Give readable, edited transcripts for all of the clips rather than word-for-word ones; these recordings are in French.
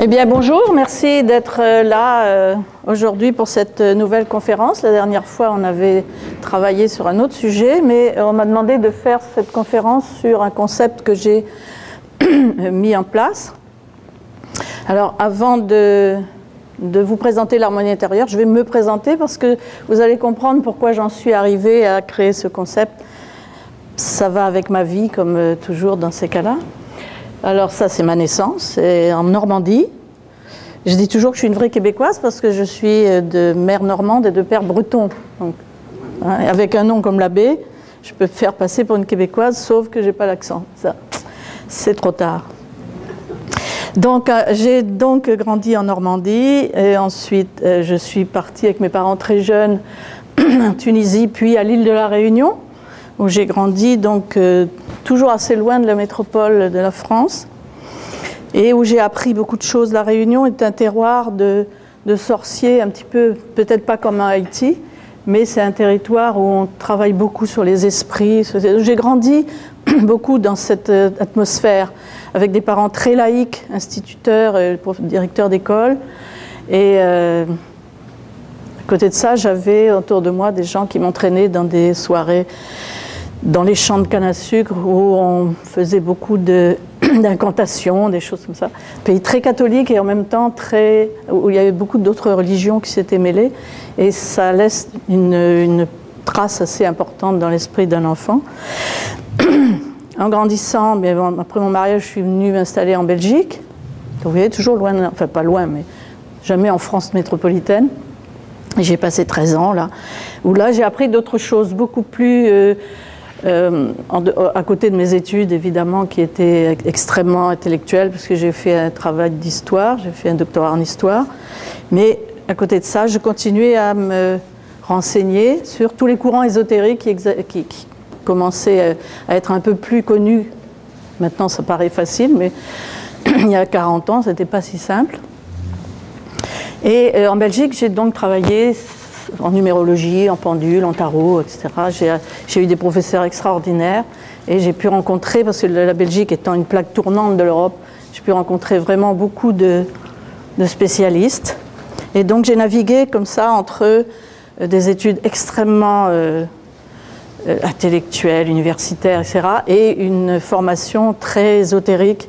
Eh bien, bonjour, merci d'être là aujourd'hui pour cette nouvelle conférence. La dernière fois, on avait travaillé sur un autre sujet, mais on m'a demandé de faire cette conférence sur un concept que j'ai mis en place. Alors, avant de vous présenter l'harmonie intérieure, je vais me présenter parce que vous allez comprendre pourquoi j'en suis arrivée à créer ce concept. Ça va avec ma vie, comme toujours dans ces cas-là. Alors ça, c'est ma naissance, c'est en Normandie. Je dis toujours que je suis une vraie Québécoise parce que je suis de mère normande et de père breton. Donc, hein, avec un nom comme l'abbé, je peux me faire passer pour une Québécoise, sauf que je n'ai pas l'accent. Ça, c'est trop tard. Donc, j'ai donc grandi en Normandie et ensuite je suis partie avec mes parents très jeunes en Tunisie, puis à l'île de la Réunion, où j'ai grandi donc toujours assez loin de la métropole de la France et où j'ai appris beaucoup de choses. La Réunion est un terroir de sorciers, un petit peu, peut-être pas comme à Haïti, mais c'est un territoire où on travaille beaucoup sur les esprits. J'ai grandi beaucoup dans cette atmosphère, avec des parents très laïcs, instituteurs, directeurs d'école. Et à côté de ça, j'avais autour de moi des gens qui m'entraînaient dans des soirées dans les champs de canne à sucre où on faisait beaucoup d'incantations, des choses comme ça. Un pays très catholique et en même temps où il y avait beaucoup d'autres religions qui s'étaient mêlées. Et ça laisse une trace assez importante dans l'esprit d'un enfant. En grandissant, mais bon, après mon mariage, je suis venue m'installer en Belgique. Donc, vous voyez, toujours loin, enfin pas loin, mais jamais en France métropolitaine. Et j'ai passé 13 ans là, où là j'ai appris d'autres choses, beaucoup plus à côté de mes études, évidemment, qui étaient extrêmement intellectuelles, parce que j'ai fait un travail d'histoire, j'ai fait un doctorat en histoire. Mais à côté de ça, je continuais à me renseigner sur tous les courants ésotériques qui commençaient à être un peu plus connus. Maintenant, ça paraît facile, mais il y a 40 ans, ce n'était pas si simple. Et en Belgique, j'ai donc travaillé en numérologie, en pendule, en tarot, etc. J'ai eu des professeurs extraordinaires et j'ai pu rencontrer, parce que la Belgique étant une plaque tournante de l'Europe, j'ai pu rencontrer vraiment beaucoup de spécialistes. Et donc j'ai navigué comme ça entre des études extrêmement intellectuelles, universitaires, etc. et une formation très ésotérique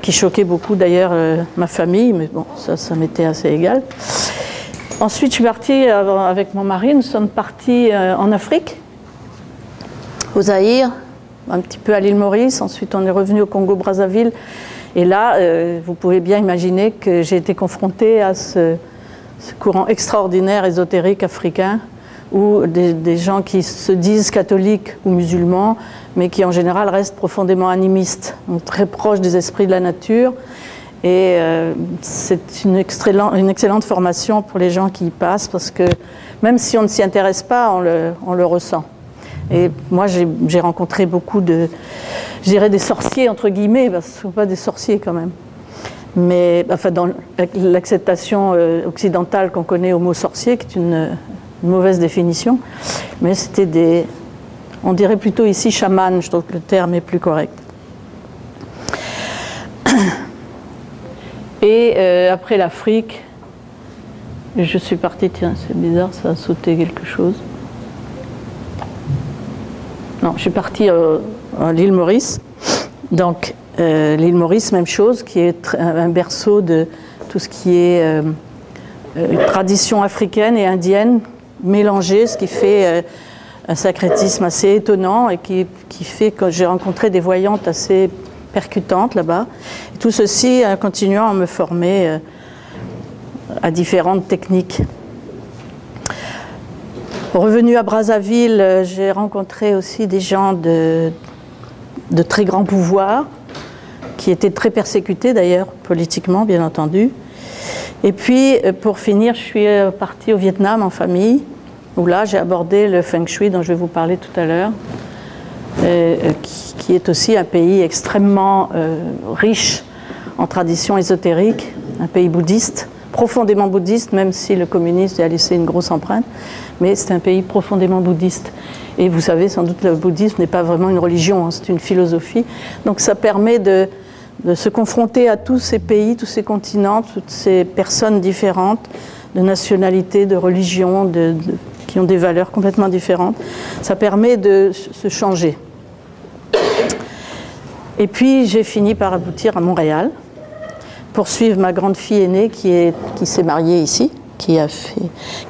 qui choquait beaucoup d'ailleurs ma famille, mais bon, ça m'était assez égal. Ensuite, je suis partie avec mon mari, nous sommes partis en Afrique, au Zaïre, un petit peu à l'île Maurice, ensuite on est revenu au Congo-Brazzaville, et là, vous pouvez bien imaginer que j'ai été confrontée à ce courant extraordinaire ésotérique africain, où des gens qui se disent catholiques ou musulmans, mais qui en général restent profondément animistes, donc très proches des esprits de la nature. Et c'est une excellente formation pour les gens qui y passent, parce que même si on ne s'y intéresse pas, on le ressent. Et moi, j'ai rencontré beaucoup je dirais des sorciers, entre guillemets, parce que ce ne sont pas des sorciers quand même. Mais enfin, dans l'acceptation occidentale qu'on connaît au mot sorcier, qui est une mauvaise définition, mais c'était on dirait plutôt ici chaman, je trouve que le terme est plus correct. Et après l'Afrique, je suis partie, tiens, c'est bizarre, ça a sauté quelque chose. Non, je suis partie à l'île Maurice. Donc, l'île Maurice, même chose, qui est un berceau de tout ce qui est tradition africaine et indienne mélangée, ce qui fait un syncrétisme assez étonnant et qui fait que j'ai rencontré des voyantes assez percutantes là-bas. Tout ceci en continuant à me former à différentes techniques. Revenu à Brazzaville, j'ai rencontré aussi des gens de très grand pouvoir, qui étaient très persécutés d'ailleurs, politiquement bien entendu. Et puis, pour finir, je suis partie au Vietnam en famille, où là j'ai abordé le Feng Shui dont je vais vous parler tout à l'heure, qui est aussi un pays extrêmement riche en traditions ésotériques, un pays bouddhiste, profondément bouddhiste, même si le communisme y a laissé une grosse empreinte, mais c'est un pays profondément bouddhiste. Et vous savez, sans doute, le bouddhisme n'est pas vraiment une religion, hein, c'est une philosophie. Donc ça permet de de se confronter à tous ces pays, tous ces continents, toutes ces personnes différentes, de nationalités, de religions, qui ont des valeurs complètement différentes. Ça permet de se changer. Et puis j'ai fini par aboutir à Montréal, pour suivre ma grande fille aînée qui s'est mariée ici, qui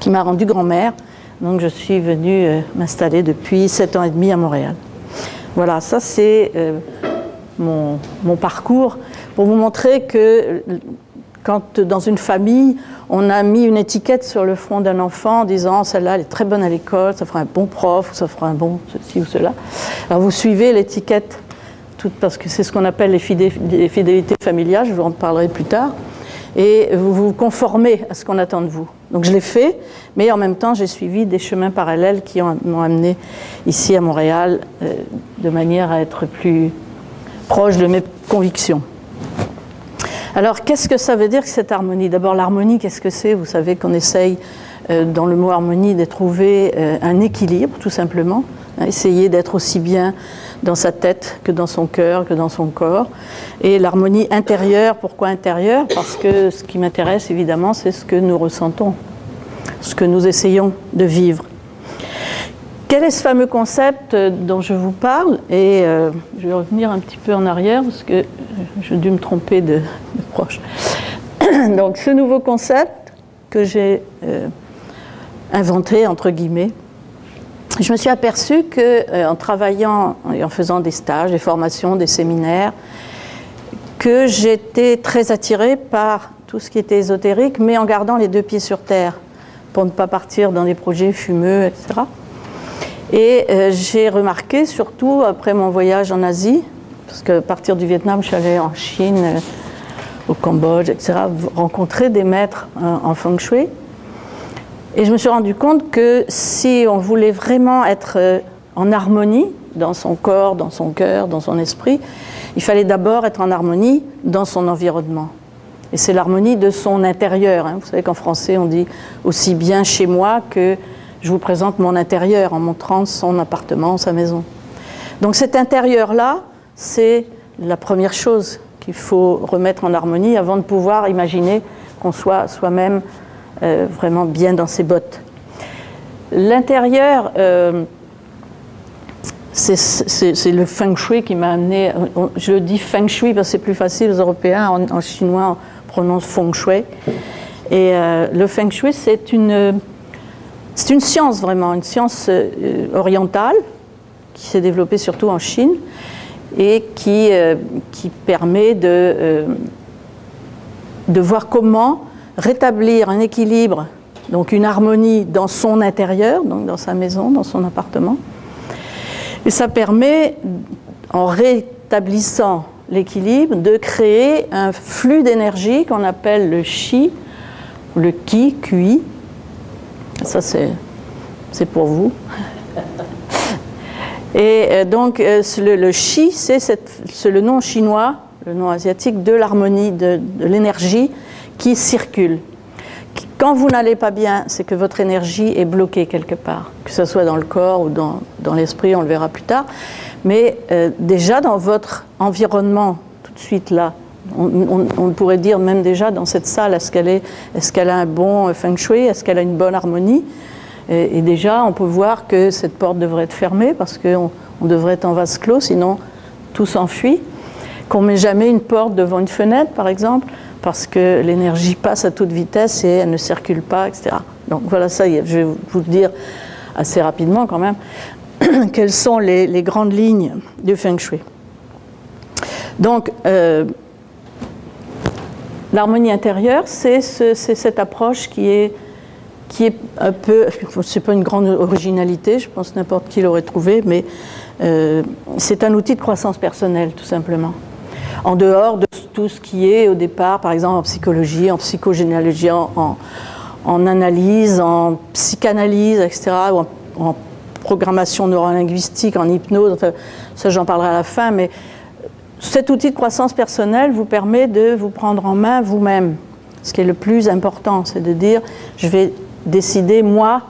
m'a rendue grand-mère. Donc je suis venue m'installer depuis 7 ans et demi à Montréal. Voilà, ça c'est mon parcours pour vous montrer que quand dans une famille, on a mis une étiquette sur le front d'un enfant en disant celle-là elle est très bonne à l'école, ça fera un bon prof, ou ça fera un bon ceci ou cela. Alors vous suivez l'étiquette, parce que c'est ce qu'on appelle les fidélités familiales, je vous en parlerai plus tard, et vous vous conformez à ce qu'on attend de vous. Donc je l'ai fait, mais en même temps j'ai suivi des chemins parallèles qui m'ont amené ici à Montréal de manière à être plus proche de mes convictions. Alors qu'est-ce que ça veut dire que cette harmonie? D'abord l'harmonie, qu'est-ce que c'est? Vous savez qu'on essaye dans le mot harmonie de trouver un équilibre tout simplement, essayer d'être aussi bien dans sa tête que dans son cœur, que dans son corps. Et l'harmonie intérieure, pourquoi intérieure? Parce que ce qui m'intéresse évidemment c'est ce que nous ressentons, ce que nous essayons de vivre. Quel est ce fameux concept dont je vous parle? Et je vais revenir un petit peu en arrière parce que j'ai dû me tromper de proche. Donc ce nouveau concept que j'ai inventé, entre guillemets, je me suis aperçue qu'en travaillant et en faisant des stages, des formations, des séminaires, que j'étais très attirée par tout ce qui était ésotérique, mais en gardant les deux pieds sur terre, pour ne pas partir dans des projets fumeux, etc. Et j'ai remarqué, surtout après mon voyage en Asie, parce qu'à partir du Vietnam, je suis allée en Chine, au Cambodge, etc., rencontrer des maîtres en feng shui. Et je me suis rendu compte que si on voulait vraiment être en harmonie dans son corps, dans son cœur, dans son esprit, il fallait d'abord être en harmonie dans son environnement. Et c'est l'harmonie de son intérieur. Vous savez qu'en français, on dit aussi bien chez moi que je vous présente mon intérieur en montrant son appartement, sa maison. Donc cet intérieur-là, c'est la première chose qu'il faut remettre en harmonie avant de pouvoir imaginer qu'on soit soi-même vraiment bien dans ses bottes. L'intérieur, c'est le feng shui qui m'a amené, je dis feng shui parce que c'est plus facile, les Européens, en chinois on prononce feng shui. Et le feng shui c'est une science vraiment, une science orientale qui s'est développée surtout en Chine et qui permet de voir comment rétablir un équilibre, donc une harmonie dans son intérieur, donc dans sa maison, dans son appartement. Et ça permet, en rétablissant l'équilibre, de créer un flux d'énergie qu'on appelle le chi, le ki, QI. Ça, c'est pour vous. Et donc, le chi, c'est le nom chinois, le nom asiatique de l'harmonie, de l'énergie qui circule. Quand vous n'allez pas bien, c'est que votre énergie est bloquée quelque part, que ce soit dans le corps ou dans l'esprit, on le verra plus tard. Mais déjà dans votre environnement, tout de suite là, on pourrait dire même déjà dans cette salle, est-ce qu'elle a un bon feng shui, est-ce qu'elle a une bonne harmonie? Et déjà, on peut voir que cette porte devrait être fermée parce qu'on devrait être en vase clos, sinon tout s'enfuit. Qu'on ne met jamais une porte devant une fenêtre, par exemple, parce que l'énergie passe à toute vitesse et elle ne circule pas, etc. Donc voilà, ça, je vais vous dire assez rapidement quand même quelles sont les grandes lignes du feng shui. Donc, l'harmonie intérieure, c'est cette approche qui est un peu, c'est pas une grande originalité, je pense que n'importe qui l'aurait trouvé, mais c'est un outil de croissance personnelle, tout simplement. En dehors de tout ce qui est au départ, par exemple en psychologie, en psychogénéalogie, en analyse, en psychanalyse, etc., ou en programmation neurolinguistique, en hypnose, enfin, ça j'en parlerai à la fin, mais cet outil de croissance personnelle vous permet de vous prendre en main vous-même. Ce qui est le plus important, c'est de dire, je vais décider, moi,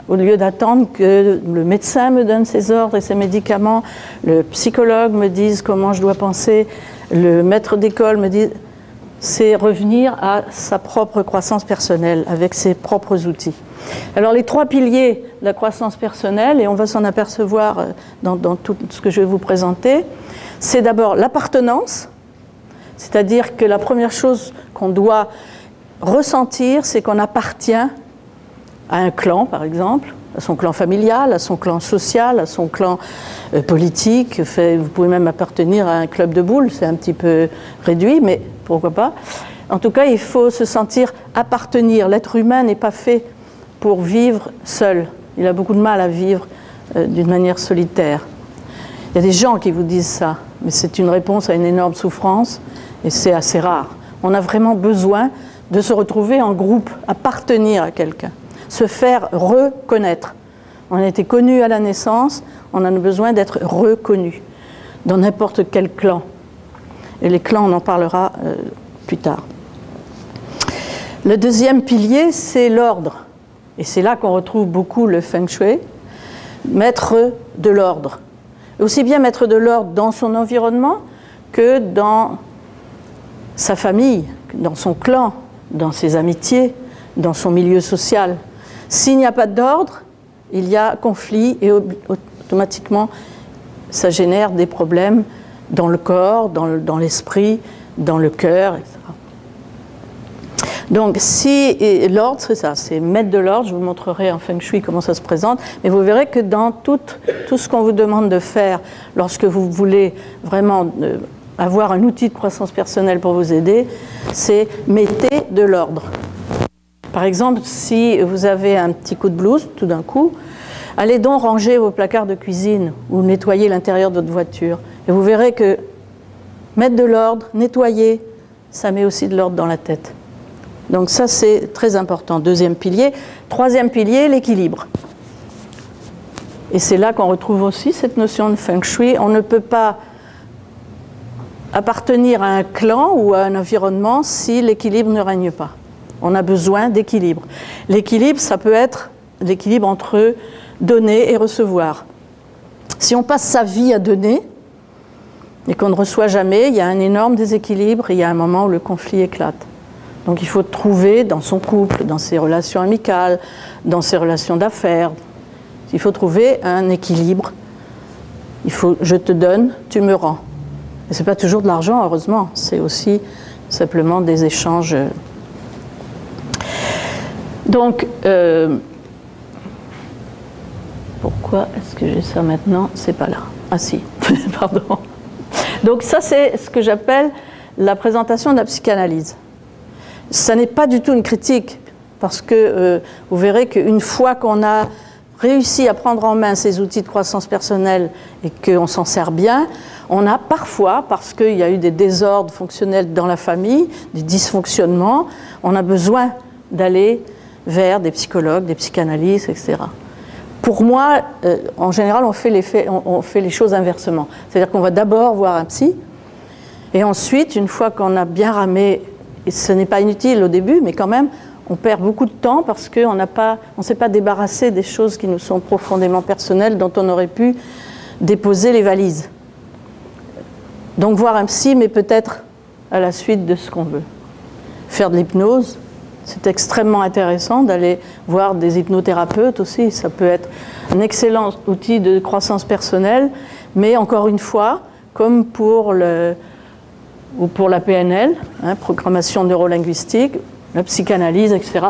Au lieu d'attendre que le médecin me donne ses ordres et ses médicaments, le psychologue me dise comment je dois penser, le maître d'école me dise... C'est revenir à sa propre croissance personnelle avec ses propres outils. Alors les 3 piliers de la croissance personnelle, et on va s'en apercevoir dans tout ce que je vais vous présenter, c'est d'abord l'appartenance, c'est-à-dire que la première chose qu'on doit ressentir, c'est qu'on appartient à un clan, par exemple, à son clan familial, à son clan social, à son clan politique. Vous pouvez même appartenir à un club de boules, c'est un petit peu réduit, mais pourquoi pas. En tout cas, il faut se sentir appartenir. L'être humain n'est pas fait pour vivre seul. Il a beaucoup de mal à vivre d'une manière solitaire. Il y a des gens qui vous disent ça, mais c'est une réponse à une énorme souffrance, et c'est assez rare. On a vraiment besoin de se retrouver en groupe, appartenir à quelqu'un, se faire reconnaître. On a été connu à la naissance, on a besoin d'être reconnu dans n'importe quel clan. Et les clans, on en parlera plus tard. Le deuxième pilier, c'est l'ordre. Et c'est là qu'on retrouve beaucoup le feng shui, mettre de l'ordre. Aussi bien mettre de l'ordre dans son environnement que dans sa famille, dans son clan, dans ses amitiés, dans son milieu social. S'il n'y a pas d'ordre, il y a conflit et automatiquement, ça génère des problèmes dans le corps, dans l'esprit, dans le cœur, etc. Donc, l'ordre, c'est ça, c'est mettre de l'ordre. Je vous montrerai en feng shui comment ça se présente, mais vous verrez que dans tout ce qu'on vous demande de faire lorsque vous voulez vraiment avoir un outil de croissance personnelle pour vous aider, c'est mettez de l'ordre. Par exemple, si vous avez un petit coup de blues, tout d'un coup, allez donc ranger vos placards de cuisine ou nettoyer l'intérieur de votre voiture. Et vous verrez que mettre de l'ordre, nettoyer, ça met aussi de l'ordre dans la tête. Donc ça, c'est très important. Deuxième pilier. Troisième pilier, l'équilibre. Et c'est là qu'on retrouve aussi cette notion de feng shui. On ne peut pas appartenir à un clan ou à un environnement si l'équilibre ne règne pas. On a besoin d'équilibre. L'équilibre, ça peut être l'équilibre entre donner et recevoir. Si on passe sa vie à donner et qu'on ne reçoit jamais, il y a un énorme déséquilibre et il y a un moment où le conflit éclate. Donc il faut trouver dans son couple, dans ses relations amicales, dans ses relations d'affaires, il faut trouver un équilibre. Il faut je te donne, tu me rends. Et ce n'est pas toujours de l'argent, heureusement, c'est aussi simplement des échanges. Donc, pourquoi est-ce que j'ai ça maintenant? C'est pas là. Ah si, pardon. Donc ça, c'est ce que j'appelle la présentation de la psychanalyse. Ça n'est pas du tout une critique, parce que vous verrez qu'une fois qu'on a réussi à prendre en main ces outils de croissance personnelle et qu'on s'en sert bien, on a parfois, parce qu'il y a eu des désordres fonctionnels dans la famille, des dysfonctionnements, on a besoin d'aller vers des psychologues, des psychanalystes, etc. Pour moi, en général, on fait les choses inversement. C'est-à-dire qu'on va d'abord voir un psy, et ensuite, une fois qu'on a bien ramé, et ce n'est pas inutile au début, mais quand même, on perd beaucoup de temps parce qu'on ne s'est pas débarrassé des choses qui nous sont profondément personnelles, dont on aurait pu déposer les valises. Donc voir un psy, mais peut-être à la suite de ce qu'on veut. Faire de l'hypnose, c'est extrêmement intéressant d'aller voir des hypnothérapeutes aussi. Ça peut être un excellent outil de croissance personnelle, mais encore une fois, comme pour la PNL, programmation neurolinguistique, la psychanalyse, etc.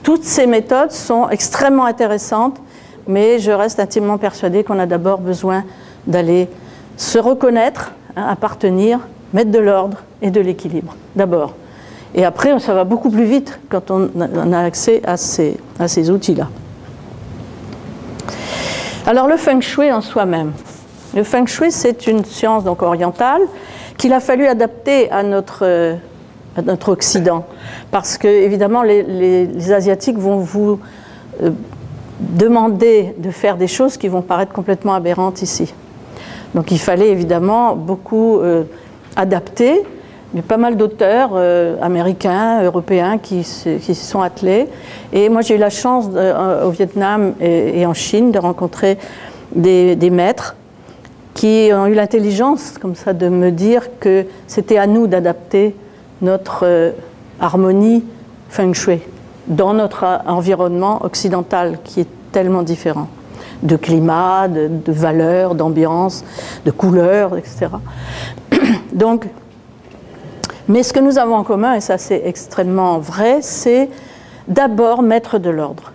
Toutes ces méthodes sont extrêmement intéressantes, mais je reste intimement persuadée qu'on a d'abord besoin d'aller se reconnaître, appartenir, mettre de l'ordre et de l'équilibre, d'abord. Et après, ça va beaucoup plus vite quand on a accès à ces outils-là. Alors, le feng shui en soi-même. Le feng shui, c'est une science donc orientale qu'il a fallu adapter à notre Occident. Parce que, évidemment, les Asiatiques vont vous demander de faire des choses qui vont paraître complètement aberrantes ici. Donc il fallait évidemment beaucoup adapter Il y a pas mal d'auteurs américains, européens qui s'y sont attelés. Et moi, j'ai eu la chance au Vietnam et en Chine de rencontrer des maîtres qui ont eu l'intelligence comme ça de me dire que c'était à nous d'adapter notre harmonie feng shui dans notre environnement occidental qui est tellement différent de climat, de valeurs, d'ambiance, de couleurs, etc. Donc, mais ce que nous avons en commun, et ça c'est extrêmement vrai, c'est d'abord mettre de l'ordre.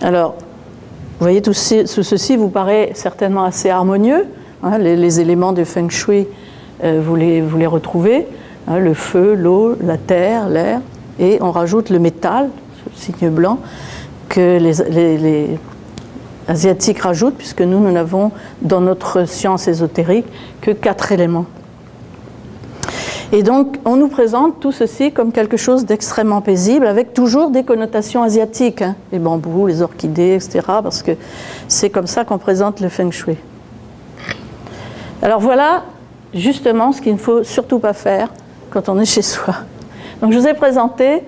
Alors, vous voyez, tout ceci vous paraît certainement assez harmonieux. Hein, les éléments de feng shui, vous les retrouvez. Hein, le feu, l'eau, la terre, l'air. Et on rajoute le métal, ce signe blanc, que les Asiatiques rajoutent, puisque nous n'avons dans notre science ésotérique que 4 éléments. Et donc, on nous présente tout ceci comme quelque chose d'extrêmement paisible, avec toujours des connotations asiatiques, hein, les bambous, les orchidées, etc., parce que c'est comme ça qu'on présente le feng shui. Alors voilà, justement, ce qu'il ne faut surtout pas faire quand on est chez soi. Donc, je vous ai présenté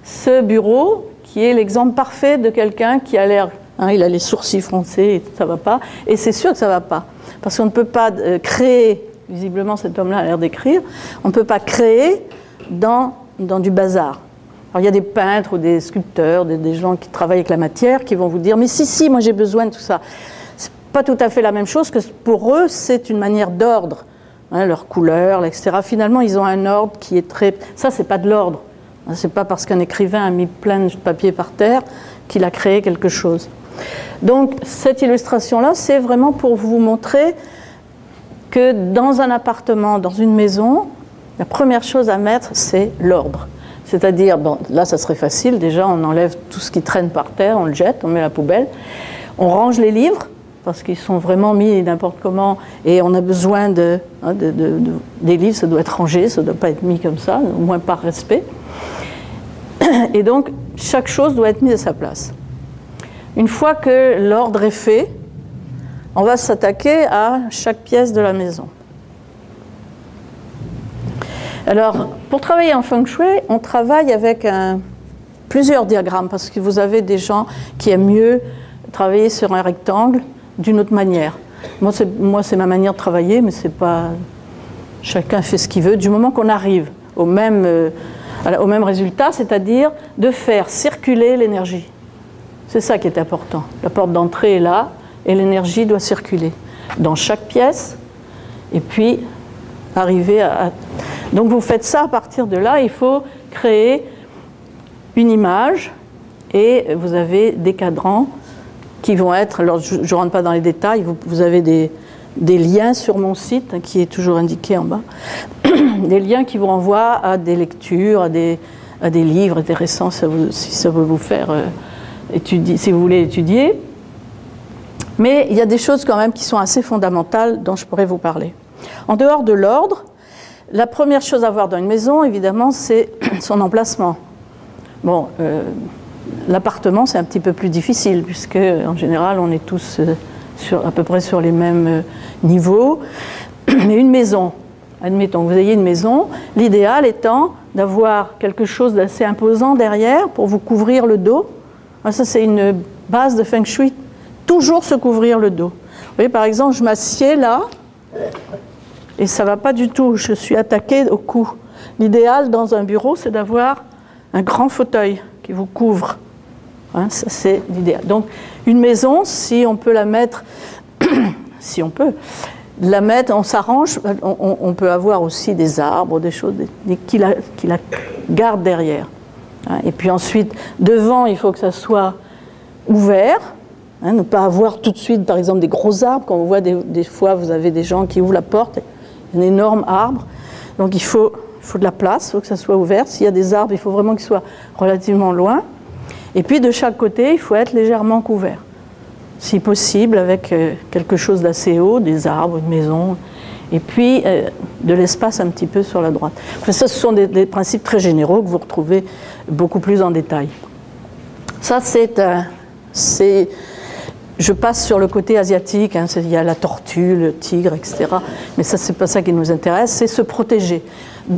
ce bureau, qui est l'exemple parfait de quelqu'un qui a l'air, hein, il a les sourcils froncés, et ça ne va pas, et c'est sûr que ça ne va pas, parce qu'on ne peut pas créer. Visiblement, cet homme-là a l'air d'écrire. On ne peut pas créer dans du bazar. Alors, il y a des peintres ou des sculpteurs, des gens qui travaillent avec la matière, qui vont vous dire « Mais si, moi j'ai besoin de tout ça ». Ce n'est pas tout à fait la même chose, que pour eux, c'est une manière d'ordre. Hein, leur couleur, etc. Finalement, ils ont un ordre qui est très... Ça, ce n'est pas de l'ordre. Ce n'est pas parce qu'un écrivain a mis plein de papier par terre qu'il a créé quelque chose. Donc, cette illustration-là, c'est vraiment pour vous montrer que dans un appartement, dans une maison, la première chose à mettre, c'est l'ordre. C'est-à-dire, bon, là, ça serait facile, déjà, on enlève tout ce qui traîne par terre, on le jette, on met à la poubelle, on range les livres, parce qu'ils sont vraiment mis n'importe comment, et on a besoin des livres, ça doit être rangé, ça ne doit pas être mis comme ça, au moins par respect. Et donc, chaque chose doit être mise à sa place. Une fois que l'ordre est fait, on va s'attaquer à chaque pièce de la maison. Alors, pour travailler en feng shui, on travaille avec plusieurs diagrammes, parce que vous avez des gens qui aiment mieux travailler sur un rectangle d'une autre manière. Moi, c'est ma manière de travailler, mais c'est pas... Chacun fait ce qu'il veut, du moment qu'on arrive au même résultat, c'est-à-dire de faire circuler l'énergie. C'est ça qui est important. La porte d'entrée est là, et l'énergie doit circuler dans chaque pièce, et puis arriver à... Donc vous faites ça, à partir de là, il faut créer une image, et vous avez des cadrans qui vont être... Alors je ne rentre pas dans les détails, vous avez des liens sur mon site, qui est toujours indiqué en bas, des liens qui vous renvoient à des lectures, à des livres intéressants, si ça veut vous faire étudier, si vous voulez étudier. Mais il y a des choses quand même qui sont assez fondamentales dont je pourrais vous parler. En dehors de l'ordre, la première chose à voir dans une maison, évidemment, c'est son emplacement. Bon, l'appartement, c'est un petit peu plus difficile, puisque en général, on est tous à peu près sur les mêmes niveaux. Mais une maison, admettons que vous ayez une maison, l'idéal étant d'avoir quelque chose d'assez imposant derrière pour vous couvrir le dos. Ça, c'est une base de feng shui. Toujours se couvrir le dos. Vous voyez, par exemple, je m'assieds là, et ça ne va pas du tout, je suis attaquée au cou. L'idéal dans un bureau, c'est d'avoir un grand fauteuil qui vous couvre. Hein, ça, c'est l'idéal. Donc, une maison, si on peut la mettre, si on peut la mettre, on s'arrange, on peut avoir aussi des arbres, des choses qui la gardent derrière. Hein, et puis ensuite, devant, il faut que ça soit ouvert. Hein, ne pas avoir tout de suite, par exemple, des gros arbres. Quand on voit des fois, vous avez des gens qui ouvrent la porte, un énorme arbre. Donc il faut de la place, il faut que ça soit ouvert. S'il y a des arbres, il faut vraiment qu'ils soient relativement loin. Et puis de chaque côté, il faut être légèrement couvert. Si possible, avec quelque chose d'assez haut, des arbres, une maison. Et puis de l'espace un petit peu sur la droite. Enfin, ça, ce sont des principes très généraux que vous retrouvez beaucoup plus en détail. Ça, Je passe sur le côté asiatique, hein, il y a la tortue, le tigre, etc. Mais ça, c'est pas ça qui nous intéresse, c'est se protéger.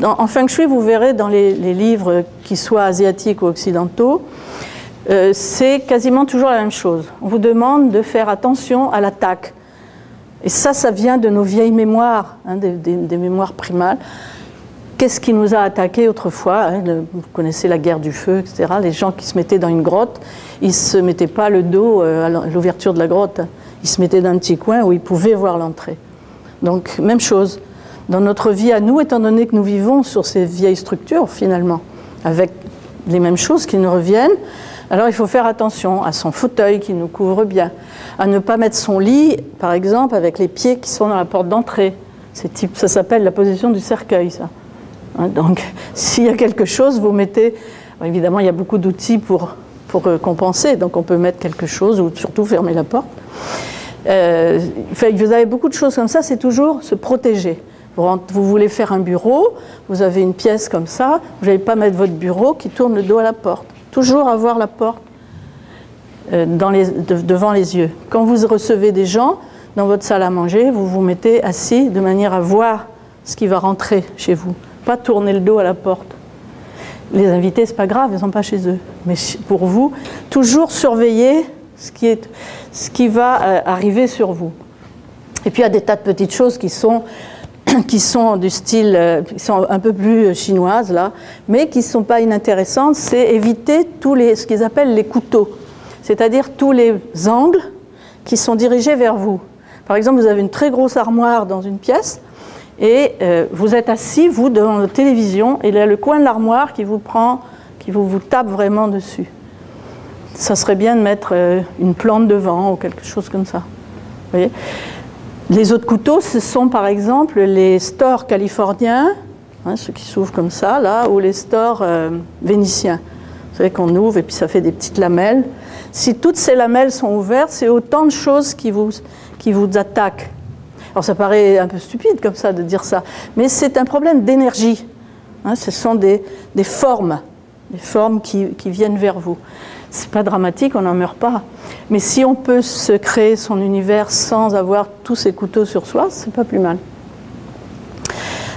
En Feng Shui, vous verrez dans les livres, qu'ils soient asiatiques ou occidentaux, c'est quasiment toujours la même chose. On vous demande de faire attention à l'attaque. Et ça vient de nos vieilles mémoires, hein, des mémoires primales. Qu'est-ce qui nous a attaqués autrefois, hein, vous connaissez la guerre du feu, etc. Les gens qui se mettaient dans une grotte, ils ne se mettaient pas le dos à l'ouverture de la grotte. Ils se mettaient dans un petit coin où ils pouvaient voir l'entrée. Donc, même chose. Dans notre vie à nous, étant donné que nous vivons sur ces vieilles structures, finalement, avec les mêmes choses qui nous reviennent, alors il faut faire attention à son fauteuil qui nous couvre bien, à ne pas mettre son lit, par exemple, avec les pieds qui sont dans la porte d'entrée. Ça s'appelle la position du cercueil, ça. Hein, donc, s'il y a quelque chose, vous mettez... Alors, évidemment, il y a beaucoup d'outils pour compenser, donc on peut mettre quelque chose, ou surtout fermer la porte. Vous avez beaucoup de choses comme ça, c'est toujours se protéger. Vous voulez faire un bureau, vous avez une pièce comme ça, vous n'allez pas mettre votre bureau qui tourne le dos à la porte. Toujours avoir la porte devant les yeux. Quand vous recevez des gens dans votre salle à manger, vous vous mettez assis de manière à voir ce qui va rentrer chez vous. Pas tourner le dos à la porte. Les invités, c'est pas grave, ils ne sont pas chez eux. Mais pour vous, toujours surveiller ce qui va arriver sur vous. Et puis il y a des tas de petites choses qui sont du style, qui sont un peu plus chinoises là, mais qui ne sont pas inintéressantes, c'est éviter ce qu'ils appellent les couteaux, c'est-à-dire tous les angles qui sont dirigés vers vous. Par exemple, vous avez une très grosse armoire dans une pièce, et vous êtes assis, vous, devant la télévision, et il y a le coin de l'armoire qui vous tape vraiment dessus. Ça serait bien de mettre une plante devant, ou quelque chose comme ça. Vous voyez ? Les autres couteaux, ce sont par exemple les stores californiens, hein, ceux qui s'ouvrent comme ça, là, ou les stores vénitiens. Vous savez qu'on ouvre et puis ça fait des petites lamelles. Si toutes ces lamelles sont ouvertes, c'est autant de choses qui vous attaquent. Alors ça paraît un peu stupide comme ça de dire ça, mais c'est un problème d'énergie. Hein, ce sont des formes qui viennent vers vous. C'est pas dramatique, on n'en meurt pas. Mais si on peut se créer son univers sans avoir tous ces couteaux sur soi, c'est pas plus mal.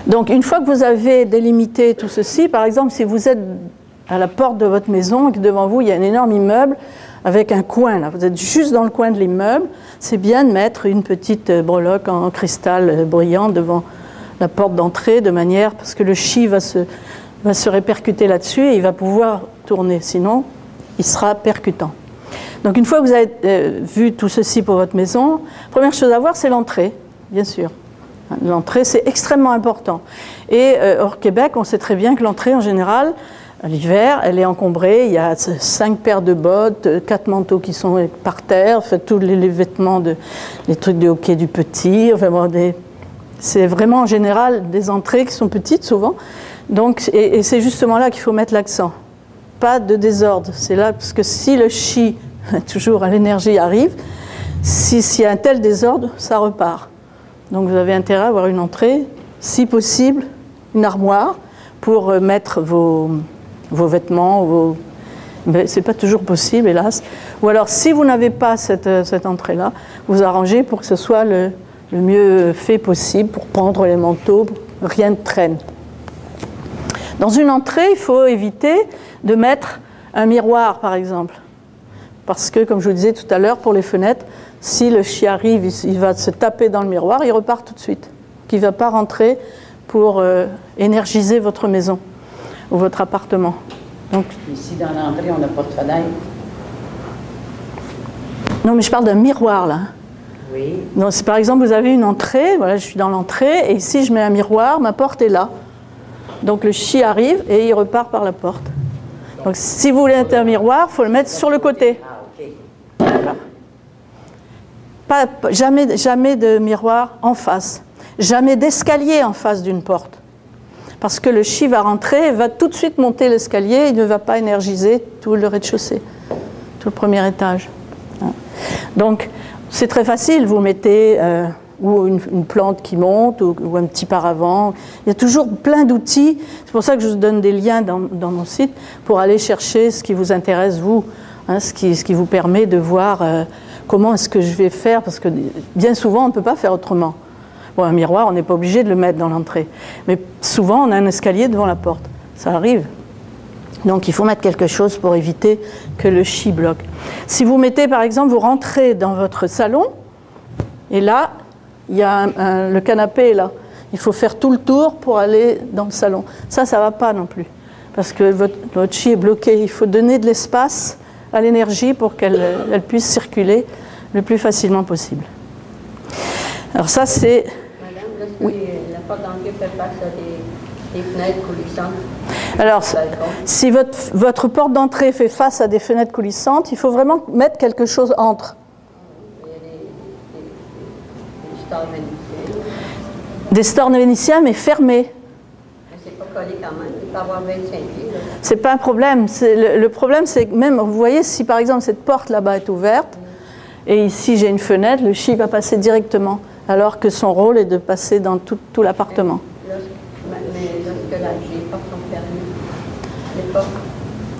Donc une fois que vous avez délimité tout ceci, par exemple, si vous êtes à la porte de votre maison et que devant vous il y a un énorme immeuble avec un coin, là, vous êtes juste dans le coin de l'immeuble, c'est bien de mettre une petite breloque en cristal brillant devant la porte d'entrée de manière, parce que le chi va se répercuter là-dessus et il va pouvoir tourner, sinon il sera percutant. Donc une fois que vous avez vu tout ceci pour votre maison, première chose à voir, c'est l'entrée, bien sûr. L'entrée, c'est extrêmement important. Et hors Québec, on sait très bien que l'entrée, en général, l'hiver, elle est encombrée. Il y a 5 paires de bottes, 4 manteaux qui sont par terre, tous les vêtements, les trucs de hockey du petit. Enfin, bon, c'est vraiment en général des entrées qui sont petites souvent. Donc, et c'est justement là qu'il faut mettre l'accent. Pas de désordre. C'est là parce que si le chi, toujours l'énergie arrive, s'il y a un tel désordre, ça repart. Donc vous avez intérêt à avoir une entrée, si possible, une armoire pour mettre vos vêtements. Mais ce n'est pas toujours possible, hélas. Ou alors, si vous n'avez pas cette entrée-là, vous arrangez pour que ce soit le mieux fait possible pour prendre les manteaux, rien ne traîne. Dans une entrée, il faut éviter de mettre un miroir, par exemple. Parce que, comme je vous disais tout à l'heure, pour les fenêtres, si le chi arrive, il va se taper dans le miroir, il repart tout de suite. Il ne va pas rentrer pour énergiser votre maison ou votre appartement. Donc, ici, dans l'entrée, on n'a pas de fenêtre. Non, mais je parle d'un miroir, là. Oui. Donc, si par exemple, vous avez une entrée, voilà, je suis dans l'entrée, et ici, je mets un miroir, ma porte est là. Donc, le chi arrive et il repart par la porte. Donc, si vous voulez mettre un miroir, il faut le mettre sur le côté. Ah, ok. Voilà. Jamais de miroir en face. Jamais d'escalier en face d'une porte. Parce que le chi va rentrer, va tout de suite monter l'escalier, il ne va pas énergiser tout le rez-de-chaussée, tout le premier étage. Donc, c'est très facile, vous mettez ou une plante qui monte, ou un petit paravent. Il y a toujours plein d'outils. C'est pour ça que je vous donne des liens dans mon site pour aller chercher ce qui vous intéresse, vous, hein, ce qui vous permet de voir comment est-ce que je vais faire, parce que bien souvent on ne peut pas faire autrement. Bon, un miroir, on n'est pas obligé de le mettre dans l'entrée, mais souvent on a un escalier devant la porte, ça arrive. Donc il faut mettre quelque chose pour éviter que le chi bloque. Si vous mettez par exemple, vous rentrez dans votre salon, et là, il y a le canapé est là. Il faut faire tout le tour pour aller dans le salon. Ça ne va pas non plus, parce que votre chi est bloqué. Il faut donner de l'espace à l'énergie pour qu'elle puisse circuler le plus facilement possible. Alors ça, c'est... Madame, lorsque la porte d'entrée fait face à des fenêtres coulissantes. Alors, si votre porte d'entrée fait face à des fenêtres coulissantes, il faut vraiment mettre quelque chose entre. Il y a des stores vénitiens. Des stores vénitiens, mais fermés. Mais c'est pas collé quand même, il peut avoir 25 pieds. C'est pas un problème. Le problème, c'est que même, vous voyez, si par exemple cette porte là-bas est ouverte, et ici j'ai une fenêtre, le chi va passer directement, alors que son rôle est de passer dans tout l'appartement. Mais lorsque les portes sont fermées, les portes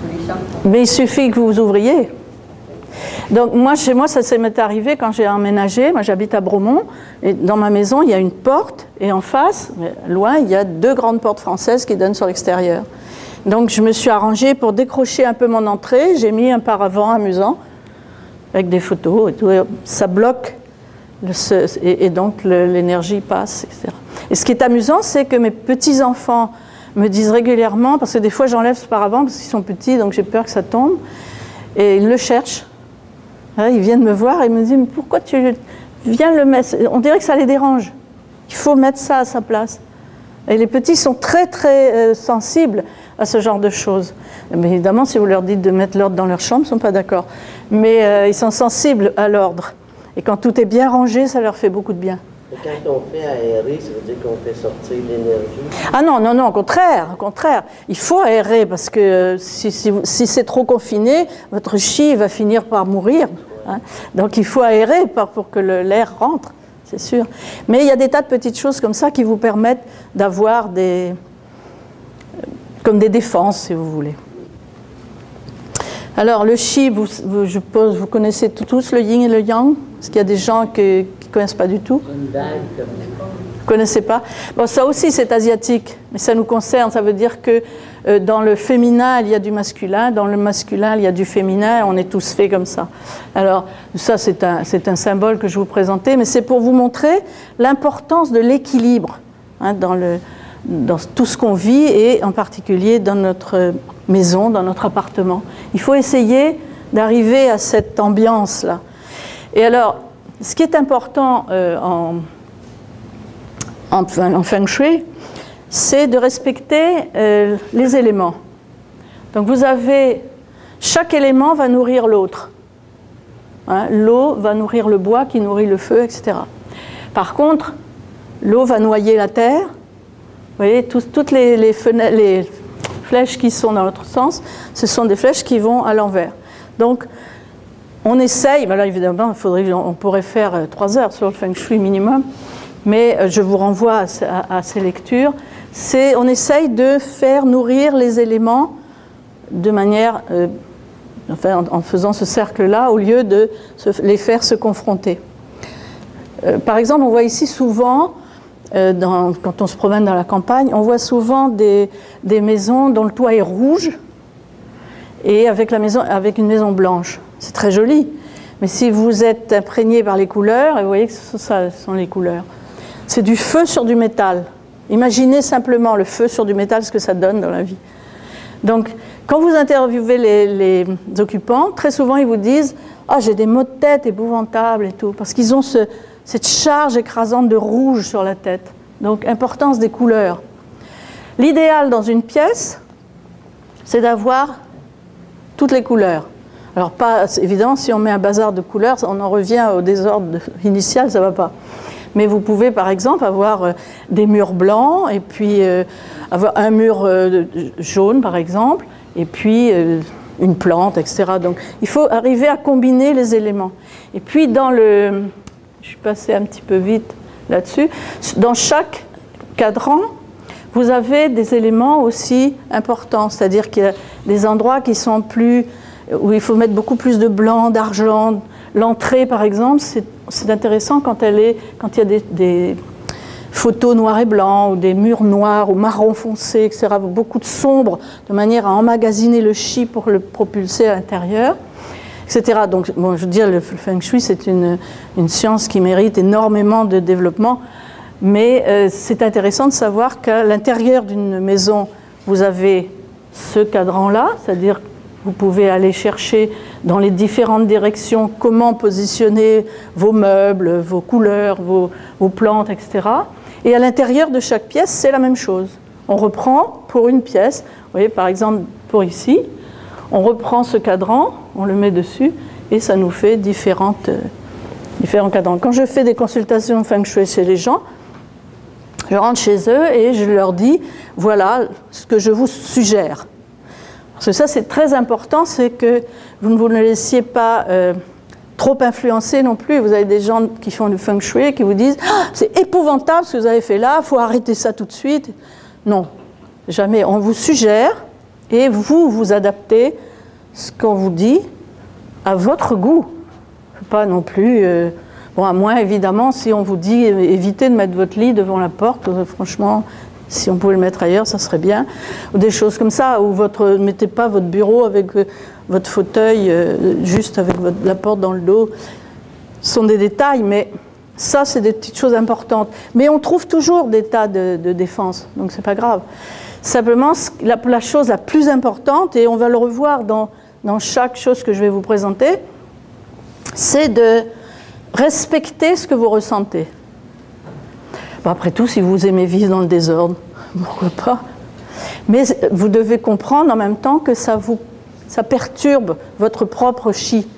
coulissantes sont... Mais il suffit que vous ouvriez. Donc moi, chez moi, ça m'est arrivé quand j'ai emménagé. Moi, j'habite à Bromont, et dans ma maison, il y a une porte, et en face, loin, il y a 2 grandes portes françaises qui donnent sur l'extérieur. Donc je me suis arrangée pour décrocher un peu mon entrée. J'ai mis un paravent amusant, avec des photos et tout. Et ça bloque, et donc l'énergie passe, etc. Et ce qui est amusant, c'est que mes petits-enfants me disent régulièrement, parce que des fois j'enlève ce paravent parce qu'ils sont petits, donc j'ai peur que ça tombe, et ils le cherchent. Ils viennent me voir et me disent « Mais pourquoi tu viens le mettre ?» On dirait que ça les dérange. Il faut mettre ça à sa place. Et les petits sont très, très sensibles à ce genre de choses. Mais évidemment, si vous leur dites de mettre l'ordre dans leur chambre, ils ne sont pas d'accord. Mais ils sont sensibles à l'ordre. Et quand tout est bien rangé, ça leur fait beaucoup de bien. Et quand on fait aérer, ça veut dire qu'on fait sortir l'énergie? Ah non, non, non, au contraire, au contraire. Il faut aérer parce que si c'est trop confiné, votre chi va finir par mourir. Hein. Donc il faut aérer pour que l'air rentre, c'est sûr. Mais il y a des tas de petites choses comme ça qui vous permettent d'avoir comme des défenses, si vous voulez. Alors le chi, je suppose, vous connaissez tous le yin et le yang? Parce qu'il y a des gens qui ne connaissent pas du tout. Une bague comme ça. Vous ne connaissez pas? Bon, ça aussi, c'est asiatique, mais ça nous concerne. Ça veut dire que dans le féminin, il y a du masculin. Dans le masculin, il y a du féminin. On est tous faits comme ça. Alors, ça, c'est un symbole que je vous présentais, mais c'est pour vous montrer l'importance de l'équilibre hein, dans tout ce qu'on vit et en particulier dans notre maison, dans notre appartement. Il faut essayer d'arriver à cette ambiance-là. Et alors, ce qui est important en feng shui, c'est de respecter les éléments. Donc vous avez, chaque élément va nourrir l'autre. Hein, l'eau va nourrir le bois qui nourrit le feu, etc. Par contre, l'eau va noyer la terre. Vous voyez, toutes les flèches qui sont dans l'autre sens, ce sont des flèches qui vont à l'envers. Donc, on essaye, ben là évidemment, on pourrait faire 3 heures sur le feng shui minimum, mais je vous renvoie à ces lectures. On essaye de faire nourrir les éléments de manière, en faisant ce cercle-là, au lieu de les faire se confronter. Par exemple, on voit ici souvent, quand on se promène dans la campagne, on voit souvent des maisons dont le toit est rouge et avec une maison blanche. C'est très joli, mais si vous êtes imprégné par les couleurs, vous voyez que ça sont les couleurs. C'est du feu sur du métal. Imaginez simplement le feu sur du métal, ce que ça donne dans la vie. Donc, quand vous interviewez les occupants, très souvent ils vous disent « Ah, j'ai des maux de tête épouvantables et tout », parce qu'ils ont cette charge écrasante de rouge sur la tête. Donc, importance des couleurs. L'idéal dans une pièce, c'est d'avoir toutes les couleurs. Alors, évidemment, si on met un bazar de couleurs, on en revient au désordre initial, ça ne va pas. Mais vous pouvez, par exemple, avoir des murs blancs, et puis avoir un mur jaune, par exemple, et puis une plante, etc. Donc, il faut arriver à combiner les éléments. Et puis, je suis passée un petit peu vite là-dessus, dans chaque cadran, vous avez des éléments aussi importants, c'est-à-dire qu'il y a des endroits qui sont où il faut mettre beaucoup plus de blanc, d'argent, L'entrée, par exemple, c'est intéressant quand il y a des photos noir et blanc, ou des murs noirs, ou marron foncé, etc., beaucoup de sombre, de manière à emmagasiner le chi pour le propulser à l'intérieur, etc. Donc, bon, je veux dire, le feng shui, c'est une science qui mérite énormément de développement, mais c'est intéressant de savoir qu'à l'intérieur d'une maison, vous avez ce cadran-là, c'est-à-dire vous pouvez aller chercher dans les différentes directions comment positionner vos meubles, vos couleurs, vos plantes, etc. Et à l'intérieur de chaque pièce, c'est la même chose. On reprend pour une pièce, vous voyez par exemple pour ici, on reprend ce cadran, on le met dessus et ça nous fait différents cadrans. Quand je fais des consultations feng shui chez les gens, je rentre chez eux et je leur dis, voilà ce que je vous suggère. Parce que ça, c'est très important, c'est que vous ne vous laissiez pas trop influencer non plus. Vous avez des gens qui font du feng shui qui vous disent ah, « c'est épouvantable ce que vous avez fait là, il faut arrêter ça tout de suite ». Non, jamais. On vous suggère et vous adaptez ce qu'on vous dit à votre goût. Pas non plus... bon, à moins, évidemment, si on vous dit évitez de mettre votre lit devant la porte, franchement... Si on pouvait le mettre ailleurs, ça serait bien. Ou des choses comme ça, où ne mettez pas votre bureau avec votre fauteuil juste avec la porte dans le dos. Ce sont des détails, mais ça, c'est des petites choses importantes. Mais on trouve toujours des tas de défenses, donc c'est pas grave. Simplement, la chose la plus importante, et on va le revoir dans chaque chose que je vais vous présenter, c'est de respecter ce que vous ressentez. Bon, après tout, si vous aimez vivre dans le désordre, pourquoi pas. Mais vous devez comprendre en même temps que ça perturbe votre propre chi,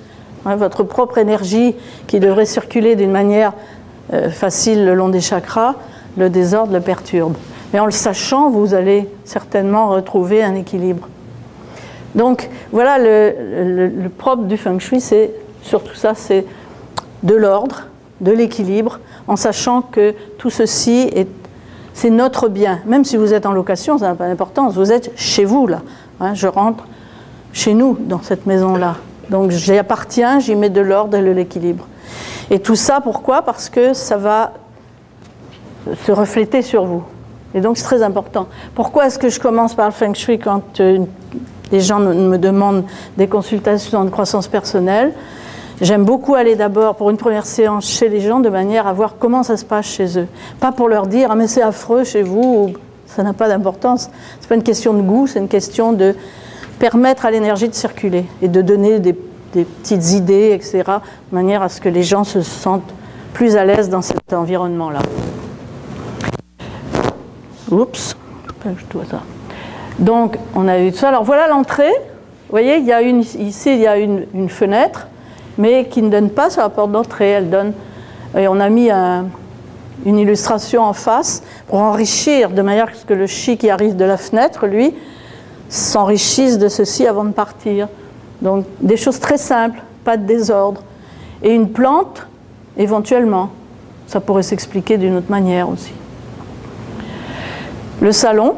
hein, votre propre énergie qui devrait circuler d'une manière facile le long des chakras. Le désordre le perturbe. Mais en le sachant, vous allez certainement retrouver un équilibre. Donc voilà, le propre du feng shui, c'est surtout ça, c'est de l'ordre, de l'équilibre, en sachant que tout ceci, c'est notre bien. Même si vous êtes en location, ça n'a pas d'importance. Vous êtes chez vous, là. Hein, je rentre chez nous, dans cette maison-là. Donc j'y appartiens, j'y mets de l'ordre et de l'équilibre. Et tout ça, pourquoi ? Parce que ça va se refléter sur vous. Et donc c'est très important. Pourquoi est-ce que je commence par le feng shui quand les gens me demandent des consultations de croissance personnelle ? J'aime beaucoup aller d'abord pour une première séance chez les gens de manière à voir comment ça se passe chez eux. Pas pour leur dire « Ah mais c'est affreux chez vous », ça n'a pas d'importance. C'est pas une question de goût, c'est une question de permettre à l'énergie de circuler et de donner des petites idées, etc., de manière à ce que les gens se sentent plus à l'aise dans cet environnement-là. Oups, je dois ça. Donc, on a eu tout ça. Alors voilà l'entrée. Vous voyez, ici, il y a une fenêtre, mais qui ne donne pas sur la porte d'entrée. Elle donne, et on a mis une illustration en face pour enrichir, de manière à ce que le chi qui arrive de la fenêtre, lui, s'enrichisse de ceci avant de partir. Donc des choses très simples, pas de désordre. Et une plante, éventuellement. Ça pourrait s'expliquer d'une autre manière aussi. Le salon,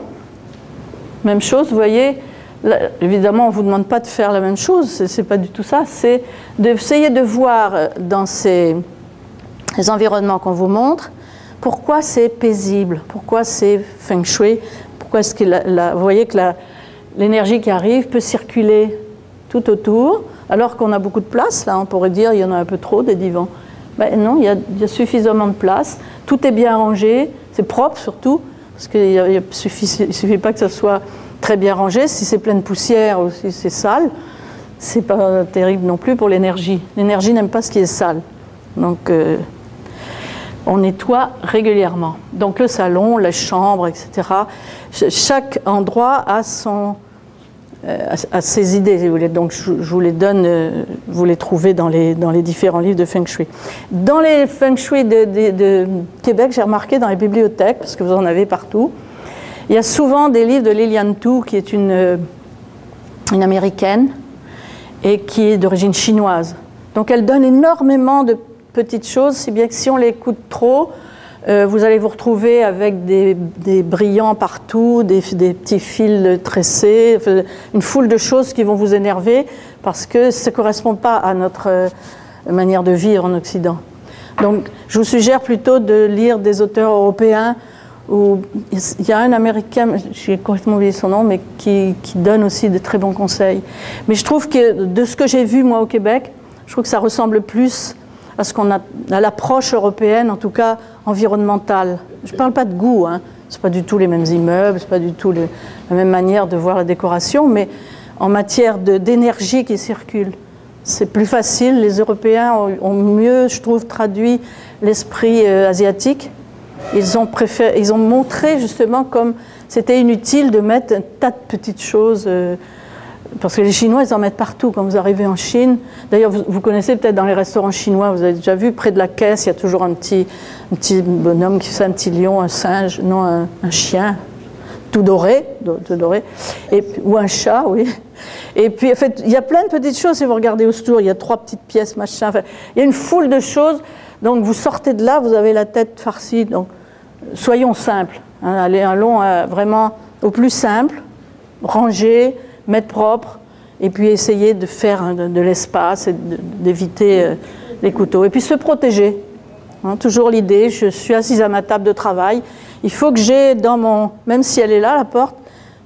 même chose, vous voyez. Là, évidemment, on ne vous demande pas de faire la même chose, ce n'est pas du tout ça, c'est d'essayer de voir dans ces environnements qu'on vous montre, pourquoi c'est paisible, pourquoi c'est feng shui, pourquoi est-ce que vous voyez que l'énergie qui arrive peut circuler tout autour, alors qu'on a beaucoup de place, là on pourrait dire il y en a un peu trop des divans. Ben non, il y a suffisamment de place, tout est bien rangé, c'est propre surtout, parce qu'il ne suffit pas que ça soit très bien rangé. Si c'est plein de poussière ou si c'est sale, c'est pas terrible non plus pour l'énergie. L'énergie n'aime pas ce qui est sale. Donc, on nettoie régulièrement. Donc, le salon, les chambres, etc. Chaque endroit a ses idées, si vous voulez. Donc, je vous les donne, vous les trouvez dans les différents livres de Feng Shui. Dans les Feng Shui de Québec, j'ai remarqué dans les bibliothèques, parce que vous en avez partout, il y a souvent des livres de Lilian Tu, qui est une américaine et qui est d'origine chinoise. Donc elle donne énormément de petites choses, si bien que si on l'écoute trop, vous allez vous retrouver avec des brillants partout, des petits fils tressés, une foule de choses qui vont vous énerver parce que ça ne correspond pas à manière de vivre en Occident. Donc, je vous suggère plutôt de lire des auteurs européens, où il y a un Américain, j'ai complètement oublié son nom, mais qui donne aussi de très bons conseils. Mais je trouve que, de ce que j'ai vu, moi, au Québec, je trouve que ça ressemble plus à ce qu'on a, à l'approche européenne, en tout cas environnementale. Je ne parle pas de goût, hein. Ce n'est pas du tout les mêmes immeubles, ce n'est pas du tout la même manière de voir la décoration, mais en matière d'énergie qui circule. C'est plus facile, les Européens ont mieux, je trouve, traduit l'esprit asiatique. Ils ont montré justement comme c'était inutile de mettre un tas de petites choses, parce que les Chinois, ils en mettent partout quand vous arrivez en Chine. D'ailleurs, vous connaissez peut-être dans les restaurants chinois, vous avez déjà vu, près de la caisse, il y a toujours un petit bonhomme qui fait un petit lion, un singe, non, un chien, tout doré, ou un chat, oui. Et puis, en fait, il y a plein de petites choses, si vous regardez autour, il y a 3 petites pièces, machin, enfin, il y a une foule de choses. Donc, vous sortez de là, vous avez la tête farcie. Donc, soyons simples. Hein, allons vraiment au plus simple, ranger, mettre propre, et puis essayer de faire de l'espace et d'éviter les couteaux. Et puis se protéger. Hein, toujours l'idée, je suis assise à ma table de travail, il faut que j'ai dans mon... Même si elle est là, la porte,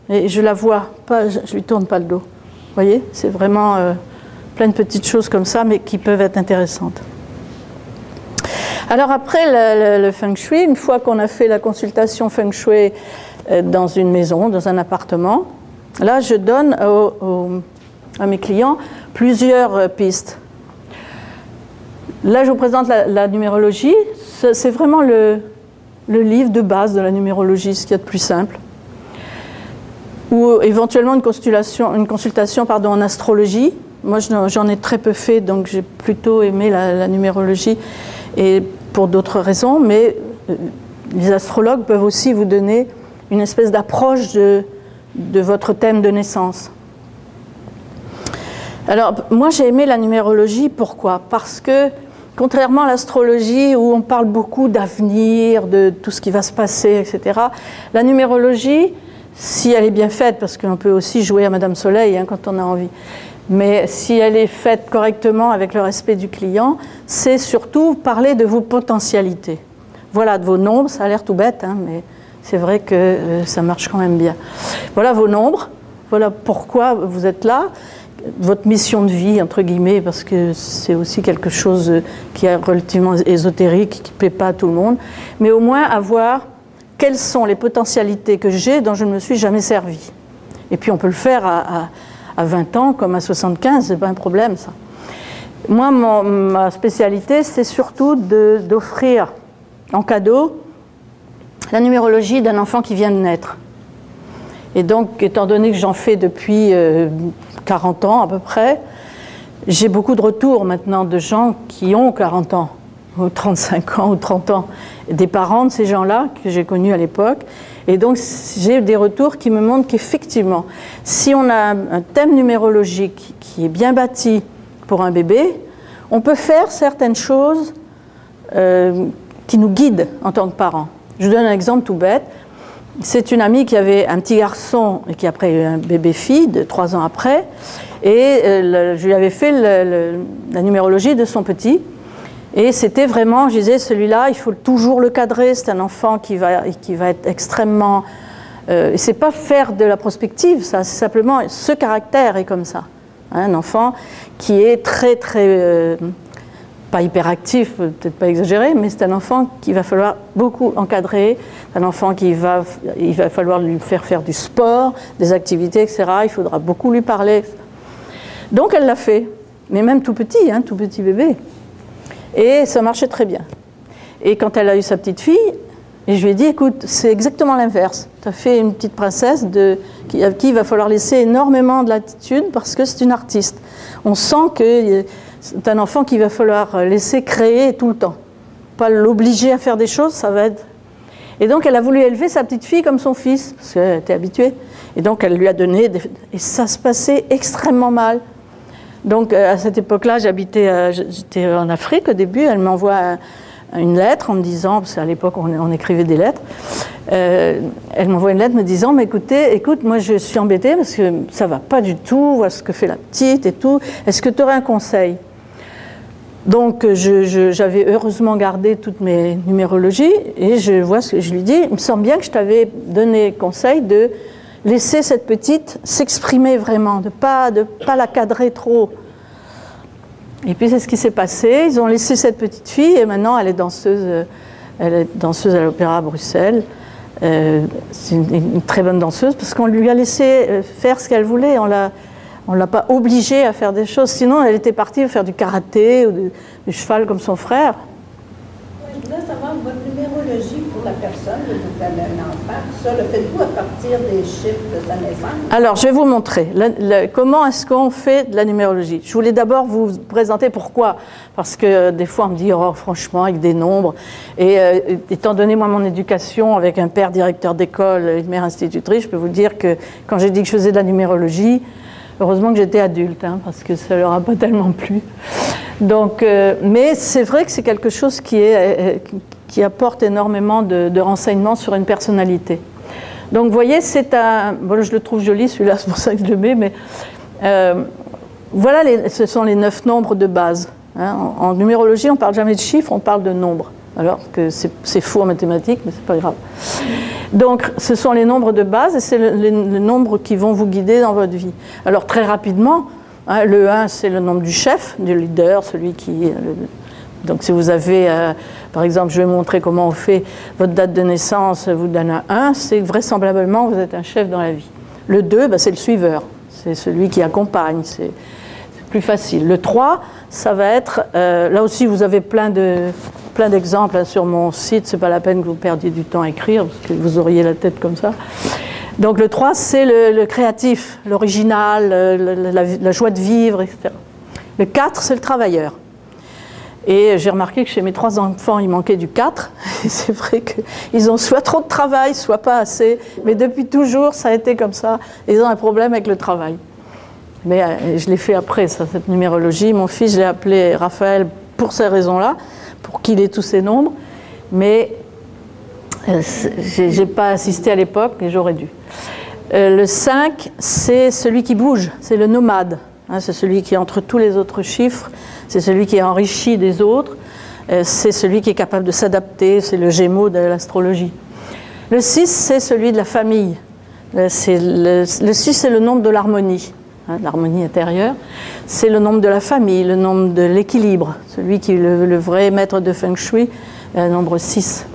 et je la vois, pas, je lui tourne pas le dos. Vous voyez, c'est vraiment plein de petites choses comme ça, mais qui peuvent être intéressantes. Alors après le feng shui, une fois qu'on a fait la consultation feng shui dans une maison, dans un appartement, là je donne à mes clients plusieurs pistes. Là je vous présente la numérologie, c'est vraiment le livre de base de la numérologie, ce qu'il y a de plus simple. Ou éventuellement une consultation en astrologie. Moi j'en ai très peu fait, donc j'ai plutôt aimé la numérologie. Et pour d'autres raisons, mais les astrologues peuvent aussi vous donner une espèce d'approche de votre thème de naissance. Alors, moi j'ai aimé la numérologie, pourquoi? Parce que, contrairement à l'astrologie où on parle beaucoup d'avenir, de tout ce qui va se passer, etc., la numérologie, si elle est bien faite, parce qu'on peut aussi jouer à Madame Soleil hein, quand on a envie, mais si elle est faite correctement avec le respect du client, c'est surtout parler de vos potentialités. Voilà, de vos nombres, ça a l'air tout bête, hein, mais c'est vrai que ça marche quand même bien. Voilà vos nombres, voilà pourquoi vous êtes là, votre mission de vie, entre guillemets, parce que c'est aussi quelque chose qui est relativement ésotérique, qui ne plaît pas à tout le monde, mais au moins avoir quelles sont les potentialités que j'ai dont je ne me suis jamais servi. Et puis on peut le faire à 20 ans comme à 75, c'est pas un problème ça. Moi, ma spécialité, c'est surtout d'offrir en cadeau la numérologie d'un enfant qui vient de naître. Et donc, étant donné que j'en fais depuis 40 ans à peu près, j'ai beaucoup de retours maintenant de gens qui ont 40 ans, ou 35 ans, ou 30 ans, des parents de ces gens-là que j'ai connus à l'époque. Et donc, j'ai des retours qui me montrent qu'effectivement, si on a un thème numérologique qui est bien bâti pour un bébé, on peut faire certaines choses qui nous guident en tant que parents. Je vous donne un exemple tout bête. C'est une amie qui avait un petit garçon et qui après eu un bébé-fille de 3 ans après. Et je lui avais fait la numérologie de son petit. Et c'était vraiment, je disais, celui-là, il faut toujours le cadrer. C'est un enfant qui va être extrêmement... et c'est pas faire de la prospective, ça. C'est simplement, ce caractère est comme ça. Hein, un enfant qui est très, très... pas hyperactif, peut-être pas exagéré, mais c'est un enfant qu'il va falloir beaucoup encadrer. Un enfant il va falloir lui faire du sport, des activités, etc. Il faudra beaucoup lui parler. Donc elle l'a fait. Mais même tout petit, hein, tout petit bébé. Et ça marchait très bien. Et quand elle a eu sa petite fille, je lui ai dit, écoute, c'est exactement l'inverse. Tu as fait une petite princesse à qui il va falloir laisser énormément de latitude parce que c'est une artiste. On sent que c'est un enfant qu'il va falloir laisser créer tout le temps. Pas l'obliger à faire des choses, ça va être... Et donc elle a voulu élever sa petite fille comme son fils, parce qu'elle était habituée. Et donc elle lui a donné... Et ça se passait extrêmement mal. Donc à cette époque-là, j'étais en Afrique au début, elle m'envoie une lettre en me disant, parce qu'à l'époque on écrivait des lettres, elle m'envoie une lettre me disant, mais écoute, moi je suis embêtée parce que ça va pas du tout, voilà ce que fait la petite et tout, est-ce que tu aurais un conseil? Donc, j'avais heureusement gardé toutes mes numérologies et je vois ce que je lui dis. Il me semble bien que je t'avais donné conseil de laisser cette petite s'exprimer vraiment, de pas la cadrer trop. Et puis, c'est ce qui s'est passé. Ils ont laissé cette petite fille et maintenant, elle est danseuse à l'Opéra à Bruxelles. C'est une très bonne danseuse parce qu'on lui a laissé faire ce qu'elle voulait. On ne l'a pas obligée à faire des choses. Sinon, elle était partie faire du karaté ou du cheval comme son frère. Je voudrais savoir votre numérologie pour la personne, vous avez un enfant, ça, le faites-vous à partir des chiffres de sa naissance? Alors, je vais vous montrer comment est-ce qu'on fait de la numérologie. Je voulais d'abord vous présenter pourquoi. Parce que des fois, on me dit, oh, franchement, avec des nombres. Et étant donné, moi, mon éducation, avec un père directeur d'école, une mère institutrice, je peux vous dire que quand j'ai dit que je faisais de la numérologie, heureusement que j'étais adulte, hein, parce que ça ne leur a pas tellement plu. Donc, mais c'est vrai que c'est quelque chose qui apporte énormément de renseignements sur une personnalité. Donc, vous voyez, c'est un... Bon, je le trouve joli, celui-là, c'est pour ça que je le mets, mais voilà, ce sont les 9 nombres de base. Hein. En numérologie, on ne parle jamais de chiffres, on parle de nombres. Alors que c'est faux en mathématiques, mais ce n'est pas grave. Donc, ce sont les nombres de base et c'est les nombres qui vont vous guider dans votre vie. Alors, très rapidement, hein, le 1, c'est le nombre du chef, du leader, celui qui... Donc, si vous avez, par exemple, je vais montrer comment on fait votre date de naissance, vous donne un 1, c'est vraisemblablement vous êtes un chef dans la vie. Le 2, c'est le suiveur, c'est celui qui accompagne, c'est plus facile. Le 3, ça va être... là aussi, vous avez plein d'exemples hein, sur mon site. Ce n'est pas la peine que vous perdiez du temps à écrire, parce que vous auriez la tête comme ça. Donc le 3, c'est le créatif, l'original, la joie de vivre, etc. Le 4, c'est le travailleur. Et j'ai remarqué que chez mes 3 enfants, il manquait du 4. Et c'est vrai qu'ils ont soit trop de travail, soit pas assez. Mais depuis toujours, ça a été comme ça. Ils ont un problème avec le travail. Mais je l'ai fait après, ça, cette numérologie. Mon fils, je l'ai appelé Raphaël pour ces raisons-là, pour qu'il ait tous ces nombres. Mais je n'ai pas assisté à l'époque, mais j'aurais dû. Le 5, c'est celui qui bouge, c'est le nomade. Hein, c'est celui qui est entre tous les autres chiffres, c'est celui qui est enrichi des autres, c'est celui qui est capable de s'adapter, c'est le Gémeaux de l'astrologie. Le 6, c'est celui de la famille. Le 6, c'est le nombre de l'harmonie. L'harmonie intérieure, c'est le nombre de la famille, le nombre de l'équilibre, celui qui est le vrai maître de Feng Shui, nombre 6.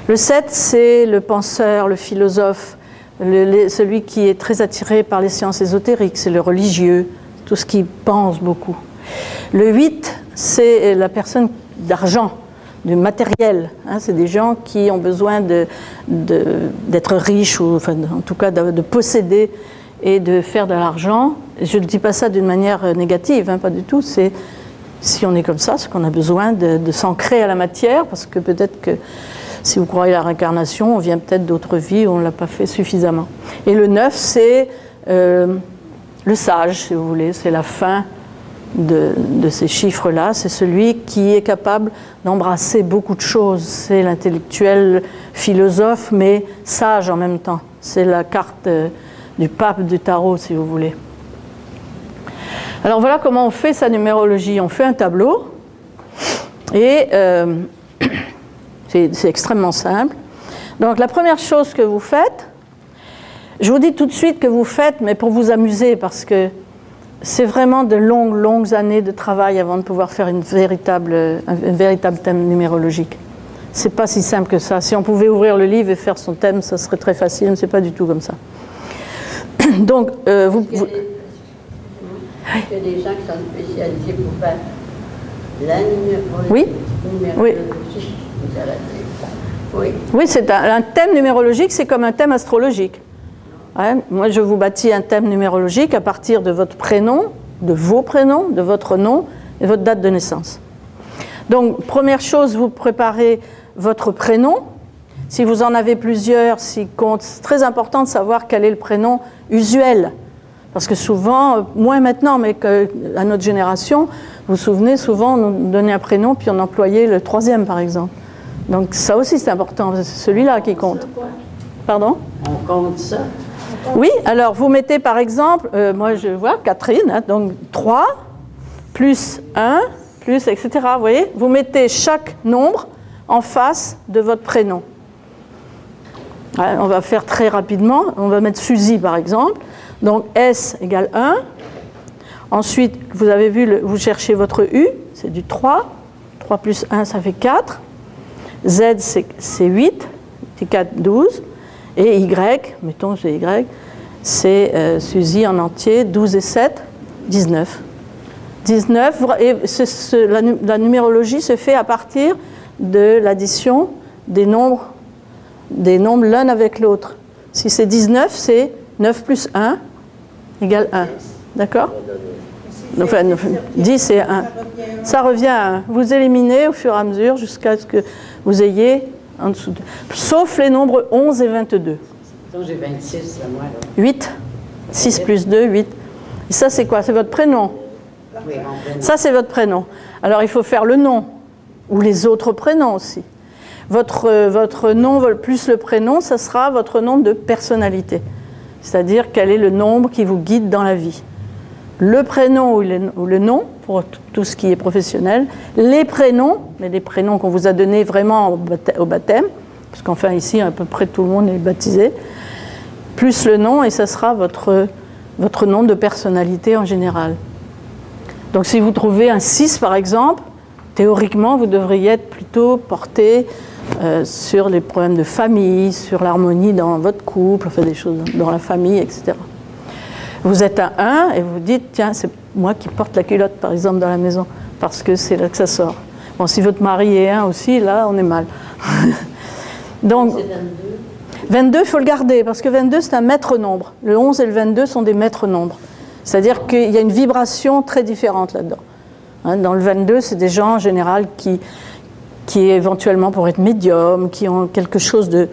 Le 7, c'est le penseur, le philosophe, celui qui est très attiré par les sciences ésotériques, c'est le religieux, tout ce qui pense beaucoup. Le 8, c'est la personne d'argent, du matériel. Hein, c'est des gens qui ont besoin d'être riches, ou enfin, en tout cas de posséder et de faire de l'argent. Je ne dis pas ça d'une manière négative, hein, pas du tout. C'est, si on est comme ça, c'est qu'on a besoin de s'ancrer à la matière, parce que peut-être que si vous croyez à la réincarnation, on vient peut-être d'autres vies où on ne l'a pas fait suffisamment. Et le 9, c'est le sage, si vous voulez, c'est la fin de ces chiffres-là. C'est celui qui est capable d'embrasser beaucoup de choses. C'est l'intellectuel philosophe, mais sage en même temps. C'est la carte du pape du tarot, si vous voulez. Alors voilà comment on fait sa numérologie. On fait un tableau et c'est extrêmement simple. Donc la première chose que vous faites, je vous dis tout de suite que vous faites, mais pour vous amuser, parce que c'est vraiment de longues années de travail avant de pouvoir faire un véritable thème numérologique. C'est pas si simple que ça. Si on pouvait ouvrir le livre et faire son thème, ça serait très facile, mais c'est pas du tout comme ça. Donc, il y a des gens qui sont spécialisés pour faire la numérologie. Oui. Oui, c'est un thème numérologique, c'est comme un thème astrologique. Ouais, moi, je vous bâtis un thème numérologique à partir de votre prénom, de vos prénoms, de votre nom et votre date de naissance. Donc, première chose, vous préparez votre prénom. Si vous en avez plusieurs, c'est très important de savoir quel est le prénom usuel. Parce que souvent, moins maintenant, mais à notre génération, vous vous souvenez, souvent on nous donnait un prénom puis on employait le 3e par exemple. Donc ça aussi c'est important, c'est celui-là qui compte. Pardon ? On compte ça. Oui, alors vous mettez par exemple, moi je vois Catherine, hein, donc 3 plus 1 plus, etc. Vous voyez? Vous mettez chaque nombre en face de votre prénom. Ouais, on va faire très rapidement. On va mettre Suzy, par exemple. Donc, S égale 1. Ensuite, vous avez vu, vous cherchez votre U, c'est du 3. 3 plus 1, ça fait 4. Z, c'est 8. C'est 4, 12. Et Y, mettons c'est Y, c'est Suzy en entier, 12 et 7, 19. 19, et la numérologie se fait à partir de l'addition des nombres l'un avec l'autre. Si c'est 19, c'est 9 plus 1 égale 1. D'accord? Enfin, 10 et 1. Ça revient à 1. Vous éliminez au fur et à mesure jusqu'à ce que vous ayez en dessous de... Sauf les nombres 11 et 22. Donc j'ai 26, là, moi. Là. 8. 6 plus 2, 8. Et ça, c'est quoi? C'est votre prénom. Oui, mon prénom. Ça, c'est votre prénom. Alors, il faut faire le nom, ou les autres prénoms aussi. Votre nom plus le prénom, ça sera votre nom de personnalité. C'est-à-dire quel est le nombre qui vous guide dans la vie. Le prénom ou le nom, pour tout ce qui est professionnel. Les prénoms, mais les prénoms qu'on vous a donnés vraiment au baptême, parce qu'enfin ici, à peu près tout le monde est baptisé, plus le nom, et ça sera votre nom de personnalité en général. Donc si vous trouvez un 6 par exemple, théoriquement vous devriez être plutôt porté sur les problèmes de famille, sur l'harmonie dans votre couple, enfin des choses dans la famille, etc. Vous êtes un 1 et vous dites, tiens, c'est moi qui porte la culotte par exemple dans la maison, parce que c'est là que ça sort. Bon, si votre mari est 1 aussi, là on est mal. Donc, 22, il faut le garder, parce que 22 c'est un maître nombre. Le 11 et le 22 sont des maîtres nombres. C'est-à-dire qu'il y a une vibration très différente là-dedans. Hein, dans le 22, c'est des gens en général qui éventuellement pourraient être médiums, qui ont quelque chose de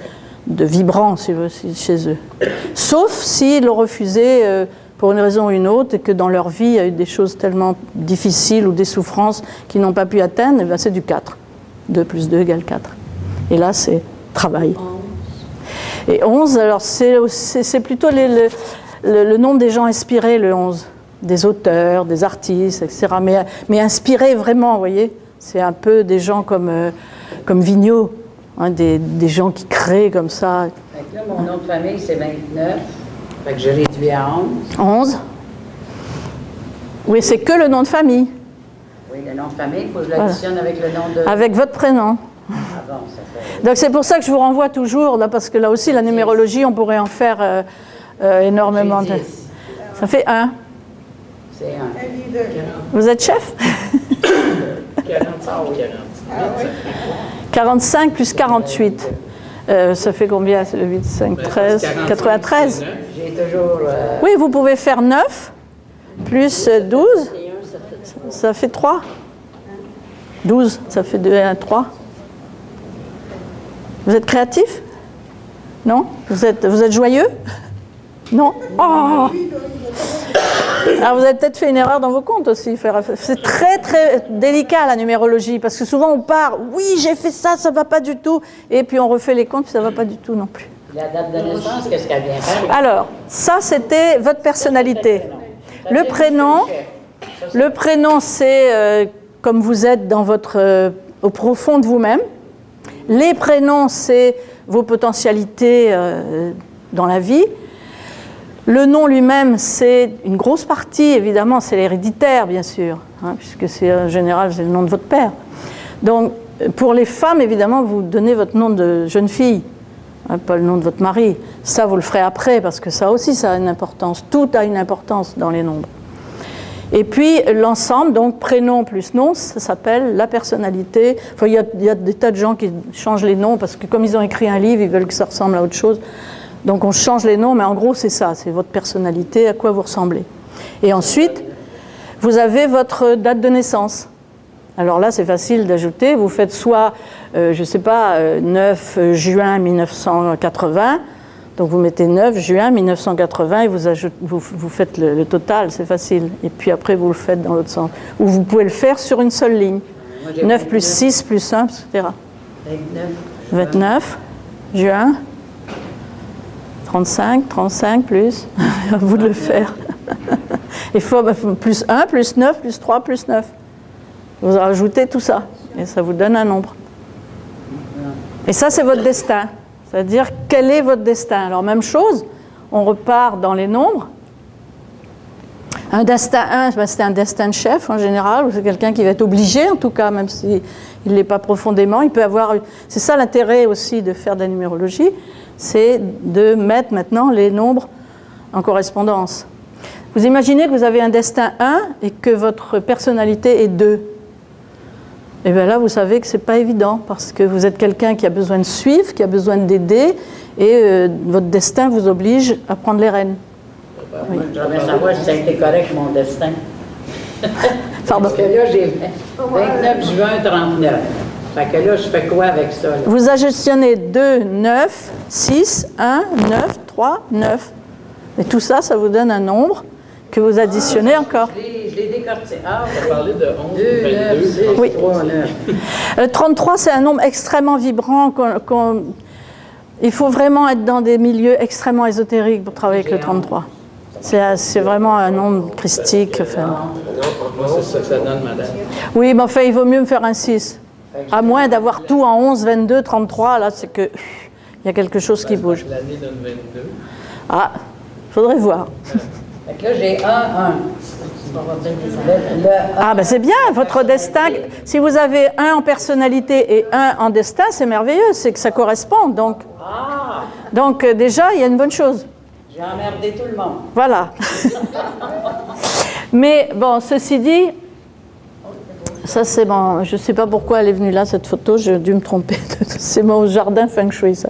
vibrant chez eux. Sauf s'ils l'ont refusé pour une raison ou une autre, et que dans leur vie, il y a eu des choses tellement difficiles ou des souffrances qu'ils n'ont pas pu atteindre, et bien c'est du 4. 2 plus 2 égale 4. Et là, c'est travail. Et 11, alors c'est plutôt le nombre des gens inspirés, le 11. Des auteurs, des artistes, etc. Mais inspirés vraiment, vous voyez. C'est un peu des gens comme Vigneault, hein, des gens qui créent comme ça. Donc là, mon nom de famille, c'est 29. Fait que je réduis à 11. 11. Oui, c'est que le nom de famille. Oui, le nom de famille, il faut que je l'additionne avec le nom de... Avec votre prénom. Ah bon, ça fait... Donc c'est pour ça que je vous renvoie toujours, là, parce que là aussi, la numérologie, on pourrait en faire énormément. J'ai 10. Ça fait 1. C'est 1. Vous êtes chef? 45 plus 48. Ça fait combien? C'est le 8, 5, 13, 93. J'ai toujours... Oui, vous pouvez faire 9 plus 12. Ça fait 3. 12, ça fait 2 et 1, 3. Vous êtes créatif? Non? Vous êtes joyeux? Non? Oh! Alors vous avez peut-être fait une erreur dans vos comptes aussi. C'est très très délicat la numérologie, parce que souvent on part, oui j'ai fait ça, ça va pas du tout, et puis on refait les comptes, puis ça va pas du tout non plus. La date de naissance, qu'est-ce qu'elle vient faire? Alors, ça c'était votre personnalité. Le prénom c'est comme vous êtes dans au profond de vous-même. Les prénoms c'est vos potentialités dans la vie. Le nom lui-même, c'est une grosse partie, évidemment, c'est l'héréditaire, bien sûr, hein, puisque c'est en général, c'est le nom de votre père. Donc, pour les femmes, évidemment, vous donnez votre nom de jeune fille, hein, pas le nom de votre mari. Ça, vous le ferez après, parce que ça aussi, ça a une importance. Tout a une importance dans les nombres. Et puis, l'ensemble, donc prénom plus nom, ça s'appelle la personnalité. Enfin, il y a des tas de gens qui changent les noms, parce que comme ils ont écrit un livre, ils veulent que ça ressemble à autre chose. Donc on change les noms, mais en gros c'est ça, c'est votre personnalité, à quoi vous ressemblez. Et ensuite, vous avez votre date de naissance. Alors là c'est facile d'ajouter, vous faites soit, je ne sais pas, 9 juin 1980, donc vous mettez 9 juin 1980 et vous faites le total, c'est facile. Et puis après vous le faites dans l'autre sens. Ou vous pouvez le faire sur une seule ligne. 9 plus 6 plus 1, etc. 29 juin. 35 plus, à vous de le faire. Il faut plus 1, plus 9, plus 3, plus 9. Vous rajoutez tout ça, et ça vous donne un nombre. Et ça, c'est votre destin. C'est-à-dire, quel est votre destin? Alors, même chose, on repart dans les nombres. Un destin 1, ben, c'est un destin de chef en général, ou c'est quelqu'un qui va être obligé, en tout cas, même s'il ne l'est pas profondément. Il peut avoir. C'est ça l'intérêt aussi de faire de la numérologie, c'est de mettre maintenant les nombres en correspondance. Vous imaginez que vous avez un destin 1 et que votre personnalité est 2. Et bien là, vous savez que ce n'est pas évident, parce que vous êtes quelqu'un qui a besoin de suivre, qui a besoin d'aider, et votre destin vous oblige à prendre les rênes. Oui. Moi, je voudrais savoir si ça a été correct, mon destin. Pardon. Parce que là, j'ai 29 juin 39. Fait que là, je fais quoi avec ça? Là? Vous additionnez 2, 9, 6, 1, 9, 3, 9. Et tout ça, ça vous donne un nombre que vous additionnez encore. Je l'ai décortiqué. Ah, on a parlé de 11, 2, 9, 6, oui. 3, 9. 33, c'est un nombre extrêmement vibrant. Il faut vraiment être dans des milieux extrêmement ésotériques pour travailler avec le 33. C'est vraiment un nombre christique. Enfin. Moi, c'est ça que ça donne, madame. Oui, mais enfin, il vaut mieux me faire un 6. À moins d'avoir tout en 11, 22, 33, là, c'est que il y a quelque chose qui bouge. L'année donne 22. Ah, il faudrait voir. Fait que là, j'ai 1, 1. Ah, ben c'est bien, votre destin. Si vous avez 1 en personnalité et 1 en destin, c'est merveilleux, c'est que ça correspond. Donc déjà, il y a une bonne chose. J'ai emmerdé tout le monde. Voilà. Mais bon, ceci dit, ça c'est bon. Je ne sais pas pourquoi elle est venue là, cette photo, j'ai dû me tromper. C'est mon jardin feng shui, ça.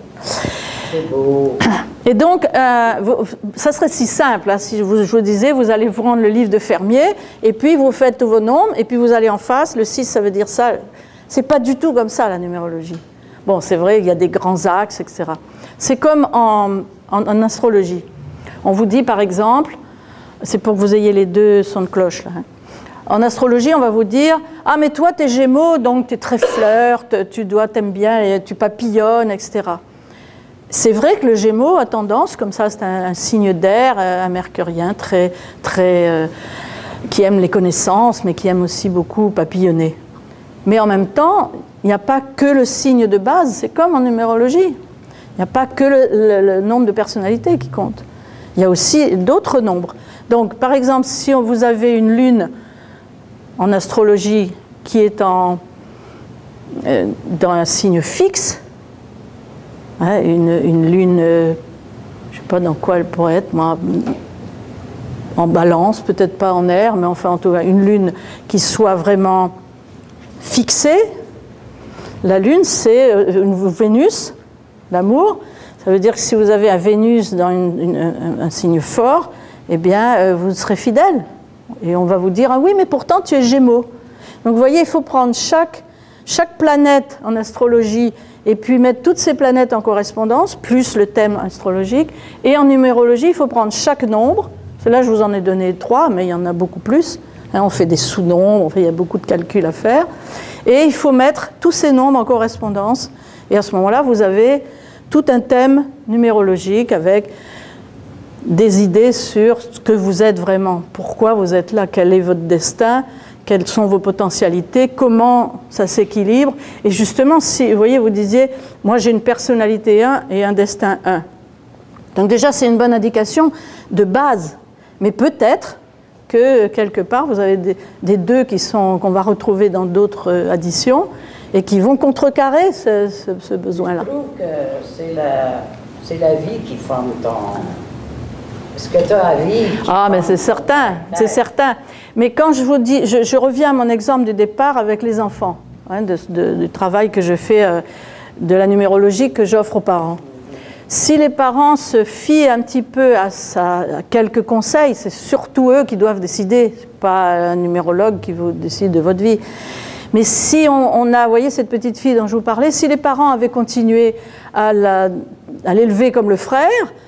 C'est beau. Et donc, ça serait si simple. Hein, si je vous disais, vous allez prendre le livre de Fermier, et puis vous faites tous vos nombres, et puis vous allez en face, le 6, ça veut dire ça. C'est pas du tout comme ça, la numérologie. Bon, c'est vrai, il y a des grands axes, etc. C'est comme en astrologie. On vous dit, par exemple, c'est pour que vous ayez les deux sons de cloche, là. Hein. En astrologie, on va vous dire « Ah, mais toi, t'es Gémeaux, donc t'es très flirt, t'aimes bien, tu papillonnes, etc. » C'est vrai que le Gémeaux a tendance, comme ça, c'est un signe d'air, un mercurien qui aime les connaissances, mais qui aime aussi beaucoup papillonner. Mais en même temps, il n'y a pas que le signe de base, c'est comme en numérologie. Il n'y a pas que le nombre de personnalités qui compte. Il y a aussi d'autres nombres. Donc, par exemple, si vous avez une lune en astrologie qui est dans un signe fixe, hein, une lune, je ne sais pas dans quoi elle pourrait être, moi, en balance, peut-être pas en air, mais enfin en tout cas une lune qui soit vraiment fixée. La lune, c'est une Vénus, l'amour. Ça veut dire que si vous avez un Vénus dans un signe fort, eh bien, vous serez fidèle. Et on va vous dire, ah oui, mais pourtant tu es Gémeaux. Donc vous voyez, il faut prendre chaque planète en astrologie et puis mettre toutes ces planètes en correspondance, plus le thème astrologique. Et en numérologie, il faut prendre chaque nombre. Là, je vous en ai donné 3, mais il y en a beaucoup plus. On fait des sous-nombres, il y a beaucoup de calculs à faire. Et il faut mettre tous ces nombres en correspondance. Et à ce moment-là, vous avez tout un thème numérologique avec des idées sur ce que vous êtes vraiment, pourquoi vous êtes là, quel est votre destin, quelles sont vos potentialités, comment ça s'équilibre. Et justement, si vous voyez, vous disiez, moi j'ai une personnalité 1 et un destin 1. Donc déjà, c'est une bonne indication de base. Mais peut-être que quelque part, vous avez des 2 qu'on va retrouver dans d'autres additions et qui vont contrecarrer ce besoin-là. Je trouve que c'est la vie qui forme ce que tu as à vivre. Ah, mais c'est certain, c'est certain. Mais quand je vous dis, je reviens à mon exemple du départ avec les enfants, hein, du travail que je fais, de la numérologie que j'offre aux parents. Si les parents se fient un petit peu à quelques conseils, c'est surtout eux qui doivent décider, pas un numérologue qui vous décide de votre vie. Mais si on a, vous voyez cette petite fille dont je vous parlais, si les parents avaient continué à l'élever comme le frère,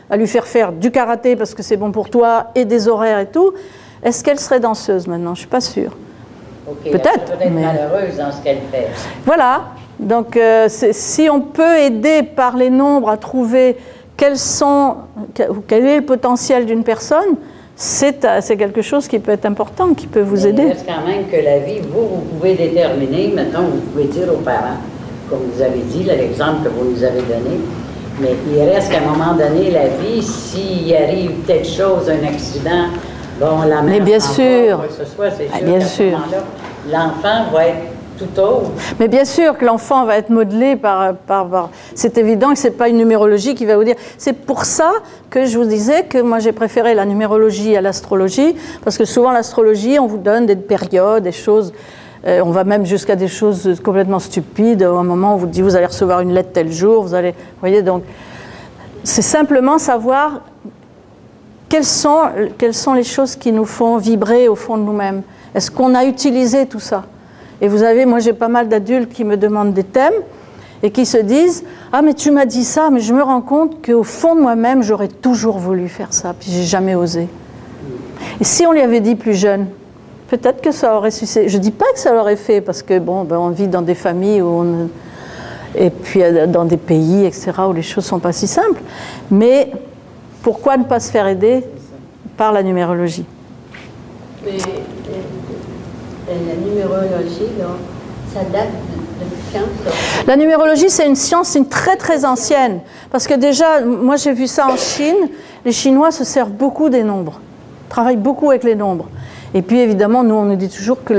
à lui faire du karaté parce que c'est bon pour toi, et des horaires et tout, est-ce qu'elle serait danseuse maintenant? Je ne suis pas sûre. Okay, peut-être. Elle peut être malheureuse dans ce qu'elle fait. Voilà. Donc, si on peut aider par les nombres à trouver quel est le potentiel d'une personne, c'est quelque chose qui peut être important, qui peut vous aider. Il reste quand même que la vie, vous pouvez déterminer, maintenant, vous pouvez dire aux parents, comme vous avez dit, l'exemple que vous nous avez donné, mais il reste qu'à un moment donné, la vie, s'il arrive quelque chose, un accident, bon, la mère, mais bien sûr, quoi que ce soit, c'est sûr bien qu'à ce sûr. moment-là, l'enfant va être tout autre. Mais bien sûr que l'enfant va être modelé par c'est évident que ce n'est pas une numérologie qui va vous dire. C'est pour ça que je vous disais que moi j'ai préféré la numérologie à l'astrologie, parce que souvent l'astrologie, on vous donne des périodes, des choses, on va même jusqu'à des choses complètement stupides. À un moment, on vous dit vous allez recevoir une lettre tel jour, vous allez... Vous voyez, donc c'est simplement savoir quelles sont les choses qui nous font vibrer au fond de nous-mêmes. Est-ce qu'on a utilisé tout ça? Et vous avez, moi j'ai pas mal d'adultes qui me demandent des thèmes et qui se disent « Ah mais tu m'as dit ça, mais je me rends compte qu'au fond de moi-même, j'aurais toujours voulu faire ça, puis j'ai jamais osé. » Et si on lui avait dit plus jeune, peut-être que ça aurait suscité... Je dis pas que ça l'aurait fait, parce que bon, on vit dans des familles où et puis dans des pays, etc., où les choses sont pas si simples. Mais pourquoi ne pas se faire aider par la numérologie? Mais la numérologie, là, ça date depuis quand, ça? La numérologie, c'est une science très très ancienne. Parce que déjà, moi j'ai vu ça en Chine, les Chinois se servent beaucoup des nombres, travaillent beaucoup avec les nombres. Et puis évidemment, nous on nous dit toujours que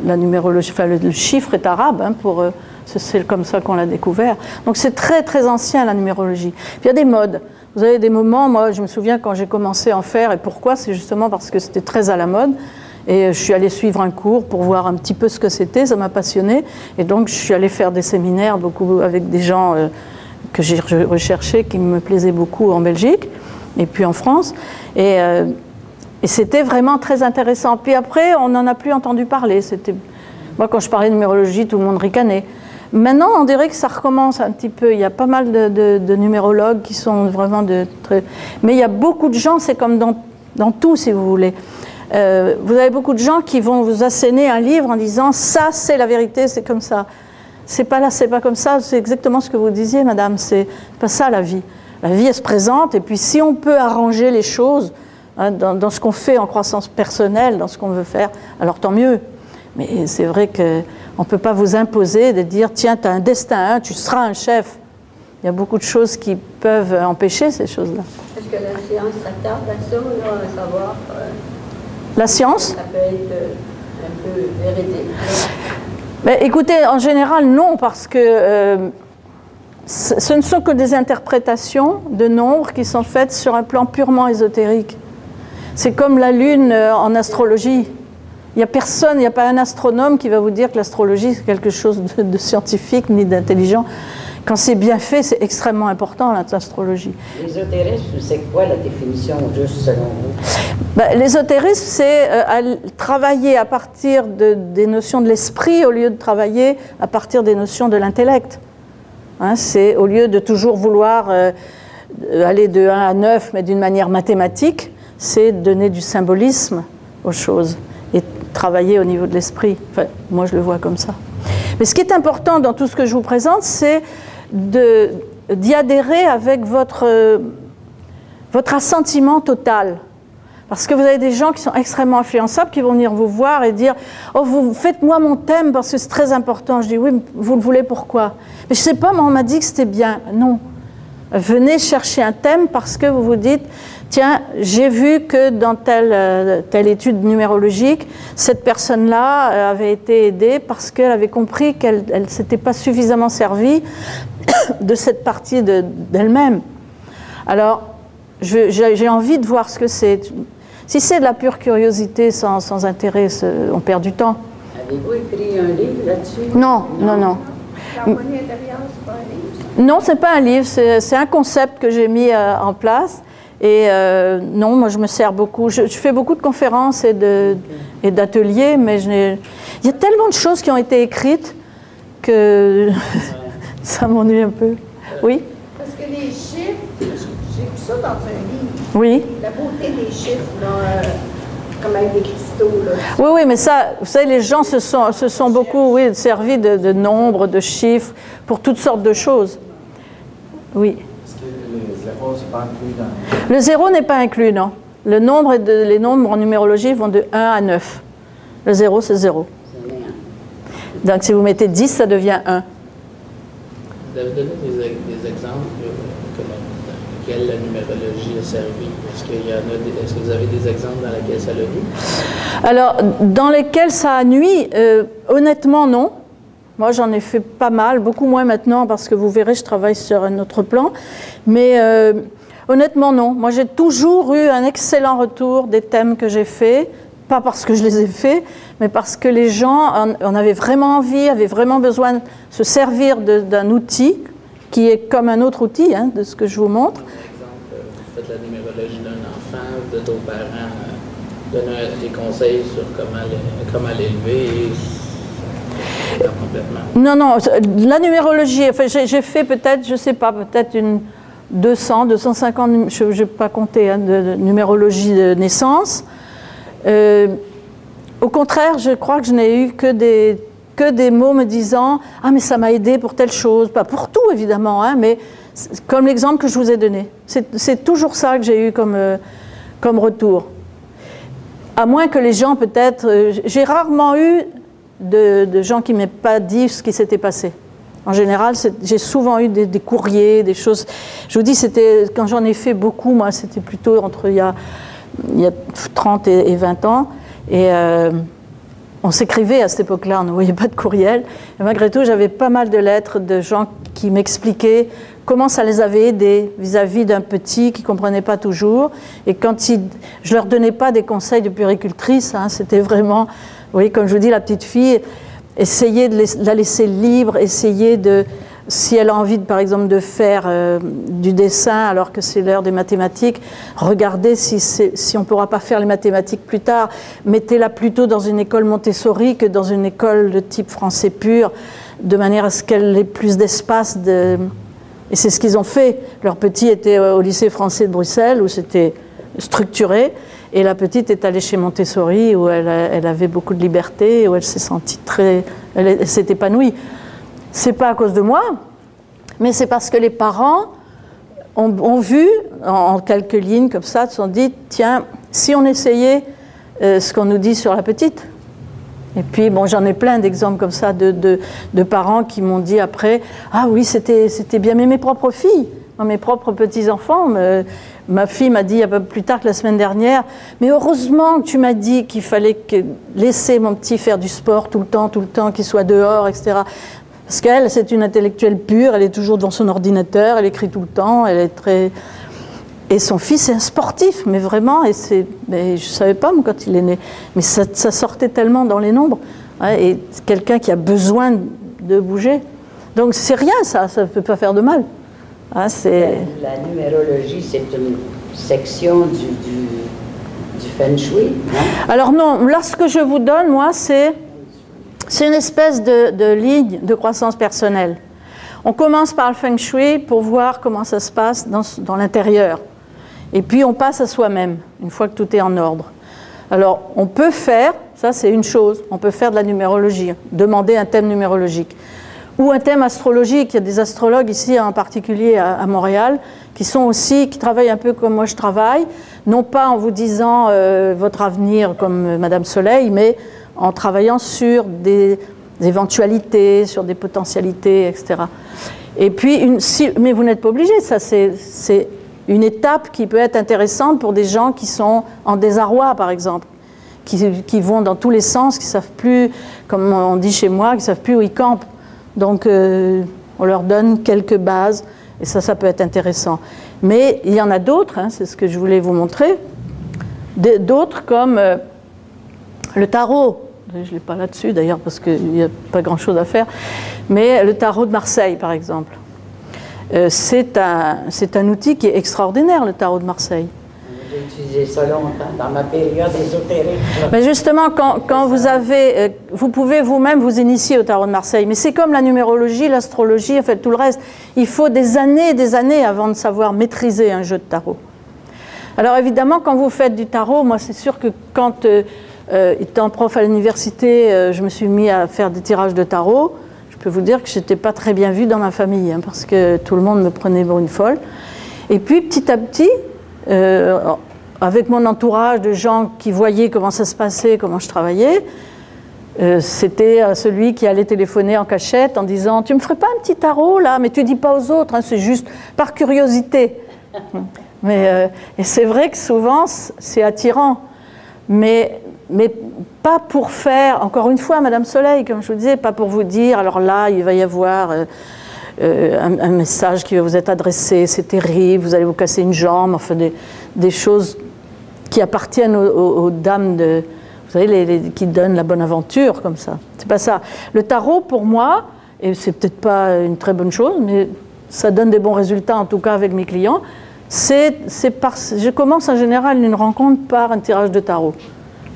la numérologie, enfin le chiffre est arabe, hein, c'est comme ça qu'on l'a découvert. Donc c'est très très ancien la numérologie. Puis il y a des modes. Vous avez des moments, moi je me souviens quand j'ai commencé à en faire, et pourquoi? C'est justement parce que c'était très à la mode. Et je suis allée suivre un cours pour voir un petit peu ce que c'était, ça m'a passionnée. Et donc je suis allée faire des séminaires beaucoup avec des gens que j'ai recherchés, qui me plaisaient beaucoup en Belgique et puis en France. Et c'était vraiment très intéressant. Puis après, on n'en a plus entendu parler. Moi, quand je parlais de numérologie, tout le monde ricanait. Maintenant, on dirait que ça recommence un petit peu. Il y a pas mal de numérologues qui sont vraiment très... Mais il y a beaucoup de gens, c'est comme dans tout, si vous voulez. Vous avez beaucoup de gens qui vont vous asséner un livre en disant « ça, c'est la vérité, c'est comme ça ». C'est pas là, c'est pas comme ça, c'est exactement ce que vous disiez, madame, c'est pas ça la vie. La vie, elle se présente, et puis si on peut arranger les choses hein, dans ce qu'on fait en croissance personnelle, dans ce qu'on veut faire, alors tant mieux. Mais c'est vrai qu'on ne peut pas vous imposer de dire « tiens, tu as un destin, hein, tu seras un chef ». Il y a beaucoup de choses qui peuvent empêcher ces choses-là. Est-ce que la science s'attarde à ça, là, à savoir... La science? Ça peut être un peu véridique. Ben, écoutez, en général, non, parce que ce ne sont que des interprétations de nombres qui sont faites sur un plan purement ésotérique. C'est comme la Lune en astrologie. Il n'y a personne, il n'y a pas un astronome qui va vous dire que l'astrologie, c'est quelque chose de scientifique ni d'intelligent. Quand c'est bien fait, c'est extrêmement important, l'astrologie. L'ésotérisme, c'est quoi la définition, juste selon vous? Ben, l'ésotérisme, c'est travailler à partir des notions de l'esprit au lieu de travailler à partir des notions de l'intellect. Hein, c'est au lieu de toujours vouloir aller de 1 à 9, mais d'une manière mathématique, c'est donner du symbolisme aux choses et travailler au niveau de l'esprit. Enfin, moi, je le vois comme ça. Mais ce qui est important dans tout ce que je vous présente, c'est d'y adhérer avec votre assentiment total. Parce que vous avez des gens qui sont extrêmement influençables, qui vont venir vous voir et dire « Oh, vous faites-moi mon thème parce que c'est très important. » Je dis « Oui, mais vous le voulez pourquoi ?»« Mais je ne sais pas, mais on m'a dit que c'était bien. » Non. Venez chercher un thème parce que vous vous dites « Tiens, j'ai vu que dans telle étude numérologique, cette personne-là avait été aidée parce qu'elle avait compris qu'elle ne s'était pas suffisamment servie de cette partie d'elle-même. » Alors, j'ai envie de voir ce que c'est. Si c'est de la pure curiosité sans intérêt, on perd du temps. Avez-vous écrit un livre là-dessus? Non, non, non. L'harmonie intérieure, c'est pas un livre, ça? Non, c'est pas un livre, c'est un concept que j'ai mis en place. Et non, moi je me sers beaucoup. Je fais beaucoup de conférences et d'ateliers, mais il y a tellement de choses qui ont été écrites que ça m'ennuie un peu. Oui? Parce que les chiffres, j'ai vu ça dans un livre. Oui. La beauté des chiffres, là, comme avec des cristaux. Là. Oui, oui, mais ça, vous savez, les gens se sont beaucoup servis de nombres, de chiffres, pour toutes sortes de choses. Oui. Est-ce que le zéro, c'est pas inclus dans... Le zéro n'est pas inclus, non. les nombres en numérologie vont de 1 à 9. Le 0, c'est 0. Donc si vous mettez 10, ça devient 1. Vous avez donné des exemples dans lesquels la numérologie a servi. Est-ce que vous avez des exemples dans lesquels ça l'a nuit? Alors, dans lesquels ça a nuit, honnêtement, non. Moi, j'en ai fait pas mal, beaucoup moins maintenant, parce que vous verrez, je travaille sur un autre plan. Mais honnêtement, non. Moi, j'ai toujours eu un excellent retour des thèmes que j'ai faits. Pas parce que je les ai faits, mais parce que les gens en avaient vraiment envie, avaient vraiment besoin de se servir d'un outil qui est comme un autre outil, hein, de ce que je vous montre. Par exemple, vous faites la numérologie d'un enfant, vous dites aux parents, donnez des conseils sur comment l'élever. Non, non, la numérologie, enfin, j'ai fait peut-être, je ne sais pas, peut-être une 200, 250, je n'ai pas compté, hein, de numérologie de naissance. Au contraire, je crois que je n'ai eu que des mots me disant « Ah, mais ça m'a aidé pour telle chose ». Pas pour tout, évidemment, hein, mais comme l'exemple que je vous ai donné. C'est toujours ça que j'ai eu comme retour. À moins que les gens, peut-être... j'ai rarement eu de gens qui ne m'aient pas dit ce qui s'était passé. En général, j'ai souvent eu des courriers, des choses... Je vous dis, quand j'en ai fait beaucoup, moi, c'était plutôt entre il y a 30 et 20 ans, et on s'écrivait à cette époque-là, on ne voyait pas de courriel, et malgré tout, j'avais pas mal de lettres de gens qui m'expliquaient comment ça les avait aidés vis-à-vis d'un petit qui ne comprenait pas toujours, et je leur donnais pas des conseils de puéricultrice, hein, c'était vraiment, vous voyez, comme je vous dis, la petite fille, essayer de la laisser libre, essayer de... Si elle a envie, par exemple, de faire du dessin alors que c'est l'heure des mathématiques, regardez si on ne pourra pas faire les mathématiques plus tard. Mettez-la plutôt dans une école Montessori que dans une école de type français pur, de manière à ce qu'elle ait plus d'espace. Et c'est ce qu'ils ont fait. Leur petit était au lycée français de Bruxelles, où c'était structuré, et la petite est allée chez Montessori, où elle avait beaucoup de liberté, où elle s'est sentie elle s'est épanouie. C'est pas à cause de moi, mais c'est parce que les parents ont vu, en quelques lignes comme ça, se sont dit, tiens, si on essayait ce qu'on nous dit sur la petite. Et puis, bon, j'en ai plein d'exemples comme ça de parents qui m'ont dit après, ah oui, c'était bien, mais mes propres filles, mes propres petits-enfants, ma fille m'a dit un peu plus tard que la semaine dernière, mais heureusement que tu m'as dit qu'il fallait laisser mon petit faire du sport tout le temps, qu'il soit dehors, etc. Parce qu'elle, c'est une intellectuelle pure, elle est toujours devant son ordinateur, elle écrit tout le temps, elle est très... Et son fils est un sportif, mais vraiment, mais je ne savais pas moi, quand il est né, mais ça sortait tellement dans les nombres, hein, et quelqu'un qui a besoin de bouger. Donc c'est rien ça ne peut pas faire de mal. Hein, la numérologie, c'est une section du feng shui, hein? Alors non, là ce que je vous donne, moi, c'est une espèce de ligne de croissance personnelle. On commence par le feng shui pour voir comment ça se passe dans l'intérieur. Et puis on passe à soi-même, une fois que tout est en ordre. Alors on peut faire, ça c'est une chose, on peut faire de la numérologie, demander un thème numérologique. Ou un thème astrologique. Il y a des astrologues ici, en particulier à Montréal, qui travaillent un peu comme moi je travaille, non pas en vous disant votre avenir comme Madame Soleil, mais en travaillant sur des éventualités, sur des potentialités, etc. Et puis, mais vous n'êtes pas obligé, ça c'est une étape qui peut être intéressante pour des gens qui sont en désarroi, par exemple, qui vont dans tous les sens, qui ne savent plus, comme on dit chez moi, qui ne savent plus où ils campent. Donc, on leur donne quelques bases, et ça peut être intéressant. Mais il y en a d'autres, hein, c'est ce que je voulais vous montrer, d'autres comme le tarot. Je ne l'ai pas là-dessus, d'ailleurs, parce qu'il n'y a pas grand-chose à faire. Mais le tarot de Marseille, par exemple. C'est un outil qui est extraordinaire, le tarot de Marseille. J'ai utilisé ça longtemps, dans ma période ésotérique. Mais justement, quand vous pouvez vous-même vous initier au tarot de Marseille, mais c'est comme la numérologie, l'astrologie, en fait, tout le reste. Il faut des années et des années avant de savoir maîtriser un jeu de tarot. Alors évidemment, quand vous faites du tarot, moi c'est sûr que quand, étant prof à l'université, je me suis mis à faire des tirages de tarot, je peux vous dire que je n'étais pas très bien vue dans ma famille, hein, parce que tout le monde me prenait pour une folle. Et puis petit à petit, avec mon entourage de gens qui voyaient comment ça se passait, comment je travaillais, c'était celui qui allait téléphoner en cachette en disant « Tu me ferais pas un petit tarot là ?» Mais tu dis pas aux autres, hein, c'est juste par curiosité. Et c'est vrai que souvent, c'est attirant. Mais pas pour faire, encore une fois, Madame Soleil, comme je vous disais, pas pour vous dire, alors là, il va y avoir un message qui va vous être adressé, c'est terrible, vous allez vous casser une jambe, enfin des choses qui appartiennent aux dames de... Vous savez, qui donnent la bonne aventure, comme ça. C'est pas ça. Le tarot, pour moi, et c'est peut-être pas une très bonne chose, mais ça donne des bons résultats, en tout cas avec mes clients, je commence en général une rencontre par un tirage de tarot,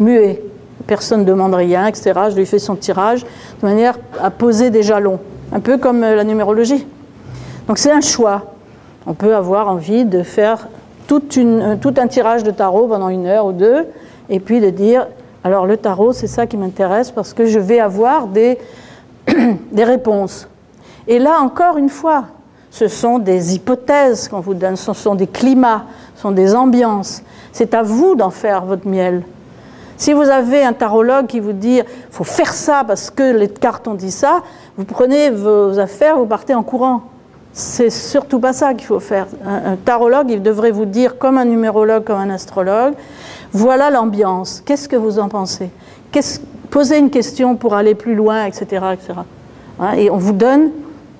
muet. Personne ne demande rien, etc. Je lui fais son tirage de manière à poser des jalons, un peu comme la numérologie. Donc c'est un choix. On peut avoir envie de faire tout un tirage de tarot pendant 1 heure ou 2, et puis de dire, alors le tarot, c'est ça qui m'intéresse parce que je vais avoir des réponses. Et là, encore une fois, ce sont des hypothèses qu'on vous donne, ce sont des climats, ce sont des ambiances. C'est à vous d'en faire votre miel. Si vous avez un tarologue qui vous dit « faut faire ça parce que les cartes ont dit ça », vous prenez vos affaires, vous partez en courant. C'est surtout pas ça qu'il faut faire. Un tarologue, il devrait vous dire, comme un numérologue, comme un astrologue, voilà l'ambiance, qu'est-ce que vous en pensez? Posez une question pour aller plus loin, etc. etc. Et on vous donne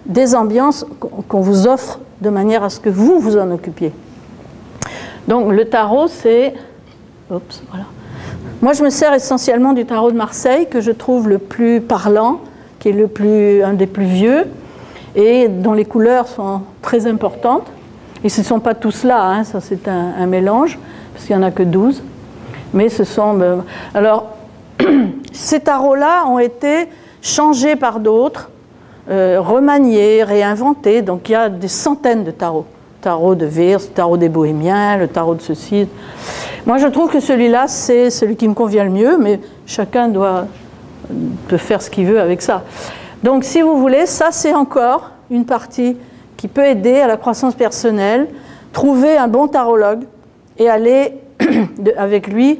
des ambiances qu'on vous offre de manière à ce que vous vous en occupiez. Donc le tarot, c'est... Oups, voilà. Moi, je me sers essentiellement du tarot de Marseille, que je trouve le plus parlant, qui est un des plus vieux, et dont les couleurs sont très importantes. Et ce ne sont pas tous là, hein, ça c'est un mélange, parce qu'il n'y en a que 12. Mais ce sont... alors, ces tarots-là ont été changés par d'autres, remaniés, réinventés. Donc il y a des centaines de tarots. Tarot de Vire, le tarot des Bohémiens, le tarot de ceci. Moi, je trouve que celui-là, c'est celui qui me convient le mieux, mais chacun peut faire ce qu'il veut avec ça. Donc, si vous voulez, ça, c'est encore une partie qui peut aider à la croissance personnelle. Trouver un bon tarologue et aller avec lui.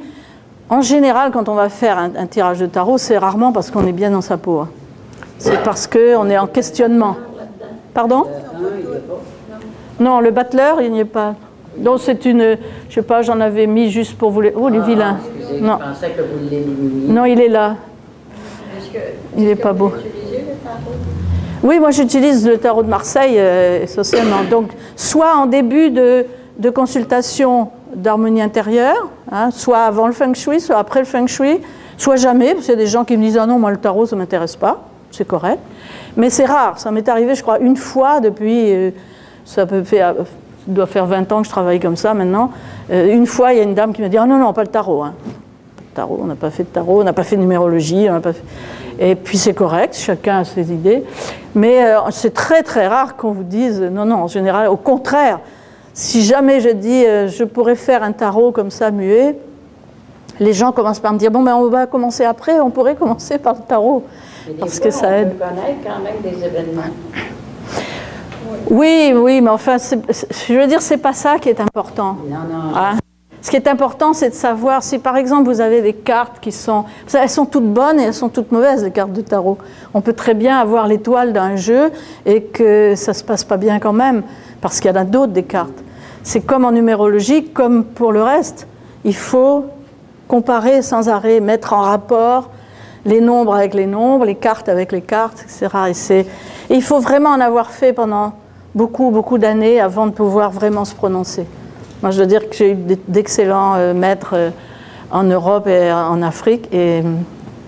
En général, quand on va faire un tirage de tarot, c'est rarement parce qu'on est bien dans sa peau. Hein. C'est parce qu'on est en questionnement. Pardon ? Non, le battleur, il n'y est pas. Donc c'est une... Je sais pas, j'en avais mis juste pour vous les... Oh, les vilains. Non. Je pensais que vous l'éliminiez. Non, il est là. Il n'est pas beau. Vous utilisez le tarot? Oui, moi j'utilise le tarot de Marseille essentiellement. Donc, soit en début de consultation d'harmonie intérieure, hein, soit avant le feng shui, soit après le feng shui, soit jamais, parce qu'il y a des gens qui me disent « Ah non, moi le tarot, ça ne m'intéresse pas », c'est correct. Mais c'est rare, ça m'est arrivé, je crois, une fois depuis, ça doit faire 20 ans que je travaille comme ça maintenant. Une fois, il y a une dame qui m'a dit « Ah non, non, pas le tarot. Hein. Le tarot, on n'a pas fait de tarot, on n'a pas fait de numérologie, on n'a pas fait... » Et puis c'est correct, chacun a ses idées. Mais c'est très très rare qu'on vous dise « Non, non, en général, au contraire, si jamais je dis je pourrais faire un tarot comme ça, muet », les gens commencent par me dire « Bon, ben on va commencer après, on pourrait commencer par le tarot. » Parce que ça aide. On peut connaître quand même des événements. Oui, oui, mais enfin, je veux dire, c'est pas ça qui est important. Non, non. Hein? Ce qui est important, c'est de savoir si, par exemple, vous avez des cartes qui sont... Elles sont toutes bonnes et elles sont toutes mauvaises, les cartes de tarot. On peut très bien avoir l'étoile d'un jeu et que ça ne se passe pas bien quand même, parce qu'il y en a d'autres des cartes. C'est comme en numérologie, comme pour le reste. Il faut comparer sans arrêt, mettre en rapport les nombres avec les nombres, les cartes avec les cartes, etc. Et il faut vraiment en avoir fait pendant beaucoup, beaucoup d'années avant de pouvoir vraiment se prononcer. Moi, je dois dire que j'ai eu d'excellents maîtres en Europe et en Afrique, et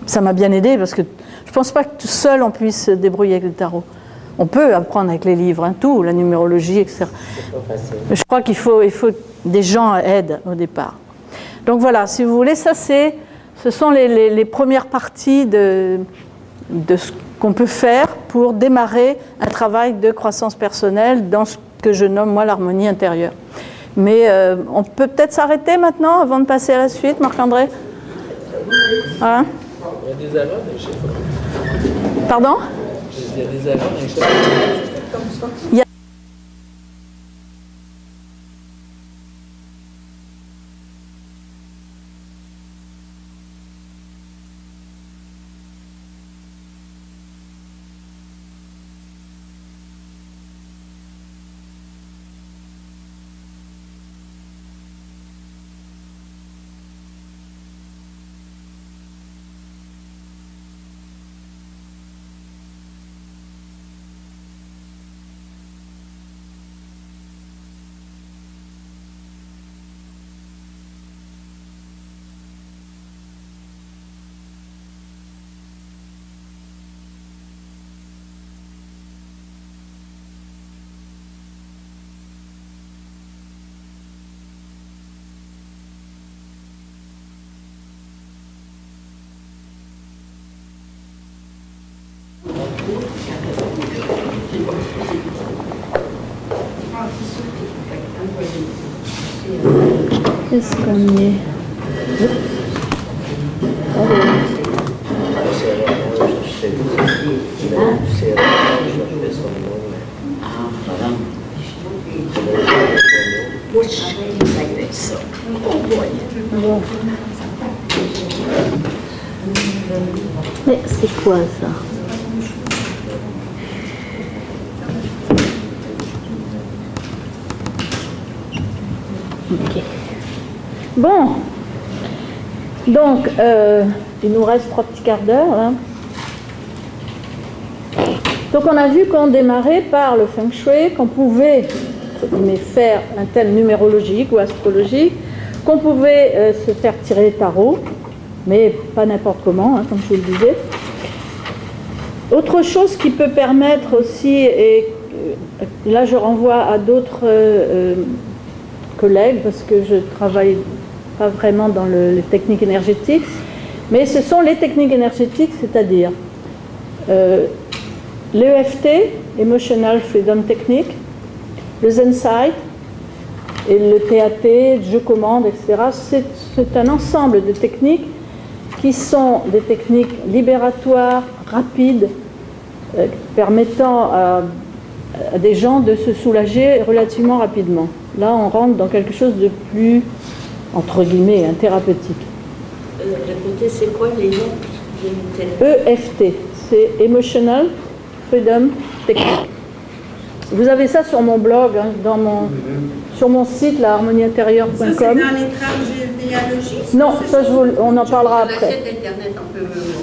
ça m'a bien aidé, parce que je ne pense pas que tout seul on puisse se débrouiller avec le tarot. On peut apprendre avec les livres, hein, tout, la numérologie, etc. C'est pas facile. Mais je crois qu'il faut des gens aident au départ. Donc voilà, si vous voulez, ça ce sont les premières parties de ce qu'on peut faire pour démarrer un travail de croissance personnelle dans ce que je nomme, moi, l'harmonie intérieure. Mais on peut peut-être s'arrêter maintenant avant de passer à la suite, Marc-André? Hein? Il y a des erreurs dans les chiffres. Pardon? Il y a des erreurs dans les chiffres. Il y a... Qu'est-ce qu'on est? Bon. Mais c'est quoi ça? Ok. Bon. Donc, il nous reste 3 petits quarts d'heure. Hein. Donc, on a vu qu'on démarrait par le feng shui, qu'on pouvait faire un thème numérologique ou astrologique, qu'on pouvait se faire tirer les tarots, mais pas n'importe comment, hein, comme je vous le disais. Autre chose qui peut permettre aussi, et là je renvoie à d'autres collègues, parce que je travaille pas vraiment dans les techniques énergétiques, mais ce sont les techniques énergétiques, c'est-à-dire l'EFT, Emotional Freedom Technique, le Zensight et le TAT, je commande, etc. C'est un ensemble de techniques qui sont des techniques libératoires, rapides, permettant à des gens de se soulager relativement rapidement. Là, on rentre dans quelque chose de plus, entre guillemets, thérapeutique. Répétez, c'est quoi les noms? EFT, c'est Emotional Freedom Technique. Vous avez ça sur mon blog, hein, sur mon site, harmonieintérieure.com. Ça, c'est dans les trames généalogiques? Non, ça, on en parlera après.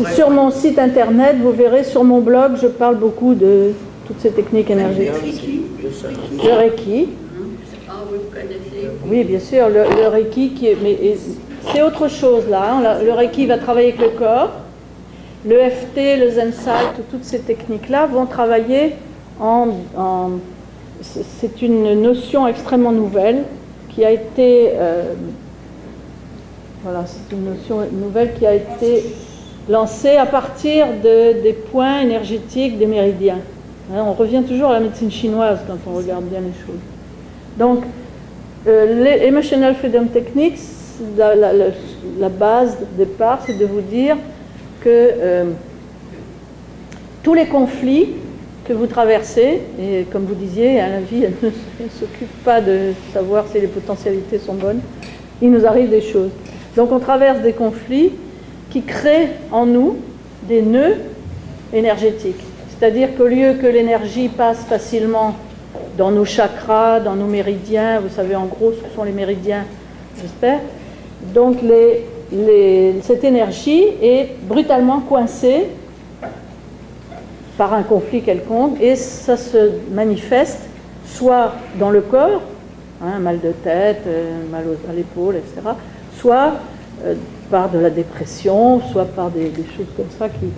C'est sur mon site internet, vous verrez, sur mon blog, je parle beaucoup de toutes ces techniques énergétiques. Le Reiki. Ah, vous le connaissez? Oui, bien sûr, le Reiki, c'est autre chose là. Hein. Le Reiki va travailler avec le corps. Le FT, le Zensight, toutes ces techniques-là vont travailler c'est une notion extrêmement nouvelle qui a été c'est une notion nouvelle qui a été lancée à partir des points énergétiques des méridiens. Hein, on revient toujours à la médecine chinoise quand on regarde bien les choses. Donc, les Emotional Freedom Techniques, la base de départ, c'est de vous dire que tous les conflits que vous traversez, et comme vous disiez, la vie elle ne s'occupe pas de savoir si les potentialités sont bonnes, il nous arrive des choses. Donc on traverse des conflits qui créent en nous des nœuds énergétiques. C'est-à-dire qu'au lieu que l'énergie passe facilement dans nos chakras, dans nos méridiens, vous savez en gros ce que sont les méridiens, j'espère, donc cette énergie est brutalement coincée par un conflit quelconque, et ça se manifeste soit dans le corps, hein, mal de tête, mal à l'épaule, etc., soit par de la dépression, soit par des choses comme ça qui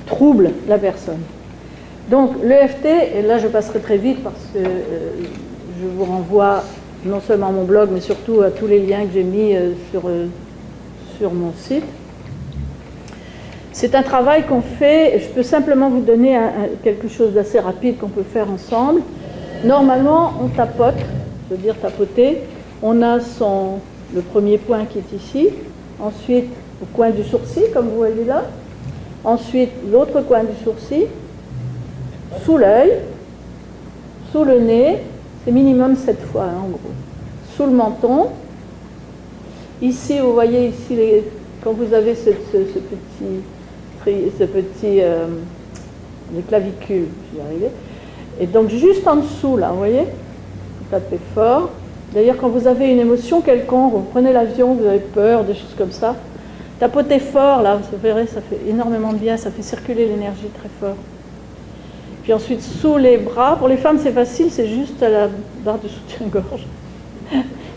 troublent la personne. Donc l'EFT, et là je passerai très vite parce que je vous renvoie non seulement à mon blog, mais surtout à tous les liens que j'ai mis sur mon site. C'est un travail qu'on fait, je peux simplement vous donner quelque chose d'assez rapide qu'on peut faire ensemble. Normalement, on tapote, je veux dire tapoter, on a le premier point qui est ici, ensuite au coin du sourcil, comme vous voyez là, ensuite l'autre coin du sourcil, sous l'œil, sous le nez, c'est minimum 7 fois hein, en gros, sous le menton, ici vous voyez ici quand vous avez ce petit les clavicules, j'y arrivais. Et donc juste en dessous là, vous voyez, vous tapez fort. D'ailleurs quand vous avez une émotion quelconque, vous prenez l'avion, vous avez peur, des choses comme ça, tapotez fort là, vous verrez, ça fait énormément de bien, ça fait circuler l'énergie très fort. Puis ensuite sous les bras, pour les femmes c'est facile, c'est juste à la barre de soutien-gorge.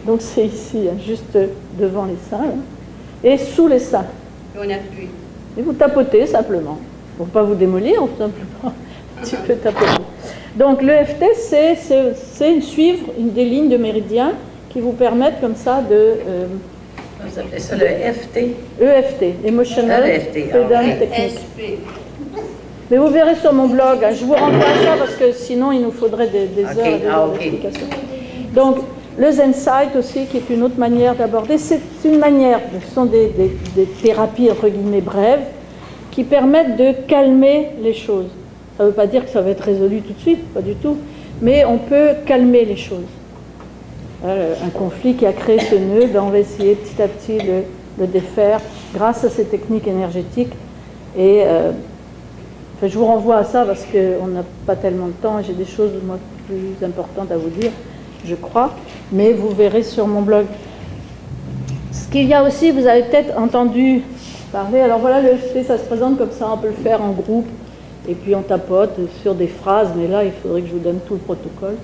Donc c'est ici, hein, juste devant les seins, là. Et sous les seins. Et on appuie. Et vous tapotez simplement. Pour ne pas vous démolir, simplement un petit peu tapoter. Donc l'EFT, c'est suivre des lignes de méridiens qui vous permettent comme ça de... Vous appelez ça le FT? EFT, Emotional EFT, Freedom okay. Technique. SP. Mais vous verrez sur mon blog, hein, je vous renvoie à ça parce que sinon il nous faudrait des heures et des heures d'explication. Donc, le Zensight aussi, qui est une autre manière d'aborder, c'est une manière, ce sont des thérapies entre guillemets brèves, qui permettent de calmer les choses. Ça ne veut pas dire que ça va être résolu tout de suite, pas du tout, mais on peut calmer les choses. Un conflit qui a créé ce nœud, ben on va essayer petit à petit de le défaire grâce à ces techniques énergétiques. Et enfin, je vous renvoie à ça parce qu'on n'a pas tellement de temps et j'ai des choses moi, plus importantes à vous dire, je crois, mais vous verrez sur mon blog. Ce qu'il y a aussi, vous avez peut-être entendu parler, alors voilà, le EFT, ça se présente comme ça, on peut le faire en groupe, et puis on tapote sur des phrases, mais là, il faudrait que je vous donne tout le protocole.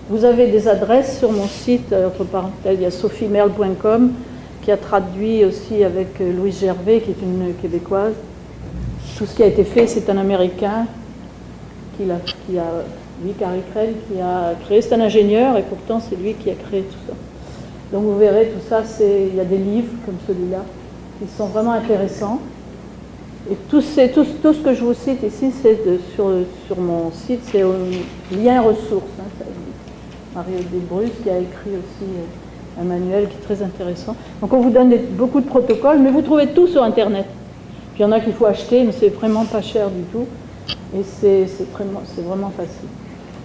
Vous avez des adresses sur mon site, entre parenthèses, il y a sophiemerle.com, qui a traduit aussi avec Louise Gervais, qui est une Québécoise. Tout ce qui a été fait, c'est un Américain lui, Carrie Craig, qui a créé, c'est un ingénieur, et pourtant c'est lui qui a créé tout ça. Donc vous verrez, tout ça, il y a des livres comme celui-là, qui sont vraiment intéressants. Et tout ce que je vous cite ici, c'est sur mon site, c'est lien ressources. Hein, Mario Desbrus qui a écrit aussi un manuel qui est très intéressant. Donc on vous donne beaucoup de protocoles, mais vous trouvez tout sur Internet. Puis il y en a qu'il faut acheter, mais c'est vraiment pas cher du tout. Et c'est vraiment facile.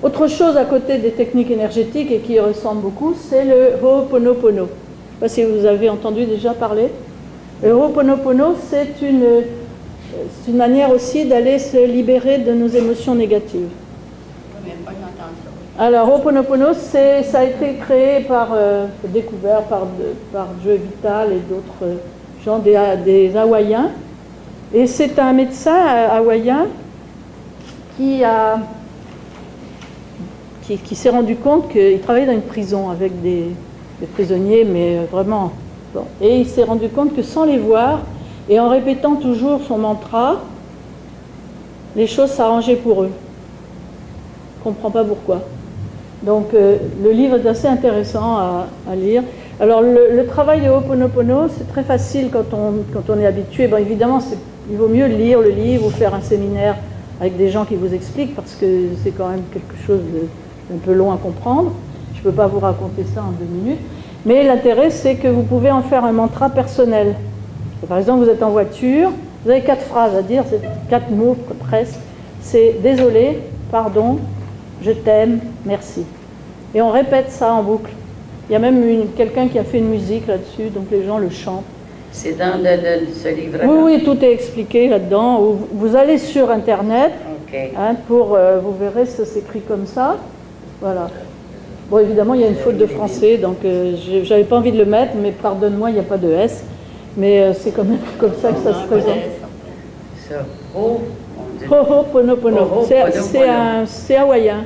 Autre chose à côté des techniques énergétiques et qui ressemble beaucoup, c'est le Ho'oponopono. Je ne sais pas si vous avez entendu déjà parler. Le Ho'oponopono, c'est une manière aussi d'aller se libérer de nos émotions négatives. Alors, Ho'oponopono, ça a été créé découvert par Joe Vital et d'autres gens, des Hawaïens. Et c'est un médecin hawaïen qui s'est rendu compte qu'il travaillait dans une prison avec des prisonniers, mais vraiment. Bon. Et il s'est rendu compte que sans les voir, et en répétant toujours son mantra, les choses s'arrangeaient pour eux. Je ne comprends pas pourquoi. Donc le livre est assez intéressant à lire. Alors le travail de Ho'oponopono, c'est très facile quand on est habitué. Bon, évidemment, il vaut mieux lire le livre ou faire un séminaire avec des gens qui vous expliquent parce que c'est quand même quelque chose d'un peu long à comprendre. Je ne peux pas vous raconter ça en 2 minutes. Mais l'intérêt, c'est que vous pouvez en faire un mantra personnel. Par exemple, vous êtes en voiture, vous avez 4 phrases à dire, c'est 4 mots presque. C'est « désolé »,« pardon »,« je t'aime »,« merci ». Et on répète ça en boucle. Il y a même quelqu'un qui a fait une musique là-dessus, donc les gens le chantent. C'est dans ce livre-là? Oui, tout est expliqué là-dedans. Vous allez sur Internet, hein, vous verrez, ça s'écrit comme ça. Voilà. Bon, évidemment, il y a une faute de français, donc j'avais pas envie de le mettre, mais pardonne-moi, il n'y a pas de S. Mais c'est quand même comme ça que ça se présente. Ça. Oh, Ho'oponopono. C'est hawaïen.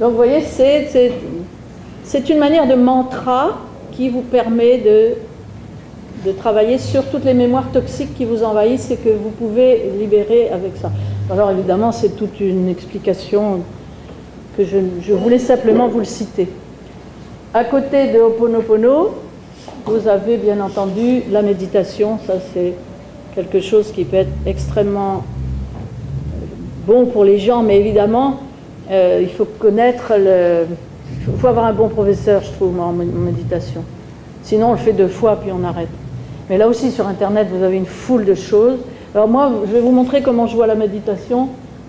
Donc vous voyez, c'est une manière de mantra qui vous permet de travailler sur toutes les mémoires toxiques qui vous envahissent et que vous pouvez libérer avec ça. Alors évidemment, c'est toute une explication que je voulais simplement vous le citer. À côté de Ho'oponopono, vous avez bien entendu la méditation. Ça, c'est quelque chose qui peut être extrêmement bon pour les gens, mais évidemment, il faut connaître il faut avoir un bon professeur, je trouve, en méditation. Sinon, on le fait 2 fois, puis on arrête. Mais là aussi, sur Internet, vous avez une foule de choses. Alors moi, je vais vous montrer comment je vois la méditation.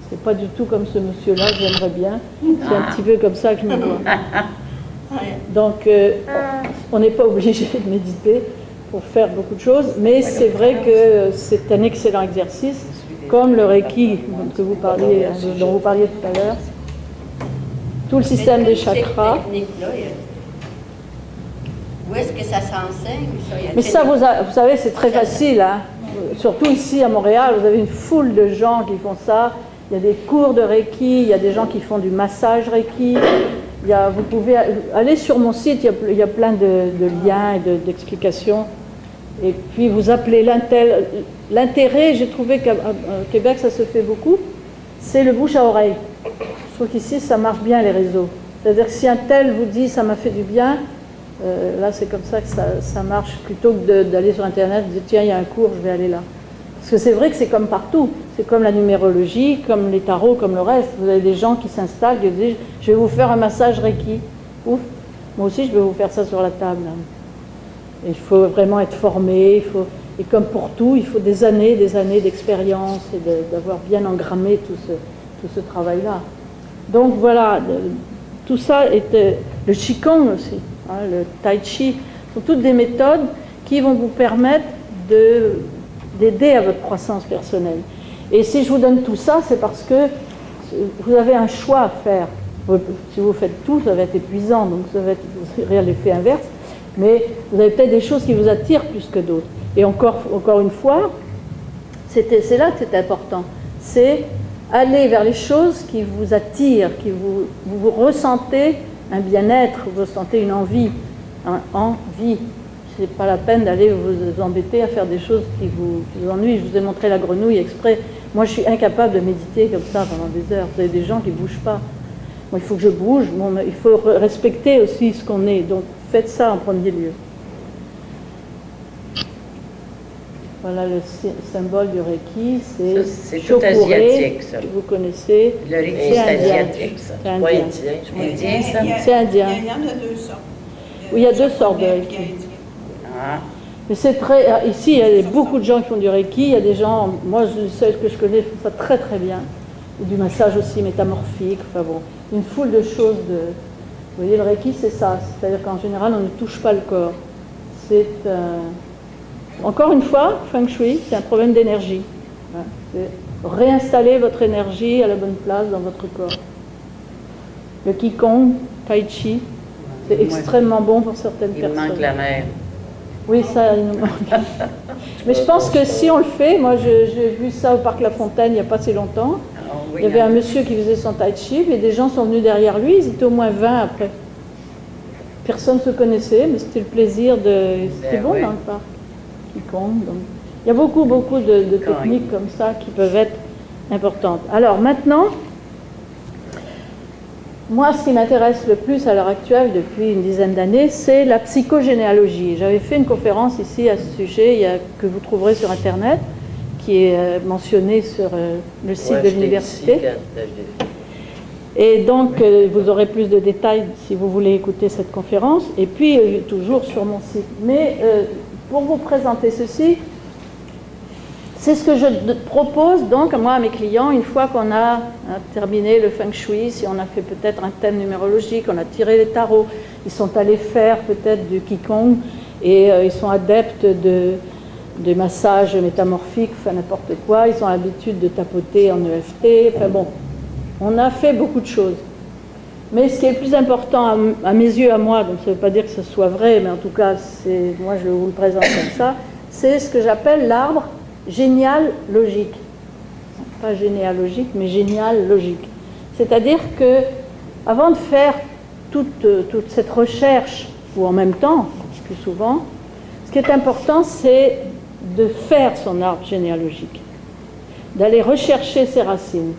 C'est pas du tout comme ce monsieur-là, j'aimerais bien. C'est un petit peu comme ça que je me vois. Donc, on n'est pas obligé de méditer pour faire beaucoup de choses, mais c'est vrai que c'est un excellent exercice, comme le Reiki dont vous parliez tout à l'heure. Tout le système des chakras. Où est-ce que ça s'enseigne? Mais ça, vous savez, c'est très facile. Hein. Surtout ici à Montréal, vous avez une foule de gens qui font ça. Il y a des cours de Reiki, il y a des gens qui font du massage Reiki. Vous pouvez aller sur mon site, il y a plein de liens et d'explications. Et puis vous appelez l'intérêt, j'ai trouvé qu'à Québec ça se fait beaucoup, c'est le bouche à oreille. Je trouve qu'ici ça marche bien les réseaux. C'est-à-dire que si un tel vous dit ça m'a fait du bien, là c'est comme ça que ça marche, plutôt que d'aller sur Internet et de dire tiens il y a un cours, je vais aller là. Parce que c'est vrai que c'est comme partout. C'est comme la numérologie, comme les tarots, comme le reste. Vous avez des gens qui s'installent, qui disent « je vais vous faire un massage Reiki ». Ouf, moi aussi je vais vous faire ça sur la table. Et il faut vraiment être formé, et comme pour tout, il faut des années d'expérience et d'avoir bien engrammé tout ce travail-là. Donc voilà, tout ça est le Qigong aussi, hein, le Tai Chi, sont toutes des méthodes qui vont vous permettre d'aider à votre croissance personnelle. Et si je vous donne tout ça, c'est parce que vous avez un choix à faire. Si vous faites tout, ça va être épuisant, donc ça va être l'effet inverse. Mais vous avez peut-être des choses qui vous attirent plus que d'autres. Et encore une fois, c'est là que c'est important. C'est aller vers les choses qui vous attirent, vous ressentez un bien-être, vous ressentez une envie. Envie. Ce n'est pas la peine d'aller vous embêter à faire des choses qui vous ennuient. Je vous ai montré la grenouille exprès. Moi, je suis incapable de méditer comme ça pendant des heures. Vous avez des gens qui ne bougent pas. Moi, il faut que je bouge. Bon, il faut respecter aussi ce qu'on est. Donc, faites ça en premier lieu. Voilà le symbole du Reiki. C'est tout asiatique, ça. Vous connaissez. Le Reiki, c'est asiatique, ça. C'est Pas indien. indien. Ça? C'est indien. Il y en a deux sortes. Oui, il y a deux sortes de Reiki. Ah. Mais c'est très... Ici, il y a beaucoup de gens qui font du Reiki. Il y a des gens... Moi, celles que je connais font ça très très bien. Et du massage aussi métamorphique. Enfin bon, une foule de choses. Vous voyez, le Reiki, c'est ça. C'est-à-dire qu'en général, on ne touche pas le corps. C'est... Encore une fois, Feng Shui, c'est un problème d'énergie. C'est réinstaller votre énergie à la bonne place dans votre corps. Le Qigong, Tai Chi, c'est extrêmement bon pour certaines personnes. Il manque la mer. Oui, ça, il nous manque. Mais je pense que si on le fait, moi j'ai vu ça au Parc La Fontaine il n'y a pas si longtemps. Il y avait un monsieur qui faisait son Tai Chi, et des gens sont venus derrière lui, ils étaient au moins 20 après. Personne ne se connaissait, mais c'était le plaisir de... C'était bon dans le parc. Donc, il y a beaucoup de techniques comme ça qui peuvent être importantes. Alors maintenant, moi ce qui m'intéresse le plus à l'heure actuelle depuis une dizaine d'années, c'est la psychogénéalogie. J'avais fait une conférence ici à ce sujet que vous trouverez sur internet, qui est mentionnée sur le site de l'université. Et donc vous aurez plus de détails si vous voulez écouter cette conférence, et puis toujours sur mon site. Mais pour vous présenter ceci, c'est ce que je propose donc moi à mes clients une fois qu'on a terminé le Feng Shui, si on a fait peut-être un thème numérologique, on a tiré les tarots, ils sont allés faire peut-être du Qigong et ils sont adeptes de massages métamorphiques, enfin n'importe quoi, ils ont l'habitude de tapoter en EFT, enfin bon, on a fait beaucoup de choses. Mais ce qui est le plus important à mes yeux, à moi, donc ça ne veut pas dire que ce soit vrai, mais en tout cas, moi je vous le présente comme ça, c'est ce que j'appelle l'arbre généalogique. Pas généalogique, mais généalogique. C'est-à-dire que, avant de faire toute cette recherche, ou en même temps, plus souvent, ce qui est important, c'est de faire son arbre généalogique, d'aller rechercher ses racines.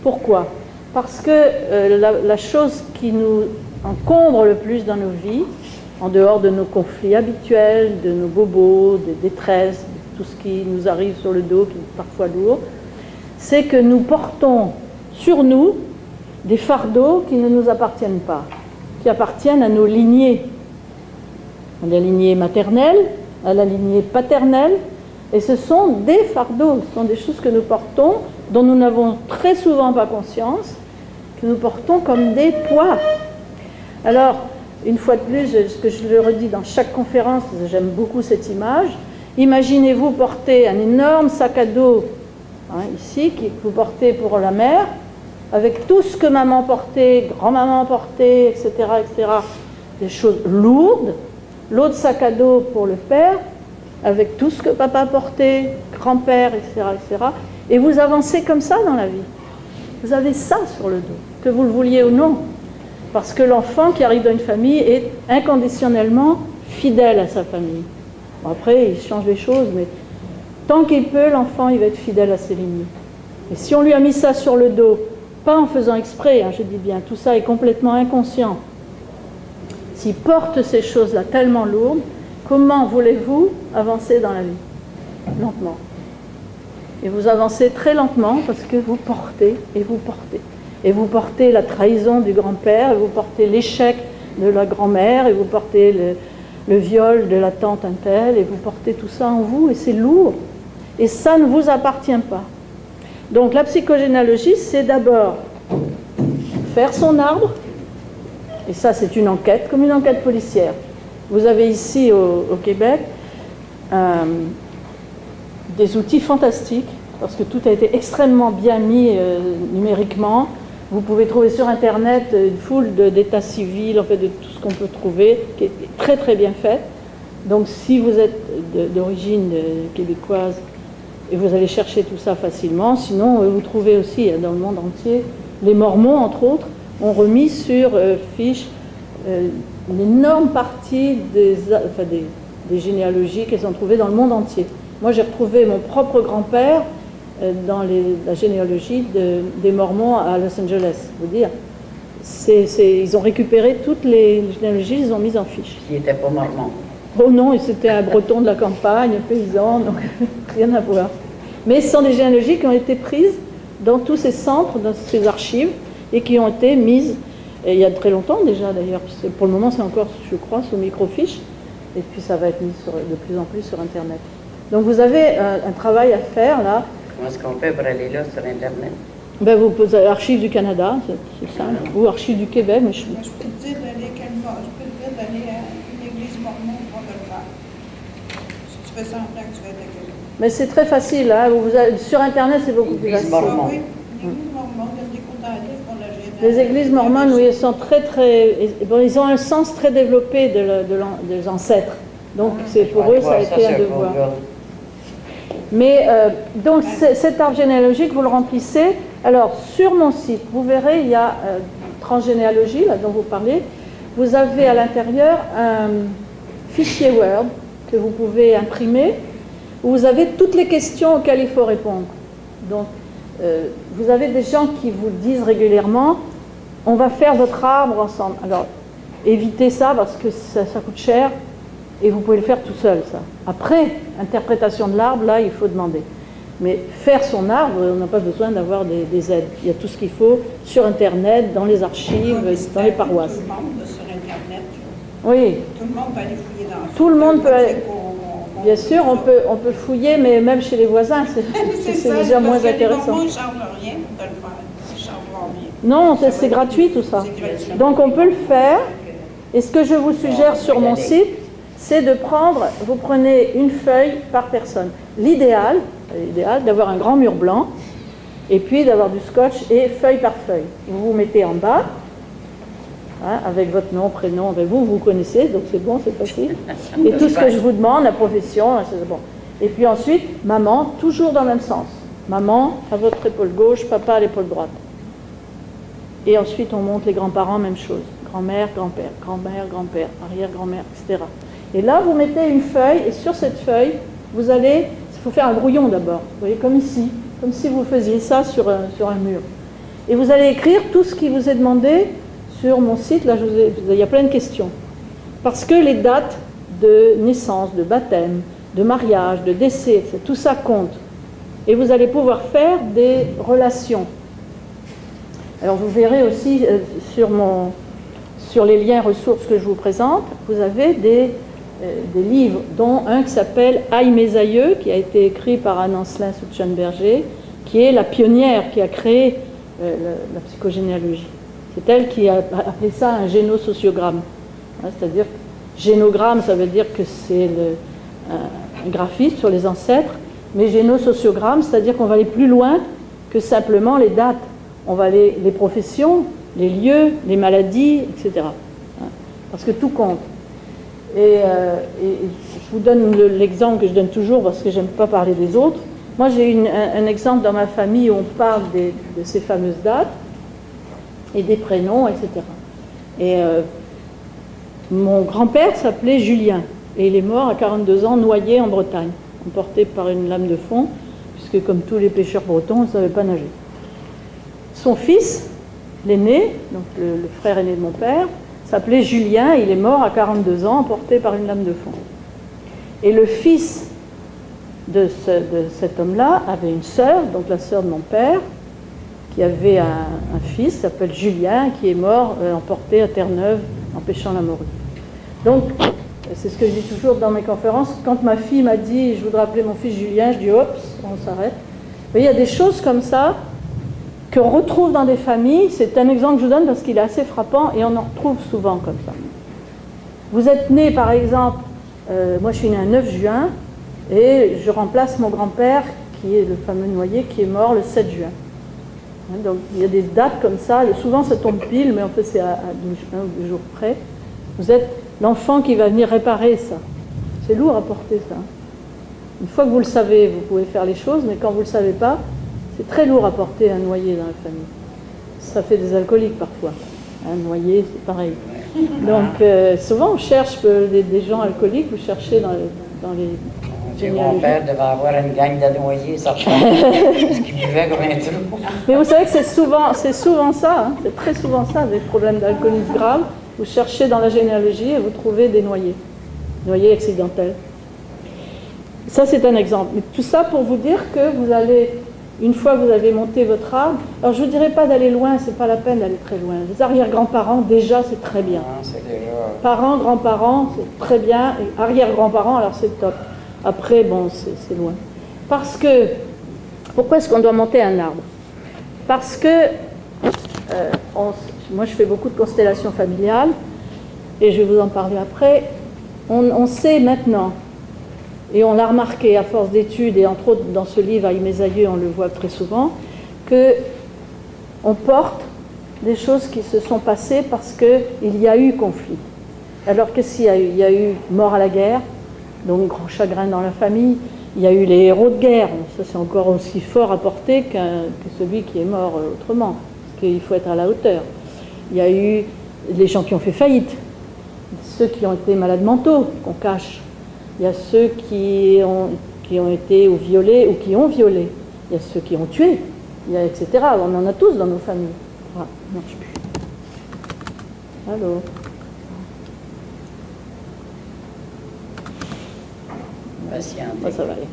Pourquoi ? Parce que la chose qui nous encombre le plus dans nos vies, en dehors de nos conflits habituels, de nos bobos, des détresses, de tout ce qui nous arrive sur le dos, qui est parfois lourd, c'est que nous portons sur nous des fardeaux qui ne nous appartiennent pas, qui appartiennent à nos lignées, à la lignée maternelle, à la lignée paternelle, et ce sont des fardeaux, ce sont des choses que nous portons, dont nous n'avons très souvent pas conscience, que nous portons comme des poids. Alors, une fois de plus, ce que je le redis dans chaque conférence, j'aime beaucoup cette image, imaginez-vous porter un énorme sac à dos, ici, que vous portez pour la mer, avec tout ce que maman portait, grand-maman portait, etc., etc., des choses lourdes, l'autre sac à dos pour le père, avec tout ce que papa portait, grand-père, etc., etc., et vous avancez comme ça dans la vie. Vous avez ça sur le dos, que vous le vouliez ou non. Parce que l'enfant qui arrive dans une famille est inconditionnellement fidèle à sa famille. Bon, après, il change les choses, mais tant qu'il peut, l'enfant, il va être fidèle à ses lignées. Et si on lui a mis ça sur le dos, pas en faisant exprès, je dis bien, tout ça est complètement inconscient. S'il porte ces choses-là tellement lourdes, comment voulez-vous avancer dans la vie? Lentement. Et vous avancez très lentement parce que vous portez et vous portez. Et vous portez la trahison du grand-père, et vous portez l'échec de la grand-mère, et vous portez le viol de la tante un tel, et vous portez tout ça en vous, et c'est lourd. Et ça ne vous appartient pas. Donc la psychogénéalogie, c'est d'abord faire son arbre, et ça c'est une enquête, comme une enquête policière. Vous avez ici au Québec des outils fantastiques, parce que tout a été extrêmement bien mis numériquement. Vous pouvez trouver sur Internet une foule d'états civils, en fait, de tout ce qu'on peut trouver, qui est très très bien fait. Donc si vous êtes d'origine québécoise, et vous allez chercher tout ça facilement, sinon vous trouvez aussi dans le monde entier, les Mormons entre autres, ont remis sur fiche une énorme partie des généalogies qu'elles ont trouvées dans le monde entier. Moi j'ai retrouvé mon propre grand-père dans la généalogie des Mormons à Los Angeles, vous dire. Ils ont récupéré toutes les généalogies, ils ont mises en fiche. Qui n'était pas mormon. Oh non, c'était un breton de la campagne, paysan, donc rien à voir. Mais ce sont des généalogies qui ont été prises dans tous ces centres, dans ces archives, et qui ont été mises, et il y a très longtemps déjà d'ailleurs, pour le moment c'est encore, je crois, sous microfiche, et puis ça va être mis de plus en plus sur Internet. Donc vous avez un travail à faire là. Comment est-ce qu'on fait pour aller là sur Internet? Ben, vous posez Archives du Canada, c'est simple, ou Archives du Québec. Mais je peux te dire d'aller d'aller à une église mormone pour le faire. Si tu fais semblant que tu vas être à Québec. Mais c'est très facile, hein, sur Internet c'est beaucoup plus facile. Oui, une église mormone, il y a des condamnés pour la génération. Les églises mormones, oui, elles sont bon, ils ont un sens très développé des ancêtres. Donc c'est pour eux, ça a été un devoir. Mais donc cet arbre généalogique, vous le remplissez. Alors sur mon site, vous verrez, il y a transgénéalogie, là dont vous parlez. Vous avez à l'intérieur un fichier Word que vous pouvez imprimer, où vous avez toutes les questions auxquelles il faut répondre. Donc vous avez des gens qui vous disent régulièrement, on va faire votre arbre ensemble. Alors évitez ça parce que ça coûte cher. Et vous pouvez le faire tout seul, ça. Après, interprétation de l'arbre, là, il faut demander. Mais faire son arbre, on n'a pas besoin d'avoir des aides. Il y a tout ce qu'il faut sur Internet, dans les archives, dans les paroisses. Tout le monde sur Internet. Oui. Tout le monde peut aller fouiller dans ça. Tout le monde peut aller. Bien sûr, on peut fouiller, mais même chez les voisins, c'est déjà moins intéressant. Ils ne chargent rien pour te le faire. Ils ne chargent rien. Non, c'est gratuit tout ça. Donc on peut le faire. Et ce que je vous suggère sur mon site, c'est de prendre, vous prenez une feuille par personne. L'idéal, d'avoir un grand mur blanc, et puis d'avoir du scotch et feuille par feuille. Vous vous mettez en bas, hein, avec votre nom, prénom, avec vous connaissez, donc c'est bon, c'est facile. Et tout ce que je vous demande, la profession, c'est bon. Et puis ensuite, maman, toujours dans le même sens. Maman à votre épaule gauche, papa à l'épaule droite. Et ensuite, on monte les grands-parents, même chose. Grand-mère, grand-père, grand-mère, grand-père, arrière-grand-mère, etc. Et là, vous mettez une feuille, et sur cette feuille, vous allez, il faut faire un brouillon d'abord, vous voyez, comme ici, comme si vous faisiez ça sur un mur. Et vous allez écrire tout ce qui vous est demandé sur mon site, là, il y a plein de questions. Parce que les dates de naissance, de baptême, de mariage, de décès, tout ça compte. Et vous allez pouvoir faire des relations. Alors vous verrez aussi sur les liens ressources que je vous présente, vous avez des livres, dont un qui s'appelle Aïe mes aïeux, qui a été écrit par Anne Ancelin Souchon-Berger, qui est la pionnière qui a créé la psychogénéalogie. C'est elle qui a appelé ça un génosociogramme. Hein, c'est-à-dire, génogramme, ça veut dire que c'est un graphisme sur les ancêtres, mais génosociogramme, c'est-à-dire qu'on va aller plus loin que simplement les dates. On va aller les professions, les lieux, les maladies, etc. Hein, parce que tout compte. Et je vous donne l'exemple que je donne toujours parce que j'aime pas parler des autres. Moi, j'ai un exemple dans ma famille où on parle de ces fameuses dates et des prénoms, etc. Et mon grand-père s'appelait Julien et il est mort à 42 ans noyé en Bretagne, emporté par une lame de fond, puisque comme tous les pêcheurs bretons, il ne savait pas nager. Son fils, l'aîné, donc le frère aîné de mon père, s'appelait Julien, il est mort à 42 ans, emporté par une lame de fond. Et le fils de cet homme-là avait une sœur, donc la sœur de mon père, qui avait un fils, qui s'appelle Julien, qui est mort emporté à Terre-Neuve en pêchant la morue. Donc, c'est ce que je dis toujours dans mes conférences, quand ma fille m'a dit « je voudrais appeler mon fils Julien », je dis « oups, on s'arrête ». Il y a des choses comme ça qu'on retrouve dans des familles. C'est un exemple que je vous donne parce qu'il est assez frappant et on en retrouve souvent comme ça. Vous êtes né, par exemple, moi je suis né un 9 juin et je remplace mon grand-père, qui est le fameux Noyer, qui est mort le 7 juin. Donc il y a des dates comme ça, souvent ça tombe pile, mais en fait c'est à 1 ou 2 jours près. Vous êtes l'enfant qui va venir réparer ça. C'est lourd à porter ça. Une fois que vous le savez, vous pouvez faire les choses, mais quand vous ne le savez pas, c'est très lourd à porter un noyer dans la famille. Ça fait des alcooliques parfois. Un noyer, c'est pareil. Donc souvent on cherche des gens alcooliques, vous cherchez dans les Mon père devait avoir une gang de noyés, ça parce qu'il buvait comme un trou. Mais vous savez que c'est souvent ça, hein, c'est très souvent ça, des problèmes d'alcoolisme grave. Vous cherchez dans la généalogie et vous trouvez des noyés accidentels. Ça, c'est un exemple. Mais tout ça pour vous dire que vous allez, une fois que vous avez monté votre arbre, alors je ne vous dirais pas d'aller loin, c'est pas la peine d'aller très loin. Les arrière-grands-parents, déjà, c'est très bien. Parents, grands-parents, c'est très bien. Et arrière-grands-parents, alors c'est top. Après, bon, c'est loin. Parce que, pourquoi est-ce qu'on doit monter un arbre? Parce que, moi je fais beaucoup de constellations familiales, et je vais vous en parler après, on sait maintenant, et on l'a remarqué à force d'études, et entre autres dans ce livre, Aïe mes aïeux, on le voit très souvent, qu'on porte des choses qui se sont passées parce qu'il y a eu conflit. Alors qu'est-ce qu'il y a eu? Il y a eu mort à la guerre, donc grand chagrin dans la famille. Il y a eu les héros de guerre, ça c'est encore aussi fort à porter que celui qui est mort autrement, parce qu'il faut être à la hauteur. Il y a eu les gens qui ont fait faillite, ceux qui ont été malades mentaux, qu'on cache. Il y a ceux qui ont été ou violés ou qui ont violé. Il y a ceux qui ont tué, etc. On en a tous dans nos familles. Voilà, ça ne marche plus. Allô? Ça va aller.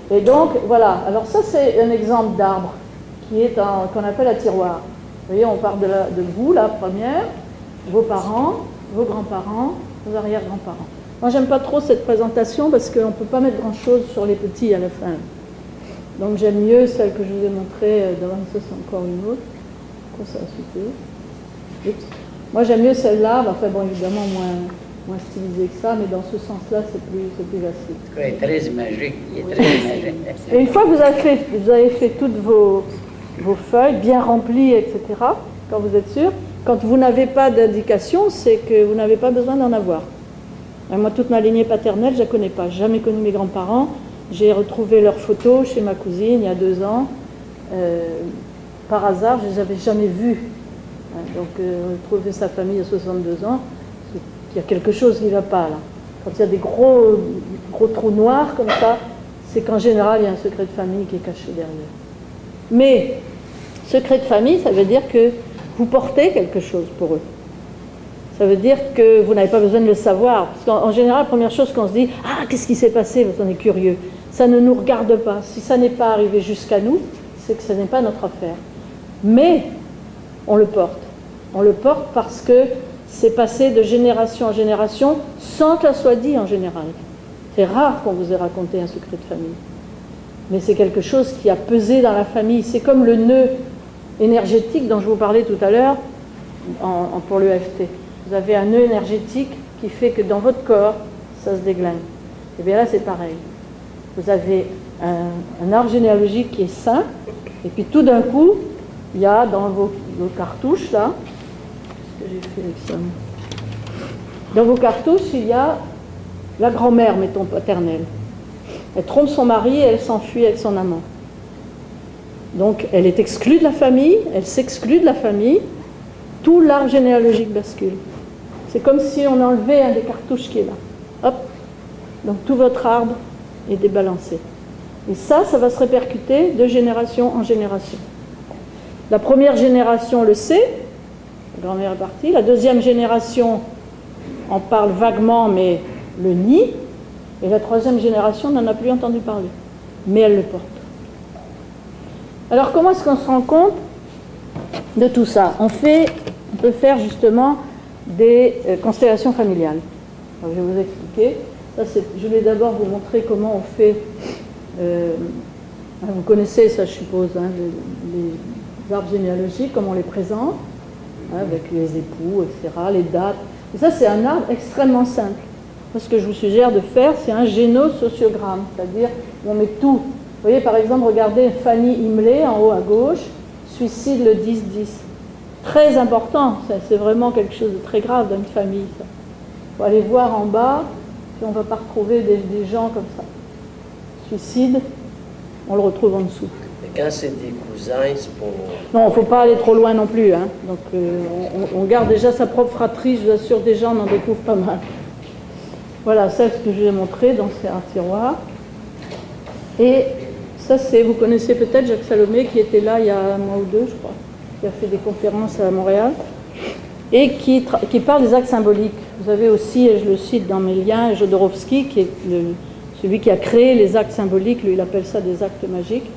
Et donc, voilà. Alors ça, c'est un exemple d'arbre qu'on appelle un tiroir. Vous voyez, on part de vous, la première, vos parents, vos grands-parents, vos arrière-grands-parents. Moi, j'aime pas trop cette présentation parce qu'on ne peut pas mettre grand-chose sur les petits à la fin. Donc, j'aime mieux celle que je vous ai montrée devant. Ça, c'est encore une autre. Pourquoi ça a sauté? Moi, j'aime mieux celle-là. Enfin, bon, évidemment, moins stylisé que ça, mais dans ce sens-là, c'est plus facile. Il est très imagé. Il est très imagé. Et une fois que vous avez fait toutes vos feuilles bien remplies, etc., quand vous êtes sûr, quand vous n'avez pas d'indication, c'est que vous n'avez pas besoin d'en avoir. Et moi, toute ma lignée paternelle, je ne la connais pas. J'ai jamais connu mes grands-parents. J'ai retrouvé leurs photos chez ma cousine il y a 2 ans. Par hasard, je ne les avais jamais vus. Donc, retrouver sa famille à 62 ans, il y a quelque chose qui ne va pas là. Quand il y a des gros trous noirs comme ça, c'est qu'en général, il y a un secret de famille qui est caché derrière. Mais, secret de famille, ça veut dire que vous portez quelque chose pour eux. Ça veut dire que vous n'avez pas besoin de le savoir. Parce qu'en général, la première chose qu'on se dit, « Ah, qu'est-ce qui s'est passé ?» Parce qu'on est curieux. Ça ne nous regarde pas. Si ça n'est pas arrivé jusqu'à nous, c'est que ce n'est pas notre affaire. Mais, on le porte. On le porte parce que c'est passé de génération en génération sans que ça soit dit en général. C'est rare qu'on vous ait raconté un secret de famille. Mais c'est quelque chose qui a pesé dans la famille. C'est comme le nœud énergétique dont je vous parlais tout à l'heure pour l'EFT. Vous avez un nœud énergétique qui fait que dans votre corps, ça se déglingue. Et bien là, c'est pareil. Vous avez un arbre généalogique qui est sain, et puis tout d'un coup, il y a dans vos cartouches, là, qu'est-ce que j'ai fait avec ça? Dans vos cartouches, il y a la grand-mère, mettons, paternelle. Elle trompe son mari et elle s'enfuit avec son amant. Donc, elle est exclue de la famille, elle s'exclut de la famille, tout l'arbre généalogique bascule. C'est comme si on enlevait un des cartouches qui est là. Hop. Donc, tout votre arbre est débalancé. Et ça va se répercuter de génération en génération. La première génération le sait, la grand-mère est partie. La deuxième génération en parle vaguement, mais le nie. Et la troisième génération n'en a plus entendu parler. Mais elle le porte. Alors comment est-ce qu'on se rend compte de tout ça? On peut faire justement des constellations familiales. Alors, je vais vous expliquer. Je vais d'abord vous montrer comment on fait. Vous connaissez ça, je suppose, hein, les arbres généalogiques, comment on les présente, hein, avec les époux, etc., les dates. Et ça, c'est un arbre extrêmement simple. Ce que je vous suggère de faire, c'est un génosociogramme, c'est-à-dire on met tout. Vous voyez, par exemple, regardez Fanny Imlay en haut à gauche, suicide le 10-10. Très important, c'est vraiment quelque chose de très grave dans une famille. Il faut aller voir en bas, puis on ne va pas retrouver des gens comme ça. Suicide, on le retrouve en dessous. Et quand c'est des cousins, c'est pour... Non, il ne faut pas aller trop loin non plus. Hein. Donc on garde déjà sa propre fratrie, je vous assure, déjà on en découvre pas mal. Voilà, ça c'est ce que je vous ai montré dans un tiroir. Et ça c'est, vous connaissez peut-être Jacques Salomé qui était là il y a un mois ou deux, je crois, qui a fait des conférences à Montréal, et qui parle des actes symboliques. Vous avez aussi, et je le cite dans mes liens, Jodorowsky, qui est celui qui a créé les actes symboliques, lui il appelle ça des actes magiques.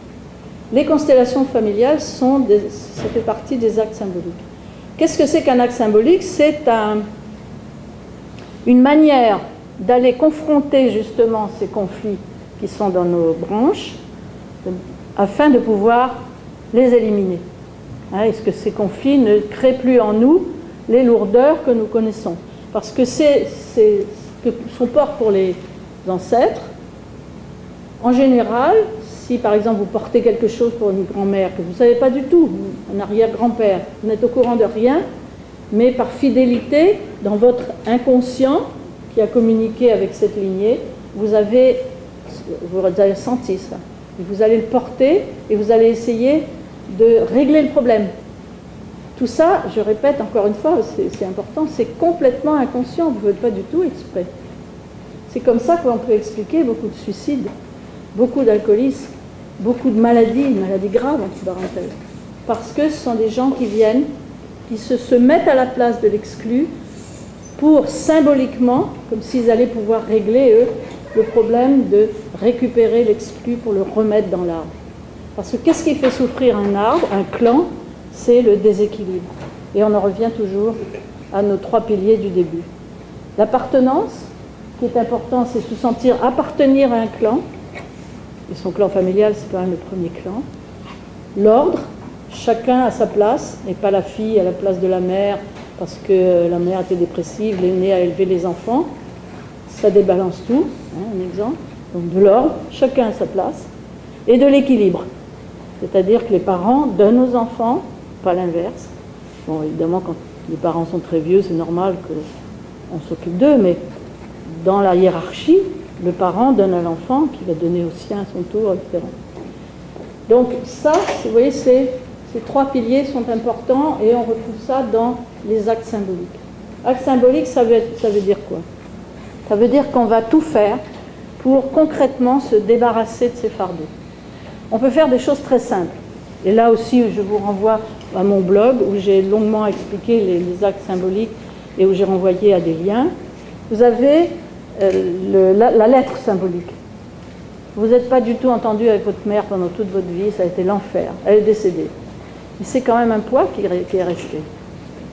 Les constellations familiales, ça fait partie des actes symboliques. Qu'est-ce que c'est qu'un acte symbolique? C'est une manière d'aller confronter justement ces conflits qui sont dans nos branches, afin de pouvoir les éliminer. Hein, est-ce que ces conflits ne créent plus en nous les lourdeurs que nous connaissons? Parce que c'est ce qu'on porte pour les ancêtres. En général, si par exemple vous portez quelque chose pour une grand-mère que vous ne savez pas du tout, un arrière-grand-père, vous n'êtes au courant de rien, mais par fidélité, dans votre inconscient qui a communiqué avec cette lignée, vous avez senti ça. Et vous allez le porter et vous allez essayer de régler le problème. Tout ça, je répète encore une fois, c'est important, c'est complètement inconscient, vous ne faites pas du tout exprès. C'est comme ça qu'on peut expliquer beaucoup de suicides, beaucoup d'alcoolisme, beaucoup de maladies graves entre parenthèses. Parce que ce sont des gens qui viennent, qui se mettent à la place de l'exclu pour symboliquement, comme s'ils allaient pouvoir régler, eux, le problème de récupérer l'exclu pour le remettre dans l'arbre. Parce que qu'est-ce qui fait souffrir un arbre, un clan? C'est le déséquilibre. Et on en revient toujours à nos trois piliers du début. L'appartenance, qui est important, c'est se sentir appartenir à un clan. Et son clan familial, c'est quand même le premier clan. L'ordre, chacun à sa place, et pas la fille à la place de la mère, parce que la mère était dépressive, l'aînée a élevé les enfants. Ça débalance tout, hein, un exemple. Donc de l'ordre, chacun à sa place. Et de l'équilibre. C'est-à-dire que les parents donnent aux enfants, pas l'inverse. Bon, évidemment, quand les parents sont très vieux, c'est normal qu'on s'occupe d'eux, mais dans la hiérarchie, le parent donne à l'enfant qui va donner au sien à son tour, etc. Donc ça, vous voyez, ces trois piliers sont importants et on retrouve ça dans les actes symboliques. Acte symbolique, ça veut dire quoi? Ça veut dire qu'on va tout faire pour concrètement se débarrasser de ces fardeaux. On peut faire des choses très simples. Et là aussi, je vous renvoie à mon blog où j'ai longuement expliqué les actes symboliques et où j'ai renvoyé à des liens. Vous avez la lettre symbolique. Vous n'êtes pas du tout entendu avec votre mère pendant toute votre vie, ça a été l'enfer. Elle est décédée. Mais c'est quand même un poids qui est resté.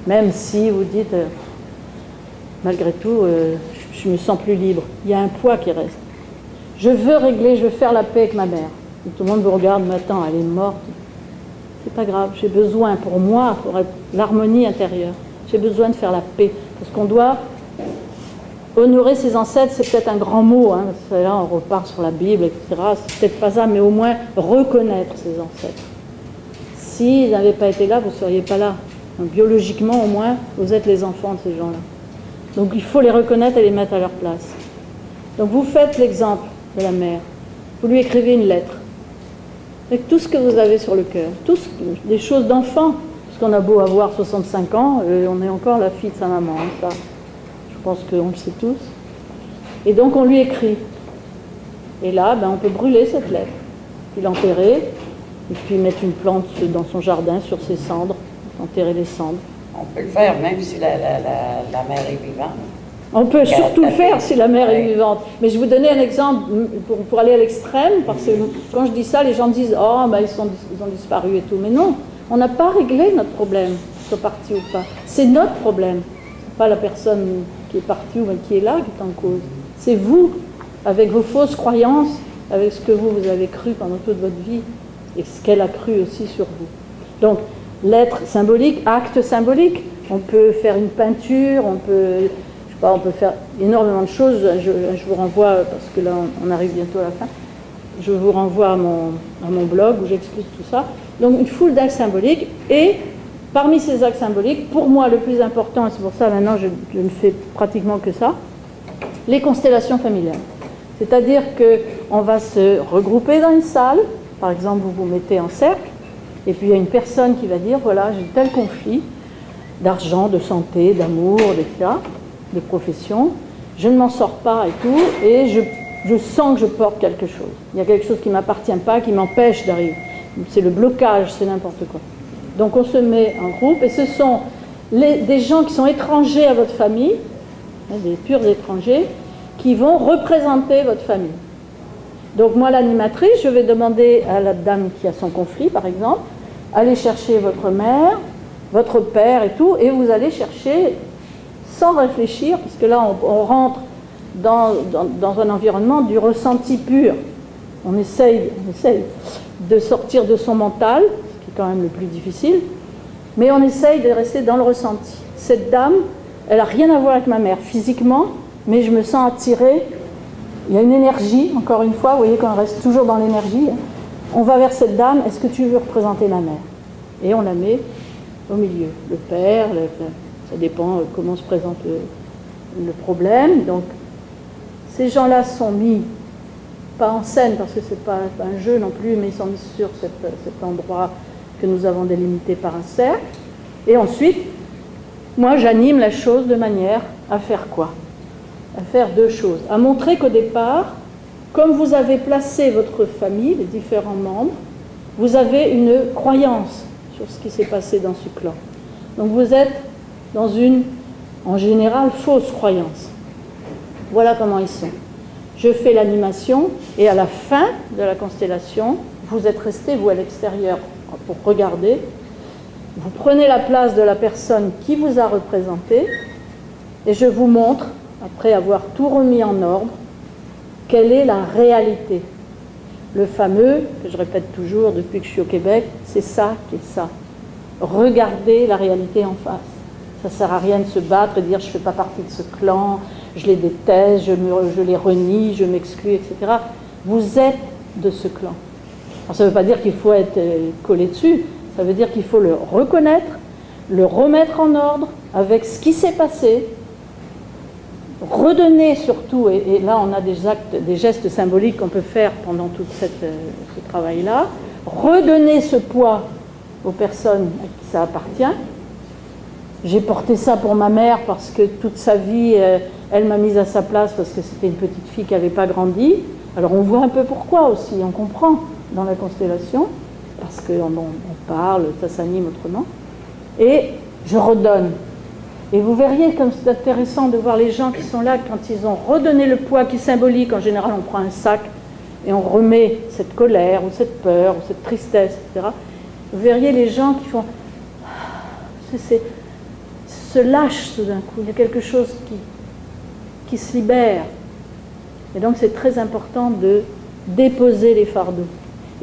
Même si vous dites, malgré tout, je me sens plus libre. Il y a un poids qui reste. Je veux régler, je veux faire la paix avec ma mère. Et tout le monde vous regarde, mais attends, elle est morte. C'est pas grave, j'ai besoin pour moi, pour être l'harmonie intérieure. J'ai besoin de faire la paix. Parce qu'on doit honorer ses ancêtres, c'est peut-être un grand mot. Hein, parce que là, on repart sur la Bible, etc. C'est peut-être pas ça, mais au moins reconnaître ses ancêtres. S'ils n'avaient pas été là, vous ne seriez pas là. Donc, biologiquement, au moins, vous êtes les enfants de ces gens-là. Donc il faut les reconnaître et les mettre à leur place. Donc vous faites l'exemple de la mère. Vous lui écrivez une lettre. Avec tout ce que vous avez sur le cœur. Des choses d'enfant. Parce qu'on a beau avoir 65 ans, on est encore la fille de sa maman. Hein, ça, je pense qu'on le sait tous. Et donc on lui écrit. Et là, on peut brûler cette lettre. Puis l'enterrer. Et puis mettre une plante dans son jardin sur ses cendres. Enterrer les cendres. On peut le faire même si la mère est vivante. On peut surtout le faire si la mère est vivante. Mais je vais vous donner un exemple pour aller à l'extrême, parce que quand je dis ça, les gens disent « Oh, ben, ils ont disparu et tout ». Mais non, on n'a pas réglé notre problème, qu'ils soient partis ou pas. C'est notre problème. Ce n'est pas la personne qui est partie ou qui est là qui est en cause. C'est vous, avec vos fausses croyances, avec ce que vous avez cru pendant toute votre vie, et ce qu'elle a cru aussi sur vous. Donc, l'être symbolique, acte symbolique. On peut faire une peinture, on peut faire énormément de choses. Je vous renvoie, parce que là on arrive bientôt à la fin, je vous renvoie à mon blog où j'explique tout ça. Donc une foule d'actes symboliques, et parmi ces actes symboliques, pour moi le plus important, et c'est pour ça maintenant je ne fais pratiquement que ça, les constellations familiales. C'est-à-dire qu'on va se regrouper dans une salle, par exemple vous vous mettez en cercle, et puis il y a une personne qui va dire, voilà, j'ai tel conflit d'argent, de santé, d'amour, etc., de profession, je ne m'en sors pas et tout, et je sens que je porte quelque chose. Il y a quelque chose qui ne m'appartient pas, qui m'empêche d'arriver. C'est le blocage, c'est n'importe quoi. Donc on se met en groupe, et ce sont des gens qui sont étrangers à votre famille, des purs étrangers, qui vont représenter votre famille. Donc moi, l'animatrice, je vais demander à la dame qui a son conflit, par exemple, allez chercher votre mère, votre père et tout, et vous allez chercher sans réfléchir, puisque là on rentre dans un environnement du ressenti pur. On essaye de sortir de son mental, ce qui est quand même le plus difficile, mais on essaye de rester dans le ressenti. Cette dame, elle n'a rien à voir avec ma mère physiquement, mais je me sens attirée. Il y a une énergie, encore une fois, vous voyez qu'on reste toujours dans l'énergie. On va vers cette dame, est-ce que tu veux représenter ma mère? Et on la met au milieu. Le père, ça dépend comment se présente le problème. Donc, ces gens-là sont mis, pas en scène, parce que ce n'est pas un jeu non plus, mais ils sont mis sur cet endroit que nous avons délimité par un cercle. Et ensuite, moi, j'anime la chose de manière à faire quoi? À faire deux choses. À montrer qu'au départ, comme vous avez placé votre famille, les différents membres, vous avez une croyance sur ce qui s'est passé dans ce clan. Donc vous êtes dans une, en général, fausse croyance. Voilà comment ils sont. Je fais l'animation, et à la fin de la constellation, vous êtes restés, vous, à l'extérieur, pour regarder. Vous prenez la place de la personne qui vous a représenté, et je vous montre, après avoir tout remis en ordre, quelle est la réalité. Le fameux, que je répète toujours depuis que je suis au Québec, c'est ça qui est ça. Regardez la réalité en face. Ça ne sert à rien de se battre et de dire je ne fais pas partie de ce clan, je les déteste, je les renie, je m'exclus, etc. Vous êtes de ce clan. Alors, ça ne veut pas dire qu'il faut être collé dessus, ça veut dire qu'il faut le reconnaître, le remettre en ordre avec ce qui s'est passé, redonner surtout, et là on a des gestes symboliques qu'on peut faire pendant tout ce travail-là, redonner ce poids aux personnes à qui ça appartient. J'ai porté ça pour ma mère parce que toute sa vie, elle m'a mise à sa place parce que c'était une petite fille qui n'avait pas grandi. Alors on voit un peu pourquoi aussi, on comprend dans la constellation, parce qu'on parle, ça s'anime autrement. Et je redonne. Et vous verriez comme c'est intéressant de voir les gens qui sont là, quand ils ont redonné le poids qui est symbolique. En général, on prend un sac et on remet cette colère, ou cette peur, ou cette tristesse, etc. Vous verriez les gens qui font... se lâchent tout d'un coup. Il y a quelque chose qui se libère. Et donc, c'est très important de déposer les fardeaux.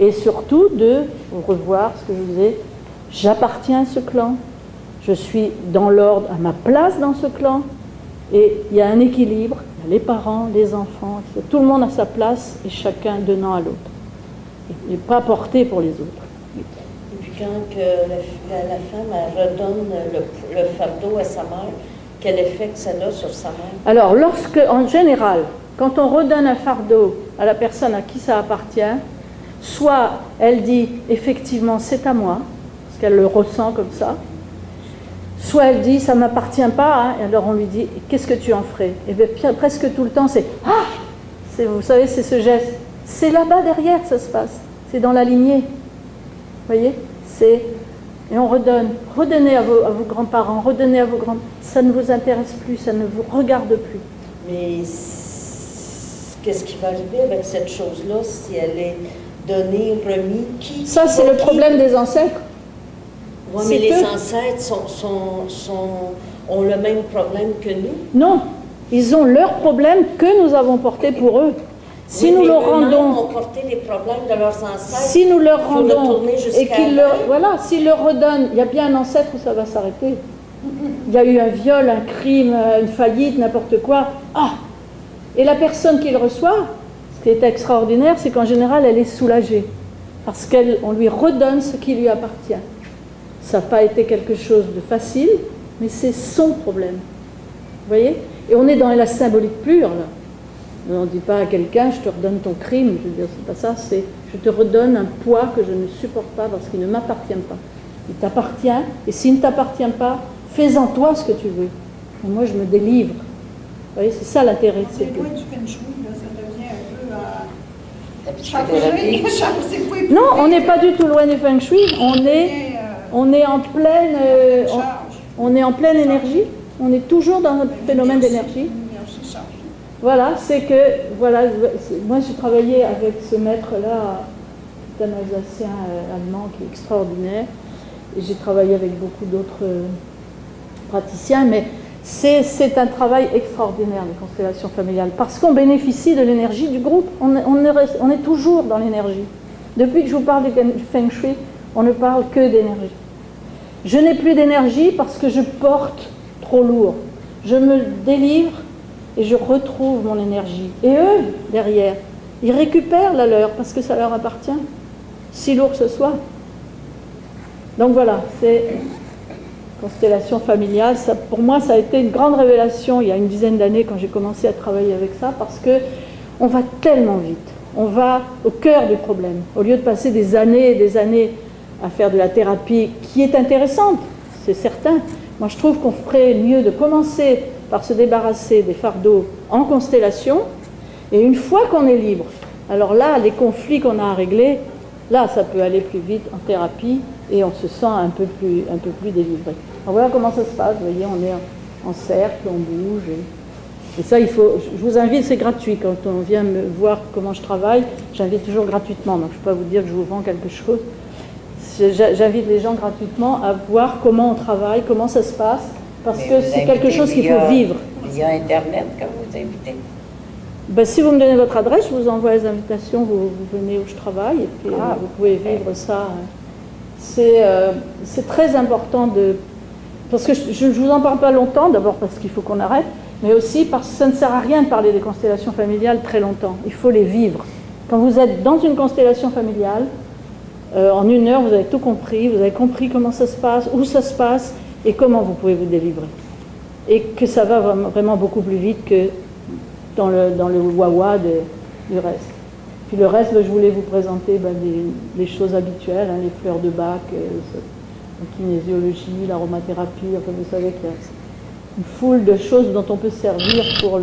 Et surtout de revoir ce que je vous disais. J'appartiens à ce clan. Je suis dans l'ordre, à ma place dans ce clan, et il y a un équilibre, il y a les parents, les enfants, tout le monde a sa place, et chacun donnant à l'autre. Et pas porté pour les autres. Et puis quand la femme elle redonne le fardeau à sa mère, quel effet que ça a sur sa mère? Alors, en général, quand on redonne un fardeau à la personne à qui ça appartient, soit elle dit, effectivement, c'est à moi, parce qu'elle le ressent comme ça, soit elle dit, ça ne m'appartient pas, hein, et alors on lui dit, qu'est-ce que tu en ferais? Et bien presque tout le temps, c'est, vous savez, c'est ce geste. C'est là-bas derrière que ça se passe. C'est dans la lignée. Vous voyez? C'est Et on redonne. Redonnez à vos grands-parents, redonnez à vos grands... Ça ne vous intéresse plus, ça ne vous regarde plus. Mais qu'est-ce qui va arriver avec cette chose-là si elle est donnée, remise? Ça, c'est le problème des ancêtres. Oui, mais les ancêtres ont le même problème que nous. Non, ils ont leurs problèmes que nous avons portés pour eux. Si nous leur rendons, ont porté les problèmes de leurs ancêtres. si nous leur rendons et qu'ils leur, voilà, s'ils leur redonnent, il y a bien un ancêtre où ça va s'arrêter. Il y a eu un viol, un crime, une faillite, n'importe quoi. Ah! Et la personne qui le reçoit, ce qui est extraordinaire, c'est qu'en général, elle est soulagée parce qu'on lui redonne ce qui lui appartient. Ça n'a pas été quelque chose de facile, mais c'est son problème. Vous voyez? Et on est dans la symbolique pure, là. On ne dit pas à quelqu'un, je te redonne ton crime, je veux dire, c'est pas ça, c'est je te redonne un poids que je ne supporte pas parce qu'il ne m'appartient pas. Il t'appartient, et s'il ne t'appartient pas, fais-en toi ce que tu veux. Et moi, je me délivre. Vous voyez, c'est ça l'intérêt. C'est loin du feng shui, là, ça La devient un peu psychothérapie. Non, on n'est pas du tout loin du feng shui, on est en pleine, on est en pleine énergie, on est toujours dans un phénomène d'énergie. Voilà, c'est que, voilà, moi j'ai travaillé avec ce maître-là, un Alsacien allemand qui est extraordinaire, et j'ai travaillé avec beaucoup d'autres praticiens, mais c'est un travail extraordinaire, les constellations familiales, parce qu'on bénéficie de l'énergie du groupe, on est toujours dans l'énergie. Depuis que je vous parle du feng shui, on ne parle que d'énergie. Je n'ai plus d'énergie parce que je porte trop lourd. Je me délivre et je retrouve mon énergie. Et eux, derrière, ils récupèrent la leur parce que ça leur appartient, si lourd que ce soit. Donc voilà, c'est constellation familiale. Ça, pour moi, ça a été une grande révélation il y a une dizaine d'années quand j'ai commencé à travailler avec ça, parce que on va tellement vite. On va au cœur du problème. Au lieu de passer des années et des années à faire de la thérapie, qui est intéressante, c'est certain. Moi, je trouve qu'on ferait mieux de commencer par se débarrasser des fardeaux en constellation, et une fois qu'on est libre, alors là, les conflits qu'on a à régler, là, ça peut aller plus vite en thérapie, et on se sent un peu plus délivré. Alors voilà comment ça se passe, vous voyez, on est en cercle, on bouge, et ça, il faut, je vous invite, c'est gratuit, quand on vient me voir comment je travaille, j'invite toujours gratuitement, donc je ne peux pas vous dire que je vous vends quelque chose. J'invite les gens gratuitement à voir comment on travaille, comment ça se passe, parce que c'est quelque chose qu'il faut vivre. Il y a Internet que vous invitez. Ben, si vous me donnez votre adresse, je vous envoie les invitations, vous venez où je travaille, et puis vous pouvez vivre ça. C'est très important de... Parce que je ne vous en parle pas longtemps, d'abord parce qu'il faut qu'on arrête, mais aussi parce que ça ne sert à rien de parler des constellations familiales très longtemps. Il faut les vivre. Quand vous êtes dans une constellation familiale, en une heure, vous avez tout compris, vous avez compris comment ça se passe, où ça se passe, et comment vous pouvez vous délivrer. Et que ça va vraiment beaucoup plus vite que dans le wawa du reste. Puis le reste, je voulais vous présenter des choses habituelles, hein, les fleurs de Bach, la kinésiologie, l'aromathérapie, enfin vous savez qu'il y a une foule de choses dont on peut se servir pour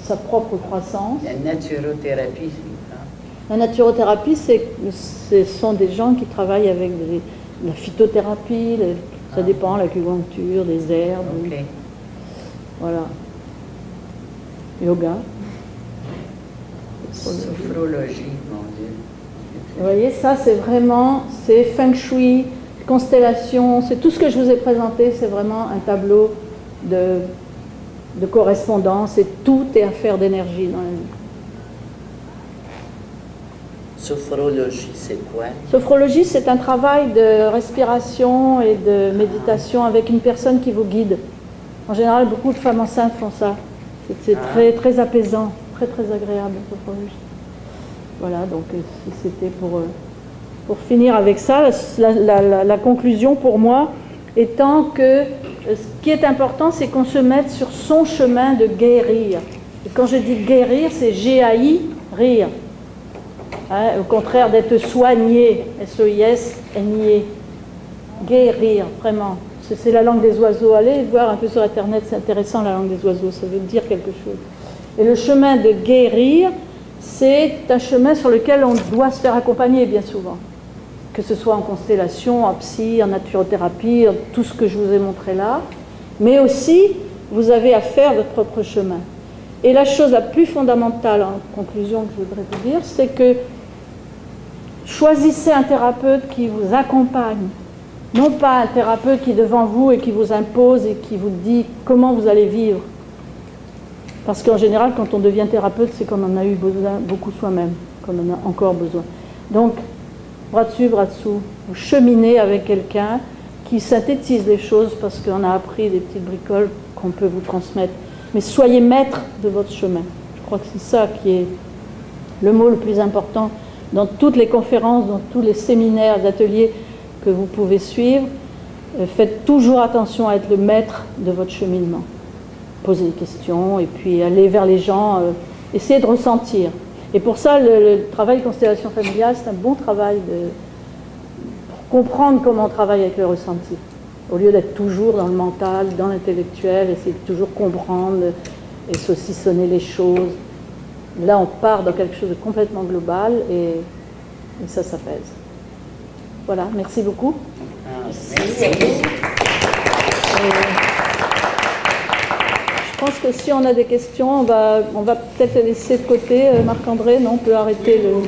sa propre croissance. La naturothérapie, la naturothérapie, ce sont des gens qui travaillent avec la phytothérapie, ça dépend, l'acupuncture, des herbes. Okay. Voilà. Yoga. Sophrologie, mon Dieu. Vous voyez, ça c'est feng shui, constellation, c'est tout ce que je vous ai présenté, c'est vraiment un tableau de correspondance, et tout est affaire d'énergie dans la vie. Sophrologie, c'est quoi? Sophrologie, c'est un travail de respiration et de méditation avec une personne qui vous guide. En général, beaucoup de femmes enceintes font ça. C'est très, très apaisant, très, très agréable, la sophrologie. Voilà, donc c'était pour finir avec ça, la conclusion pour moi étant que ce qui est important, c'est qu'on se mette sur son chemin de guérir. Et quand je dis guérir, c'est G-A-I-R-I-R. Hein, au contraire d'être soigné, S-O-I-S-N-I-E. Guérir, vraiment. C'est la langue des oiseaux. Allez voir un peu sur Internet, c'est intéressant la langue des oiseaux, ça veut dire quelque chose. Et le chemin de guérir, c'est un chemin sur lequel on doit se faire accompagner bien souvent. que ce soit en constellation, en psy, en naturothérapie, tout ce que je vous ai montré là, mais aussi vous avez à faire votre propre chemin. Et la chose la plus fondamentale en conclusion que je voudrais vous dire, c'est que choisissez un thérapeute qui vous accompagne, non pas un thérapeute qui est devant vous et qui vous impose et qui vous dit comment vous allez vivre. Parce qu'en général, quand on devient thérapeute, c'est qu'on en a eu besoin, beaucoup soi-même, qu'on en a encore besoin. Donc, bras dessus, bras dessous, vous cheminez avec quelqu'un qui synthétise les choses parce qu'on a appris des petites bricoles qu'on peut vous transmettre. Mais soyez maître de votre chemin. Je crois que c'est ça qui est le mot le plus important dans toutes les conférences, dans tous les séminaires, les ateliers que vous pouvez suivre. Faites toujours attention à être le maître de votre cheminement. Posez des questions et puis aller vers les gens, essayez de ressentir. Et pour ça, le travail constellation familiale, c'est un bon travail pour comprendre comment on travaille avec le ressenti. Au lieu d'être toujours dans le mental, dans l'intellectuel, essayer de toujours comprendre et saucissonner les choses. Là, on part dans quelque chose de complètement global et ça pèse. Voilà, merci beaucoup. Merci. Je pense que si on a des questions, on va peut-être les laisser de côté. Marc-André, non, on peut arrêter le...